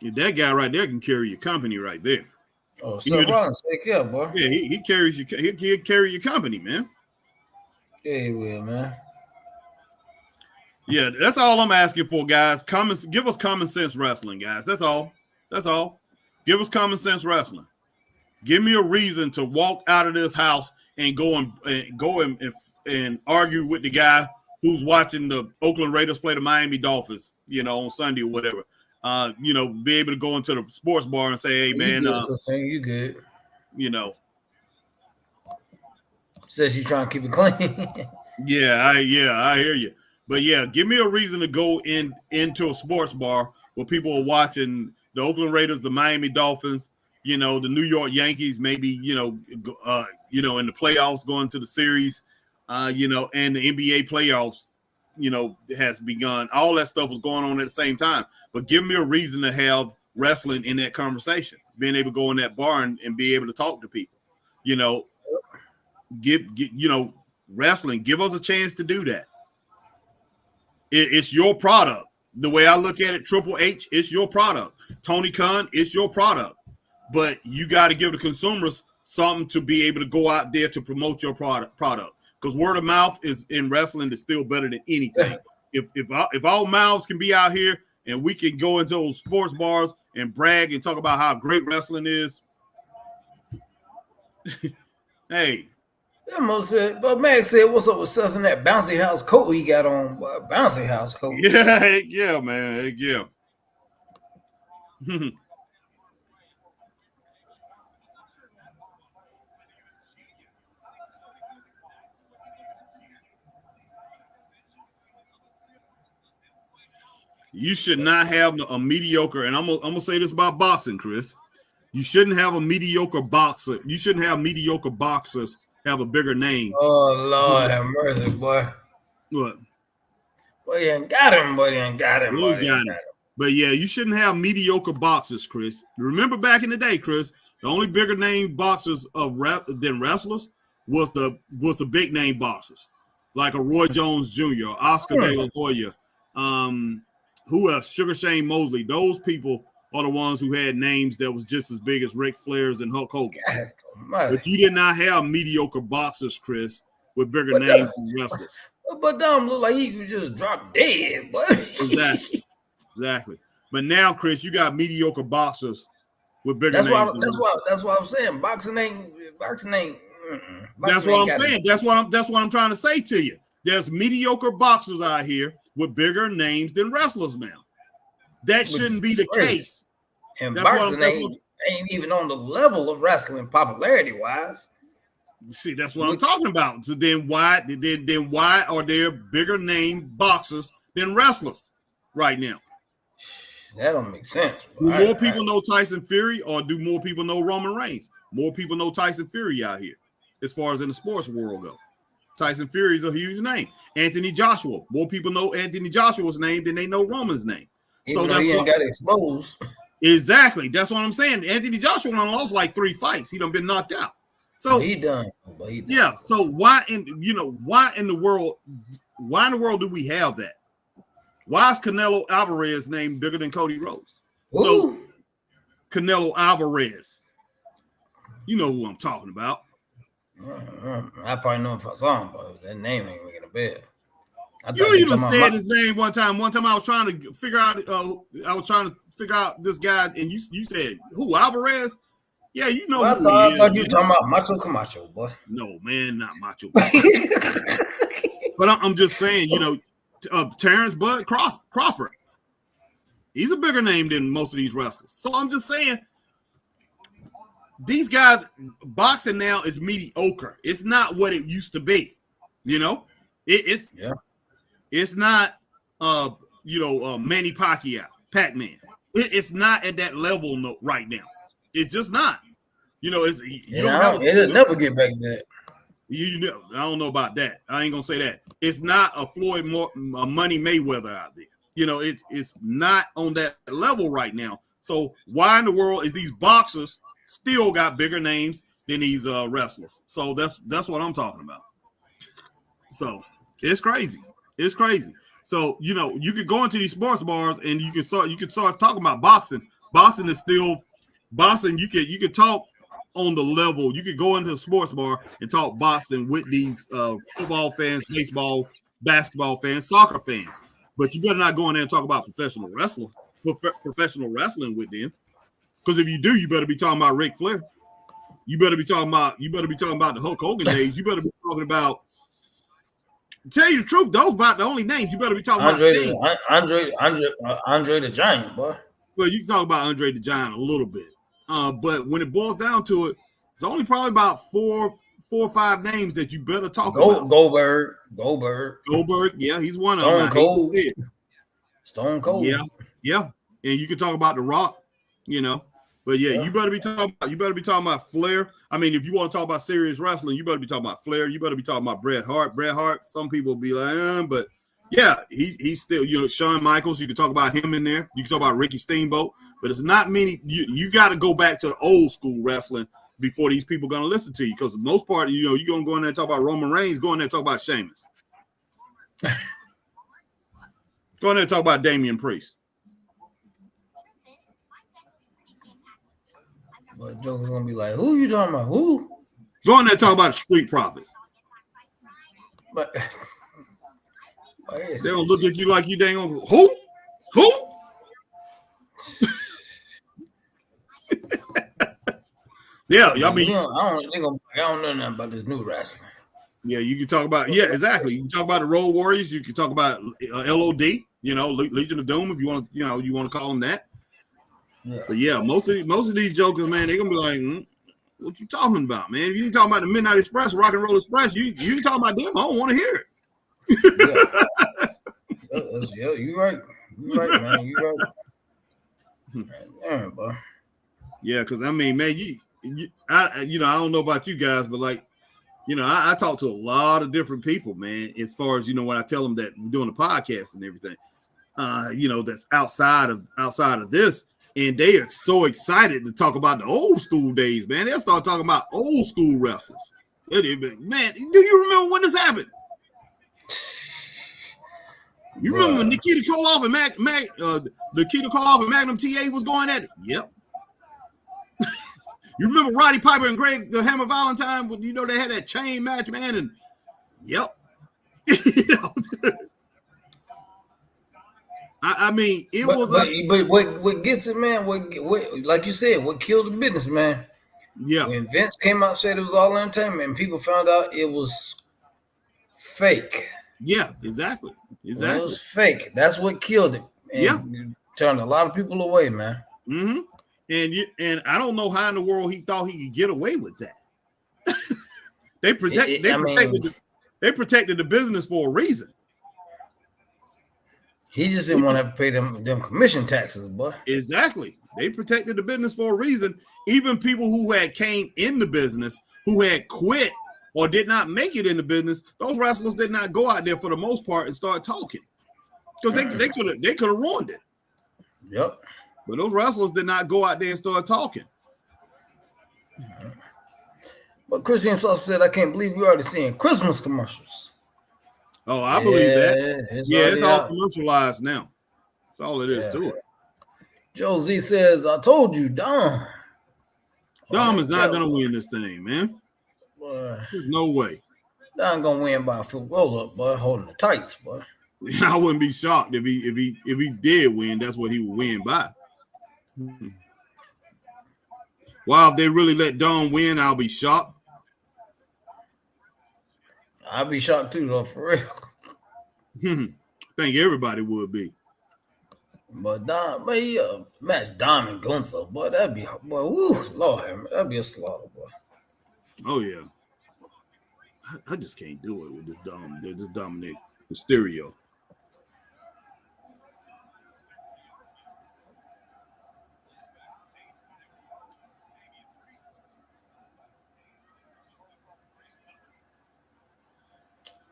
That guy right there can carry your company right there. Oh, Seth Rollins, take care, boy. Yeah, he carries you. He'll carry your company, man. Yeah, he will, man. Yeah, that's all I'm asking for, guys. Give us common sense wrestling, guys. That's all. Give us common sense wrestling. Give me a reason to walk out of this house and go and argue with the guy who's watching the Oakland Raiders play the Miami Dolphins, on Sunday or whatever. Be able to go into the sports bar and say, "Hey, man, you good?" Says she's trying to keep it clean. I hear you. But yeah, give me a reason to go into a sports bar where people are watching the Oakland Raiders, the Miami Dolphins, the New York Yankees, maybe in the playoffs going to the series, and the NBA playoffs. Has begun. All that stuff was going on at the same time. But give me a reason to have wrestling in that conversation, being able to go in that bar and be able to talk to people. wrestling. Give us a chance to do that. It's your product. The way I look at it, Triple H, it's your product. Tony Khan, it's your product. But you got to give the consumers something to be able to go out there to promote your product. Because word of mouth is in wrestling is still better than anything. If all mouths can be out here and we can go into those sports bars and brag and talk about how great wrestling is, hey. But Max said, "What's up with Seth and that bouncy house coat he got on? Bouncy house coat." Yeah, man, yeah. You should not have a mediocre, and I'm gonna say this about boxing, Chris. You shouldn't have a mediocre boxer. You shouldn't have mediocre boxers have a bigger name. Oh, Lord have mercy, boy. What? Boy, you ain't got him, boy. You ain't got him, boy. Got him. But yeah, you shouldn't have mediocre boxers, Chris. Remember back in the day, Chris, the only bigger name boxers than wrestlers was the big name boxers, like a Roy Jones Jr., Oscar De La Hoya, who else? Sugar Shane Mosley. Those people are the ones who had names that was just as big as Ric Flair's and Hulk Hogan. But you did not have mediocre boxers, Chris, with bigger names than wrestlers. But Dom looked like he just dropped dead, boy. Exactly. But now, Chris, you got mediocre boxers with bigger names. That's what I'm saying. Boxing ain't. That's what I'm saying. That's what I'm trying to say to you. There's mediocre boxers out here with bigger names than wrestlers now. That shouldn't be the case. And boxing ain't even on the level of wrestling popularity wise. See, that's what I'm talking about. So then why are there bigger name boxers than wrestlers right now? That don't make sense. Do more people know Tyson Fury, or do more people know Roman Reigns? More people know Tyson Fury out here, as far as in the sports world go. Tyson Fury is a huge name. Anthony Joshua. More people know Anthony Joshua's name than they know Roman's name. So that's he ain't got exposed. Exactly. That's what I'm saying. Anthony Joshua lost like 3 fights. He done been knocked out. So he done. Yeah. So why in the world do we have that? Why is Canelo Alvarez named bigger than Cody Rhodes? Ooh. So Canelo Alvarez. You know who I'm talking about. I probably know if I saw him, but that name ain't ringing a bell. You even said his name one time. One time I was trying to figure out. This guy, and you said who? Alvarez? Yeah, you know. Well, I thought you were talking about Macho Camacho, boy. No, man, not Macho. But I'm just saying, Terrence Bud Crawford. He's a bigger name than most of these wrestlers. So I'm just saying, these guys, boxing now is mediocre. It's not what it used to be. It's not Manny Pacquiao, Pac-Man. It's not at that level right now. It's just not. It'll never get back there. I don't know about that. I ain't gonna say that. It's not a Floyd Money Mayweather out there. It's not on that level right now. So why in the world is these boxers still got bigger names than these wrestlers? So that's what I'm talking about. So it's crazy. It's crazy. So you could go into these sports bars and you could start talking about boxing. Boxing is still boxing. You could talk on the level. You could go into a sports bar and talk boxing with these football fans, baseball, basketball fans, soccer fans. But you better not go in there and talk about professional wrestling with them. Because if you do, you better be talking about Ric Flair. You better be talking about the Hulk Hogan days. You better be talking about. Tell you the truth, those about the only names you better be talking about. Andre the Giant, boy. Well, you can talk about Andre the Giant a little bit, but when it boils down to it, it's only probably about four or five names that you better talk about. Goldberg, yeah, he's one of them. Cold. Stone Cold, yeah, and you can talk about The Rock, But yeah, you better be talking about Flair. I mean, if you want to talk about serious wrestling, you better be talking about Flair. You better be talking about Bret Hart. Bret Hart, some people be like, but yeah, he's still, Shawn Michaels. You can talk about him in there. You can talk about Ricky Steamboat, but it's not many. You got to go back to the old school wrestling before these people gonna listen to you. Because the most part, you're gonna go in there and talk about Roman Reigns, go in there and talk about Sheamus. Go in there and talk about Damian Priest. But Joker's gonna be like, who you talking about? Who? Go in there and talk about Street Profits. But they don't look at you like you dang on who? Yeah, I mean, I don't know nothing about this new wrestling. Yeah, you can talk about exactly. You can talk about the Road Warriors. You can talk about LOD. Legion of Doom, if you want to call them that. Yeah. But yeah, most of these jokers, man, they're gonna be like, what you talking about, man? If you talking about the Midnight Express, Rock and Roll Express, you talking about them, I don't want to hear it. Yeah, you're right. You're right, man. You're right. Damn, bro. Yeah, because I mean, man, I don't know about you guys, but like, I talk to a lot of different people, man, as far as, when I tell them that we're doing a podcast and everything, that's outside of this. And they are so excited to talk about the old school days, man. They'll start talking about old school wrestlers. Man, do you remember when this happened? You remember when Nikita Koloff and Nikita Koloff and Magnum TA was going at it? Yep. You remember Roddy Piper and Greg the Hammer Valentine when they had that chain match, man? And yep. I mean, but what gets it, man? What like you said, what killed the business, man? Yeah. When Vince came out and said it was all entertainment, and people found out it was fake. Yeah, exactly. When it was fake. That's what killed it. And turned a lot of people away, man. Mm-hmm. And I don't know how in the world he thought he could get away with that. They protected the business for a reason. He just didn't want to have to pay them commission taxes, boy. Exactly. They protected the business for a reason. Even people who had came in the business, who had quit or did not make it in the business, those wrestlers did not go out there for the most part and start talking. Because they could have ruined it. Yep. But those wrestlers did not go out there and start talking. But Christian Sauce said, I can't believe we already seeing Christmas commercials. Oh, I believe that. It's all commercialized now. That's all it is to it. Joe Z says, I told you, Dom. Dom is not going to win this thing, man. Boy. There's no way. Dom going to win by a foot roll-up, boy, holding the tights, boy. I wouldn't be shocked if he did win. That's what he would win by. Wow, if they really let Dom win, I'll be shocked. I'll be shocked too, though, for real. I think everybody would be. But match Dom and Gunther, boy, that'd be, boy, woo, Lord, that'd be a slaughter, boy. Oh yeah, I just can't do it with this Dominic Mysterio.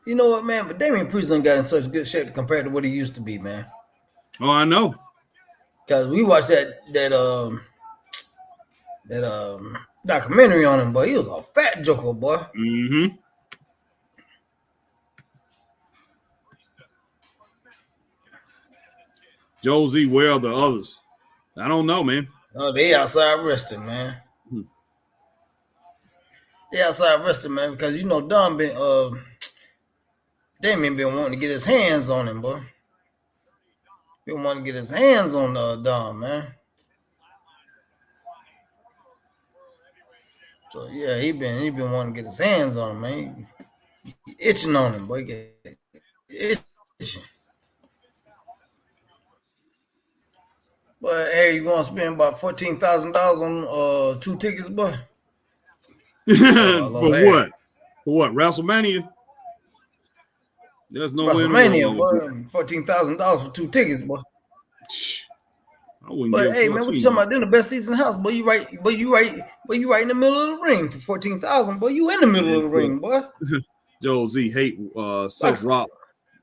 You know what, man? But Damian Priest ain't got in such good shape compared to what he used to be, man. Oh, I know. Because we watched that documentary on him, but he was a fat joker, boy. Mm-hmm. Josie, where are the others? I don't know, man. Oh, they outside resting, man. They outside resting, man, because Damian been wanting to get his hands on him, boy. Been wanting to get his hands on Dom, man. So yeah, he been wanting to get his hands on him, man. He itching on him, boy. Itching. But hey, you gonna spend about $14,000 on 2 tickets, boy? For what? For what? WrestleMania? There's no WrestleMania, boy. $14,000 for 2 tickets, boy. I wouldn't. But hey, man, what you talking about? Then the best seats in the house, boy. You right in the middle of the ring for $14,000, boy. You in the middle of the ring, boy. Joe Z hate Seth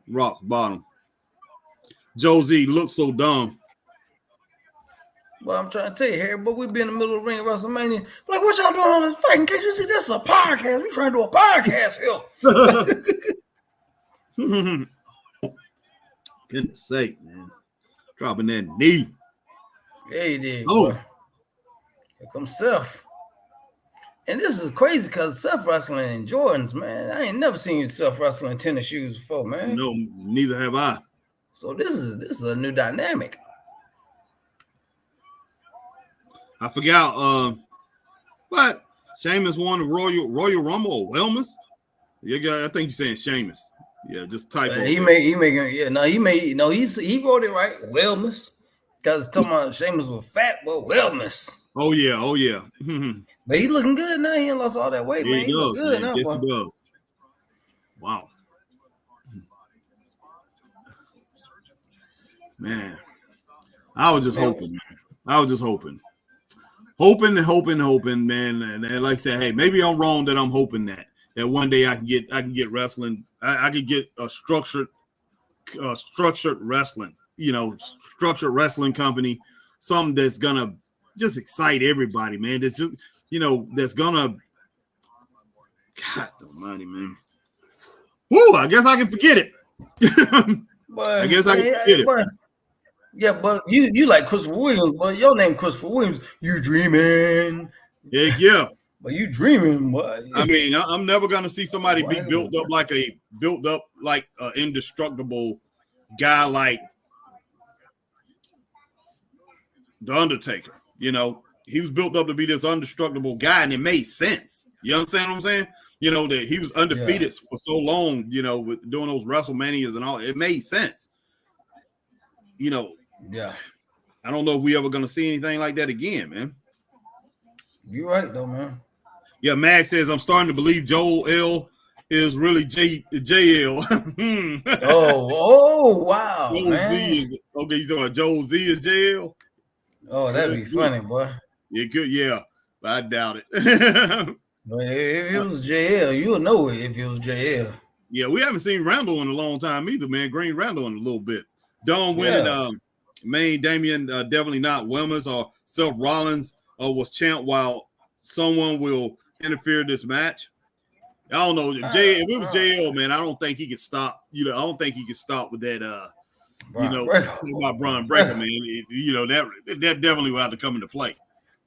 Rock's bottom. Joe Z looks so dumb. Well, I'm trying to tell you, Harry, but we be in the middle of the ring of WrestleMania. Like, what y'all doing on this fighting? Can't you see this is a podcast? We trying to do a podcast here. Goodness sake, man. Dropping that knee. Yeah, he did. Oh. Boy. Here comes Seth. And this is crazy because Seth wrestling in Jordans, man. I ain't never seen Seth wrestling in tennis shoes before, man. No, neither have I. So this is a new dynamic. I forgot. What? Sheamus won the Royal Rumble or Wellness? Yeah, I think you're saying Sheamus. Yeah, just type. He wrote it right. Wellness, because talking about Sheamus was fat, but Wellness. Oh yeah. But he looking good now. He ain't lost all that weight, man. He look good now. Yes, he does. Wow. Man, I was just hoping. Hoping, man. And like I said, hey, maybe I'm wrong that I'm hoping that one day I can get wrestling. I could get a structured wrestling, structured wrestling company, something that's gonna just excite everybody, man. That's just, that's gonna, God almighty, man. Woo, I guess I can forget it. I guess I can forget it. Yeah, but you like Christopher Williams, but your name Christopher Williams. You dreaming? Yeah. But you dreaming, boy. I mean, I'm never gonna see somebody be built up like an indestructible guy like The Undertaker. He was built up to be this indestructible guy, and it made sense. You understand what I'm saying? That he was undefeated for so long. With doing those WrestleManias and all, it made sense. Yeah. I don't know if we ever gonna see anything like that again, man. You're right, though, man. Yeah, Max says I'm starting to believe Joel L is really JL. oh, wow, Joel man. Z is, okay, you talking about Joel Z is JL? Oh, that'd be funny, boy. It could, yeah, but I doubt it. But if it was JL, you would know it if it was JL. Yeah, we haven't seen Randall in a long time either, man. Green Randall in a little bit. Don winning, Main Damian, definitely not Wilmers or Seth Rollins was champ while someone will interfere in this match. I don't know. If it was JL, man, I don't think he could stop. I don't think he could stop with that. About Braun Breaker, man. That definitely will have to come into play.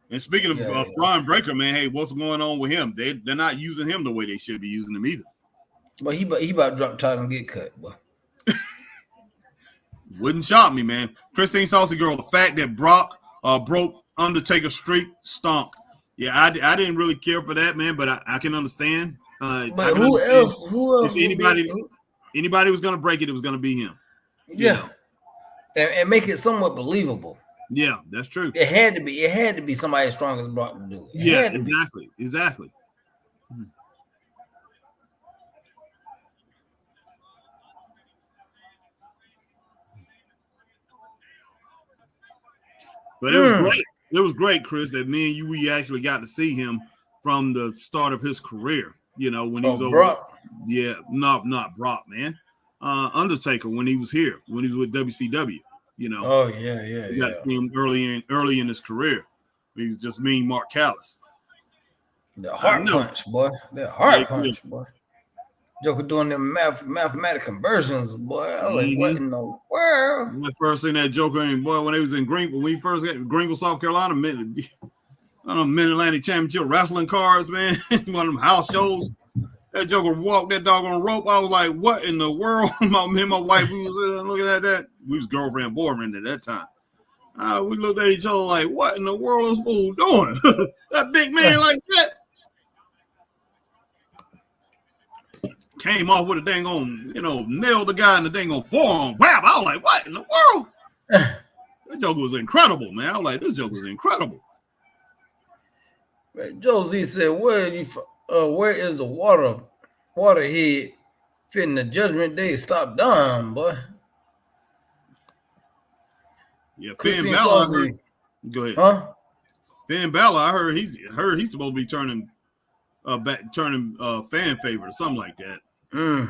And speaking of Braun Breaker, man, hey, what's going on with him? They're not using him the way they should be using him either. But he about to drop the title and get cut, boy. Wouldn't shock me, man. Christine Saucy Girl, the fact that Brock broke Undertaker's streak stunk. Yeah, I didn't really care for that, man, but I can understand. But who else? If anybody was going to break it, it was going to be him. Yeah, and make it somewhat believable. Yeah, that's true. It had to be somebody as strong as Brock to do it. Yeah, exactly. But it was great. It was great, Chris, that me and you, we actually got to see him from the start of his career. When he was over. Brock. Yeah, not Brock, man. Undertaker when he was here, when he was with WCW. Oh yeah. You got to see him early in his career. He was just mean Mark Callis. The heart punch, boy. Punch, boy. Joker doing them mathematic conversions, boy. I was like, what in the world? When I first seen that Joker, when they was in when we first got Greenville, South Carolina, Mid-Atlantic Championship wrestling cards, man. One of them house shows. That Joker walked that dog on rope. I was like, what in the world? Me and my wife, we was looking at that. We was girlfriend and boyfriend at that time. We looked at each other like, what in the world is fool doing? That big man like that. Came off with a dang on, nailed the guy in the dang on forearm. Wow, I was like, what in the world? That Joker was incredible, man. I was like, this Joker was incredible. Right, Josie said, where is the waterhead fitting the Judgment Day? Stop down, boy. Yeah, Finn Balor. Go ahead. Huh? Finn Balor, I heard he's supposed to be turning fan favorite or something like that. And,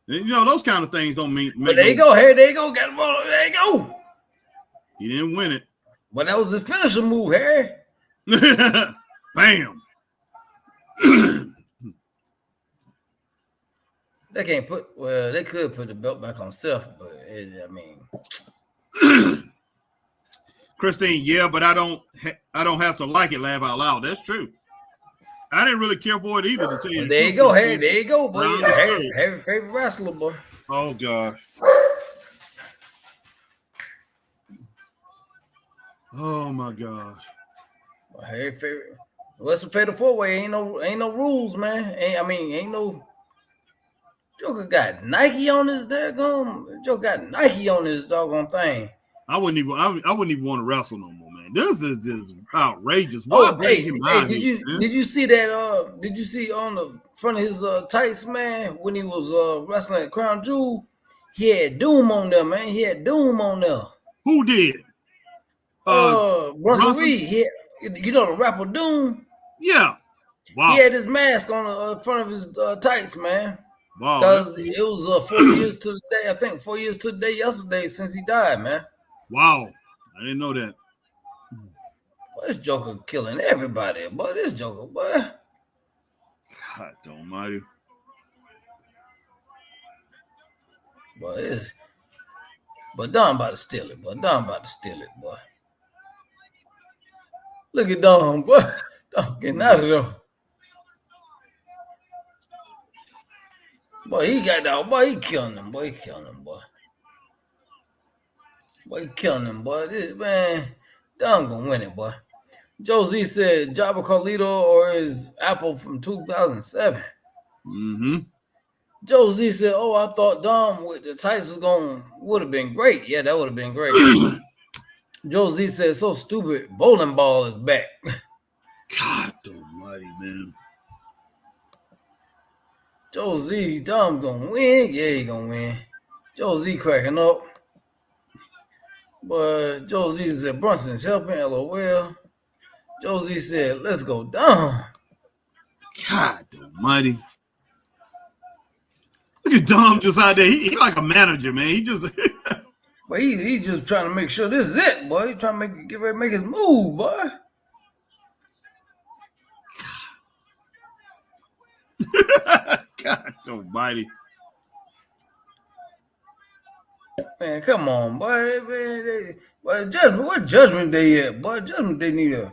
those kind of things don't mean. But there you go. Hey, there you go. There you go. He didn't win it. But that was his finishing move, Harry. Bam. They can't put. Well, they could put the belt back on Seth, but I mean, Christine, yeah, but I don't have to like it. Laugh out loud. That's true. I didn't really care for it either. To tell you there you go, Harry. There you go, boy. Harry favorite wrestler, boy. Oh gosh. Oh my gosh. Harry favorite. What's a fatal 4-way? Ain't no rules, man. Ain't no. Joker got Nike on his daggone. Joker got Nike on his doggone thing. I wouldn't even want to wrestle no more, man. This is just outrageous. Why bring him out here? Did you see that? Did you see on the front of his tights, man, when he was wrestling at Crown Jewel? He had Doom on there, man. He had Doom on there. Who did? Bronson Reed. You know the rapper Doom? Yeah. Wow. He had his mask on the front of his tights, man. Wow. Because it was 4 years to the day. I think 4 years to the day yesterday since he died, man. Wow. I didn't know that. Boy, this Joker killing everybody. Boy, this Joker, boy. God almighty. But Don about to steal it, boy. Boy. Look at Don, boy. Don getting out of there. Boy, he got that. Boy, he killing him. Boy, This man, Don gonna win it, boy. Joe Z said Jabba Carlito or his Apple from 2007. Mm-hmm. Joe Z said, "Oh, I thought Dom with the tights would have been great. Yeah, that would have been great." Joe Z said, "So stupid. Bowling ball is back." God almighty, man. Joe Z, Dom gonna win. Yeah, he gonna win. Joe Z cracking up. But Joe Z said Brunson's helping. LOL. Joe Z said, "Let's go Dom." God almighty. Look at Dom just out there. He like a manager, man. He just But he just trying to make sure this is it, boy. He trying to get ready to make his move, boy. God almighty. Man, come on, boy. Boy, Judgment, what Judgment Day at? Boy, Judgment Day need to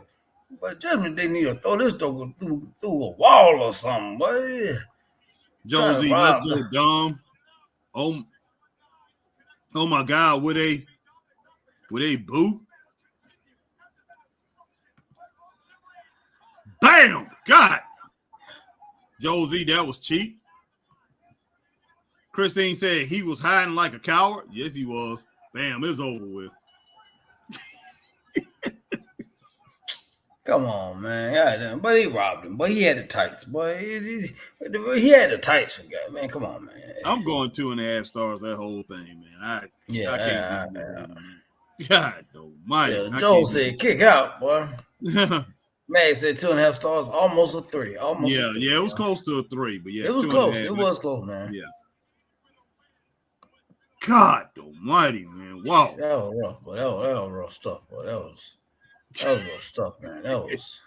throw this dog through a wall or something, boy. Josie, let's go, Dom. Oh my God, would they boo? Bam! God. Josie, that was cheap. Christine said he was hiding like a coward. Yes, he was. Bam, it's over with. Come on, man. Yeah, but he robbed him. But he had the tights, boy. He had the tights for God, man. Come on, man. I'm going 2.5 stars that whole thing, man. I can't. God almighty. Yeah, Joel said kick out, boy. Man said 2.5 stars, almost a 3. Almost. Yeah, it was close to a 3, but yeah, it was close. It was close, man. Yeah. God almighty, man. Wow. That was rough, but that was rough stuff, boy. That was rough stuff, man. That was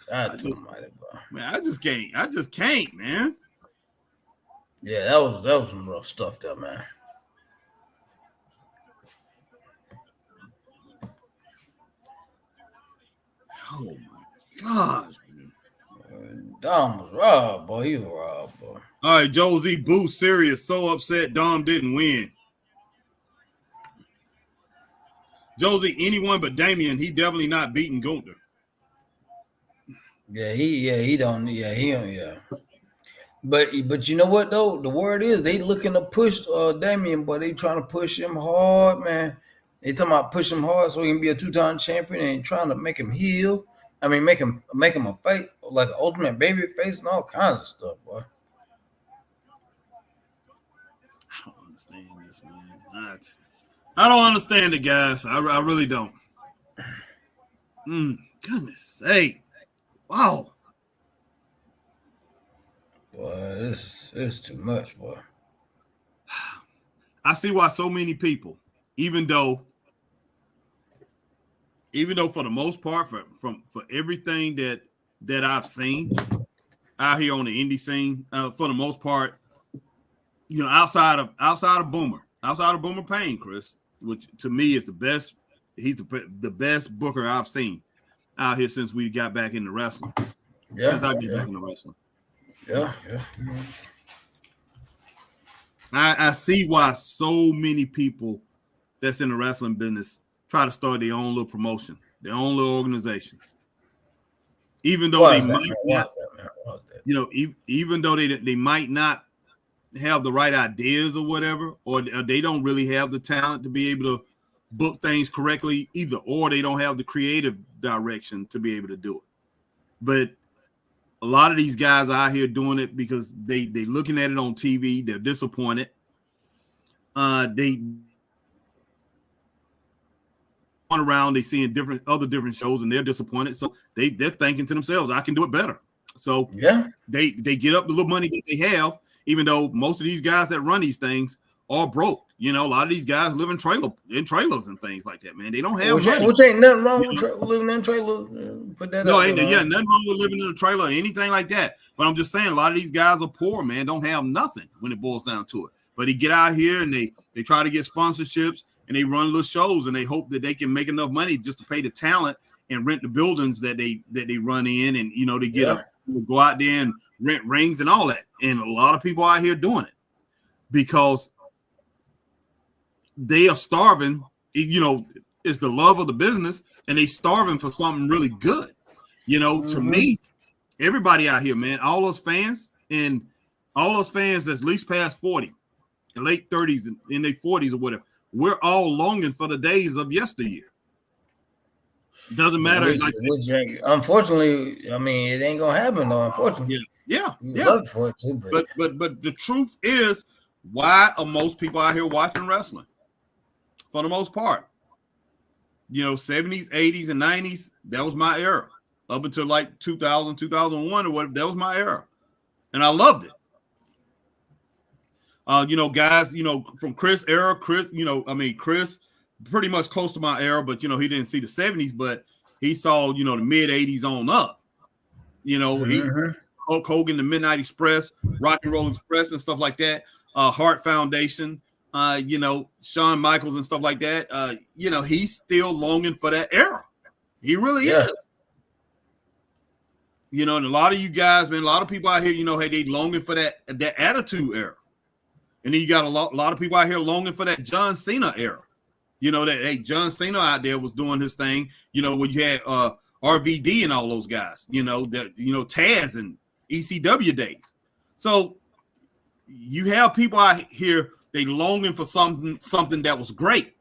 almighty, bro. Man, I just can't, man. Yeah, that was some rough stuff there, man. Oh my gosh, man. Dom was robbed, boy. He was robbed, boy. All right, Josie Boo serious, so upset Dom didn't win. Josie, anyone but Damian, he definitely not beating Gunther. He don't. But you know what though? The word is they looking to push Damian, but they trying to push him hard, man. They talking about push him hard so he can be a 2-time champion and trying to make him heel. I mean, make him a face, like an ultimate baby face and all kinds of stuff, boy. I don't understand this, man. I don't understand it, guys. I really don't. Goodness sake. Wow. Boy, this is too much, boy. I see why so many people, even though even though for the most part, for everything that I've seen out here on the indie scene, for the most part, you know, outside of Boomer Payne, Chris, which to me is the best. He's the best booker I've seen out here since we got back into wrestling. Yeah, since I got back into wrestling. Yeah. I see why so many people that's in the wrestling business try to start their own little promotion, their own little organization. Even though they might not, you know, even though they might not have the right ideas or whatever, or they don't really have the talent to be able to book things correctly either, or they don't have the creative direction to be able to do it. But a lot of these guys are out here doing it because they looking at it on TV. They're disappointed. They going around, they seeing different shows, and they're disappointed. So they're thinking to themselves, I can do it better. So yeah, they get up the little money that they have, even though most of these guys that run these things are broke. You know, a lot of these guys live in trailers and things like that, man. They don't have money. Which ain't nothing wrong with living in a trailer. Put that no, nothing wrong with living in a trailer or anything like that. But I'm just saying, a lot of these guys are poor, man. Don't have nothing when it boils down to it. But they get out here and they try to get sponsorships and they run little shows and they hope that they can make enough money just to pay the talent and rent the buildings that they run in, and you know they get up, go out there and rent rings and all that. And a lot of people out here doing it because they are starving. You know, it's the love of the business, and they starving for something really good. You know, to me, everybody out here, man, all those fans that's at least past 40, late 30s, in their 40s or whatever, we're all longing for the days of yesteryear. Doesn't matter. Unfortunately, I mean, it ain't gonna happen though. Unfortunately, yeah. Love for it too, but the truth is, why are most people out here watching wrestling? For the most part, you know, 70s, 80s, and 90s, that was my era. Up until like 2000, 2001 or whatever, that was my era. And I loved it. You know, guys, you know, from Chris era, Chris pretty much close to my era, but, you know, he didn't see the 70s, but he saw, you know, the mid 80s on up. You know, Hulk Hogan, the Midnight Express, Rock and Roll Express and stuff like that, Hart Foundation, you know, Shawn Michaels and stuff like that. You know, he's still longing for that era. He really is. You know, and a lot of you guys, man, a lot of people out here, you know, hey, they longing for that Attitude era. And then you got a lot of people out here longing for that John Cena era. You know, that, hey, John Cena out there was doing his thing, you know, when you had RVD and all those guys, you know, that, you know, Taz and ECW days. So you have people out here, they longing for something that was great.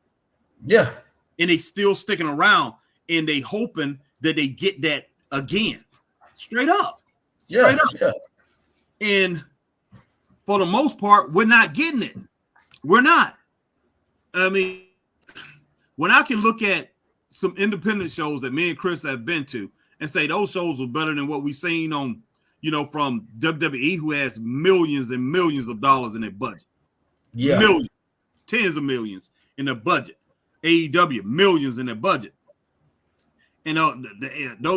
Yeah. And they still sticking around and they hoping that they get that again. Straight up. Yeah. And for the most part, we're not getting it. We're not. I mean, when I can look at some independent shows that me and Chris have been to and say those shows were better than what we've seen on, you know, from WWE, who has millions and millions of dollars in their budget. Yeah. Millions, tens of millions in their budget. AEW, millions in their budget. And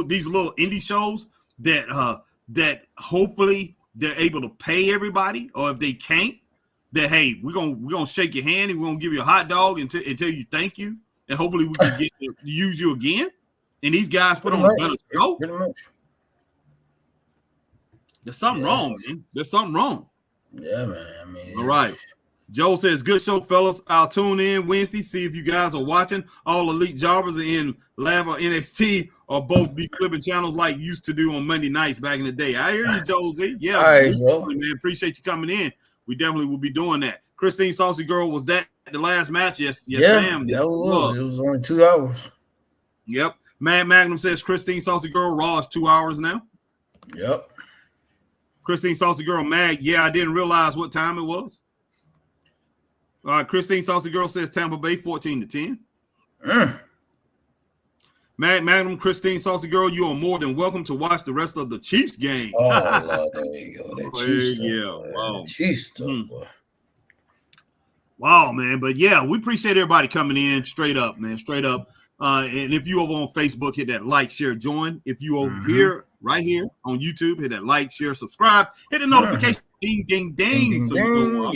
these little indie shows that hopefully they're able to pay everybody, or if they can't, that, hey, we're gonna shake your hand and we're gonna give you a hot dog and tell you thank you, and hopefully we can get to use you again. And these guys put on a better show. There's something wrong, man. There's something wrong. Yeah, man. I mean, all right. Joe says, good show, fellas. I'll tune in Wednesday, see if you guys are watching. All Elite Jobbers in Lava NXT or both be flipping channels like used to do on Monday nights back in the day. I hear you, Josie. Yeah, all right, man. Appreciate you coming in. We definitely will be doing that. Christine Saucy Girl, was that the last match? Yes, ma'am. That was. It was only 2 hours. Yep. Mad Magnum says Christine Saucy Girl, Raw is 2 hours now. Yep. Christine Saucy Girl, Mag, I didn't realize what time it was. Christine Saucy Girl says Tampa Bay 14-10. Magnum, Christine Saucy Girl, you are more than welcome to watch the rest of the Chiefs game. Oh, Lord, there you go. That Chiefs wow. Chiefs stuff, boy. Wow, man. But yeah, we appreciate everybody coming in straight up, man. Straight up. And if you over on Facebook, hit that like, share, join. If you over here, right here on YouTube, hit that like, share, subscribe. Hit the notification, ding, ding, ding. So you know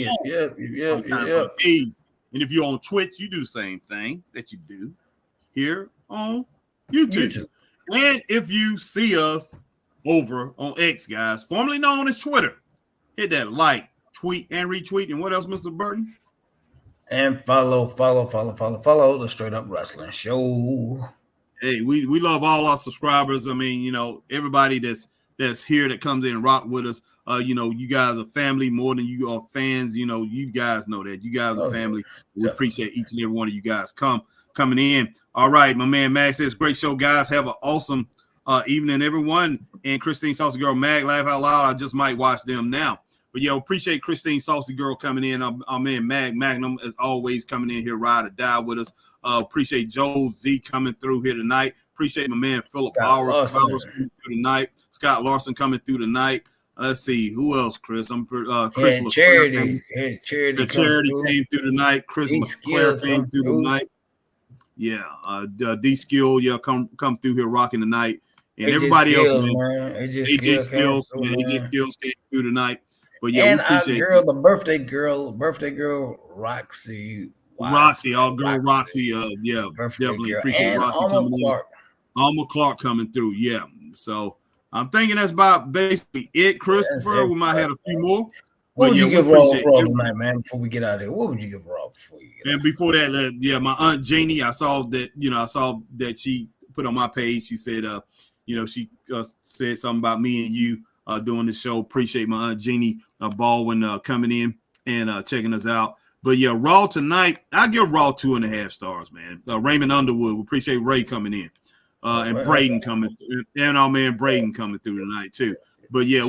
And if you're on Twitch, you do the same thing that you do here on YouTube. And if you see us over on X, guys, formerly known as Twitter, hit that like, tweet, and retweet. And what else, Mr. Burton? And follow the Straight Up Wrestling Show. Hey, we love all our subscribers. I mean, you know, everybody that's here that comes in and rock with us. You know, you guys are family more than you are fans. You know, you guys know that. You guys are family. We appreciate each and every one of you guys coming in. All right, my man Mag says, great show, guys. Have an awesome evening, everyone. And Christine Saucy Girl, Mag, laugh out loud. I just might watch them now. But yo, appreciate Christine Saucy Girl coming in. Our man Magnum, as always, coming in here, ride or die with us. Appreciate Joe Z coming through here tonight. Appreciate my man Philip Bowers coming through tonight. Scott Larson coming through tonight. Let's see who else, Chris. Chris Charity. Charity came through tonight. Chris LeClaire came through tonight. Yeah, D Skill, come through here rocking tonight, and everybody else, man. AJ Skills came through tonight. But yeah, and we appreciate our girl, the birthday girl, Roxy. Our girl Roxy. Definitely appreciate and Roxy coming in. Alma Clark coming through. Yeah. So I'm thinking that's about basically it, Christopher. We might have a few more. What would you give Raw tonight, man? Before we get out of here, what would you give Raw before you get? And before that, my Aunt Jeannie, I saw that she put on my page. She said, she said something about me and you. Doing the show. Appreciate my Aunt Jeannie Baldwin coming in and checking us out. But yeah, Raw tonight, I give Raw 2.5 stars, man. Raymond Underwood, we appreciate Ray coming in. And Braden coming through, and our man Braden coming through tonight too. But yeah,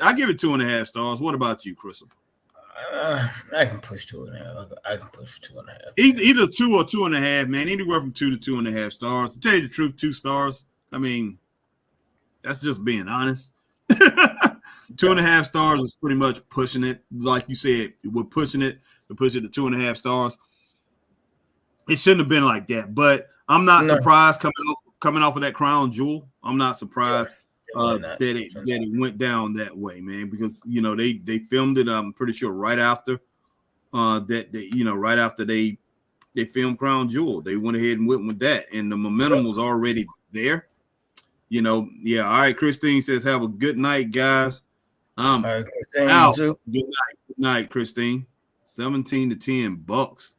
I give it 2.5 stars. What about you, Crystal? I can push 2.5. I can push 2.5. Either 2 or 2.5, man. Anywhere from 2 to 2.5 stars. To tell you the truth, 2 stars. I mean, that's just being honest. 2.5 stars is pretty much pushing it. Like you said, we're pushing it to push it to 2.5 stars. It shouldn't have been like that, but I'm not surprised coming off of that crown jewel. I'm not surprised that it went down that way, man, because they filmed it. I'm pretty sure right after right after they filmed Crown Jewel, they went ahead and went with that, and the momentum was already there. All right. Christine says, have a good night, guys. I'm out. Good night, Christine. 17 to 10 bucks.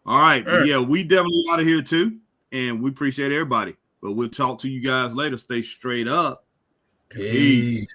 All right. But yeah, we definitely out of here too. And we appreciate everybody. But we'll talk to you guys later. Stay straight up. Peace.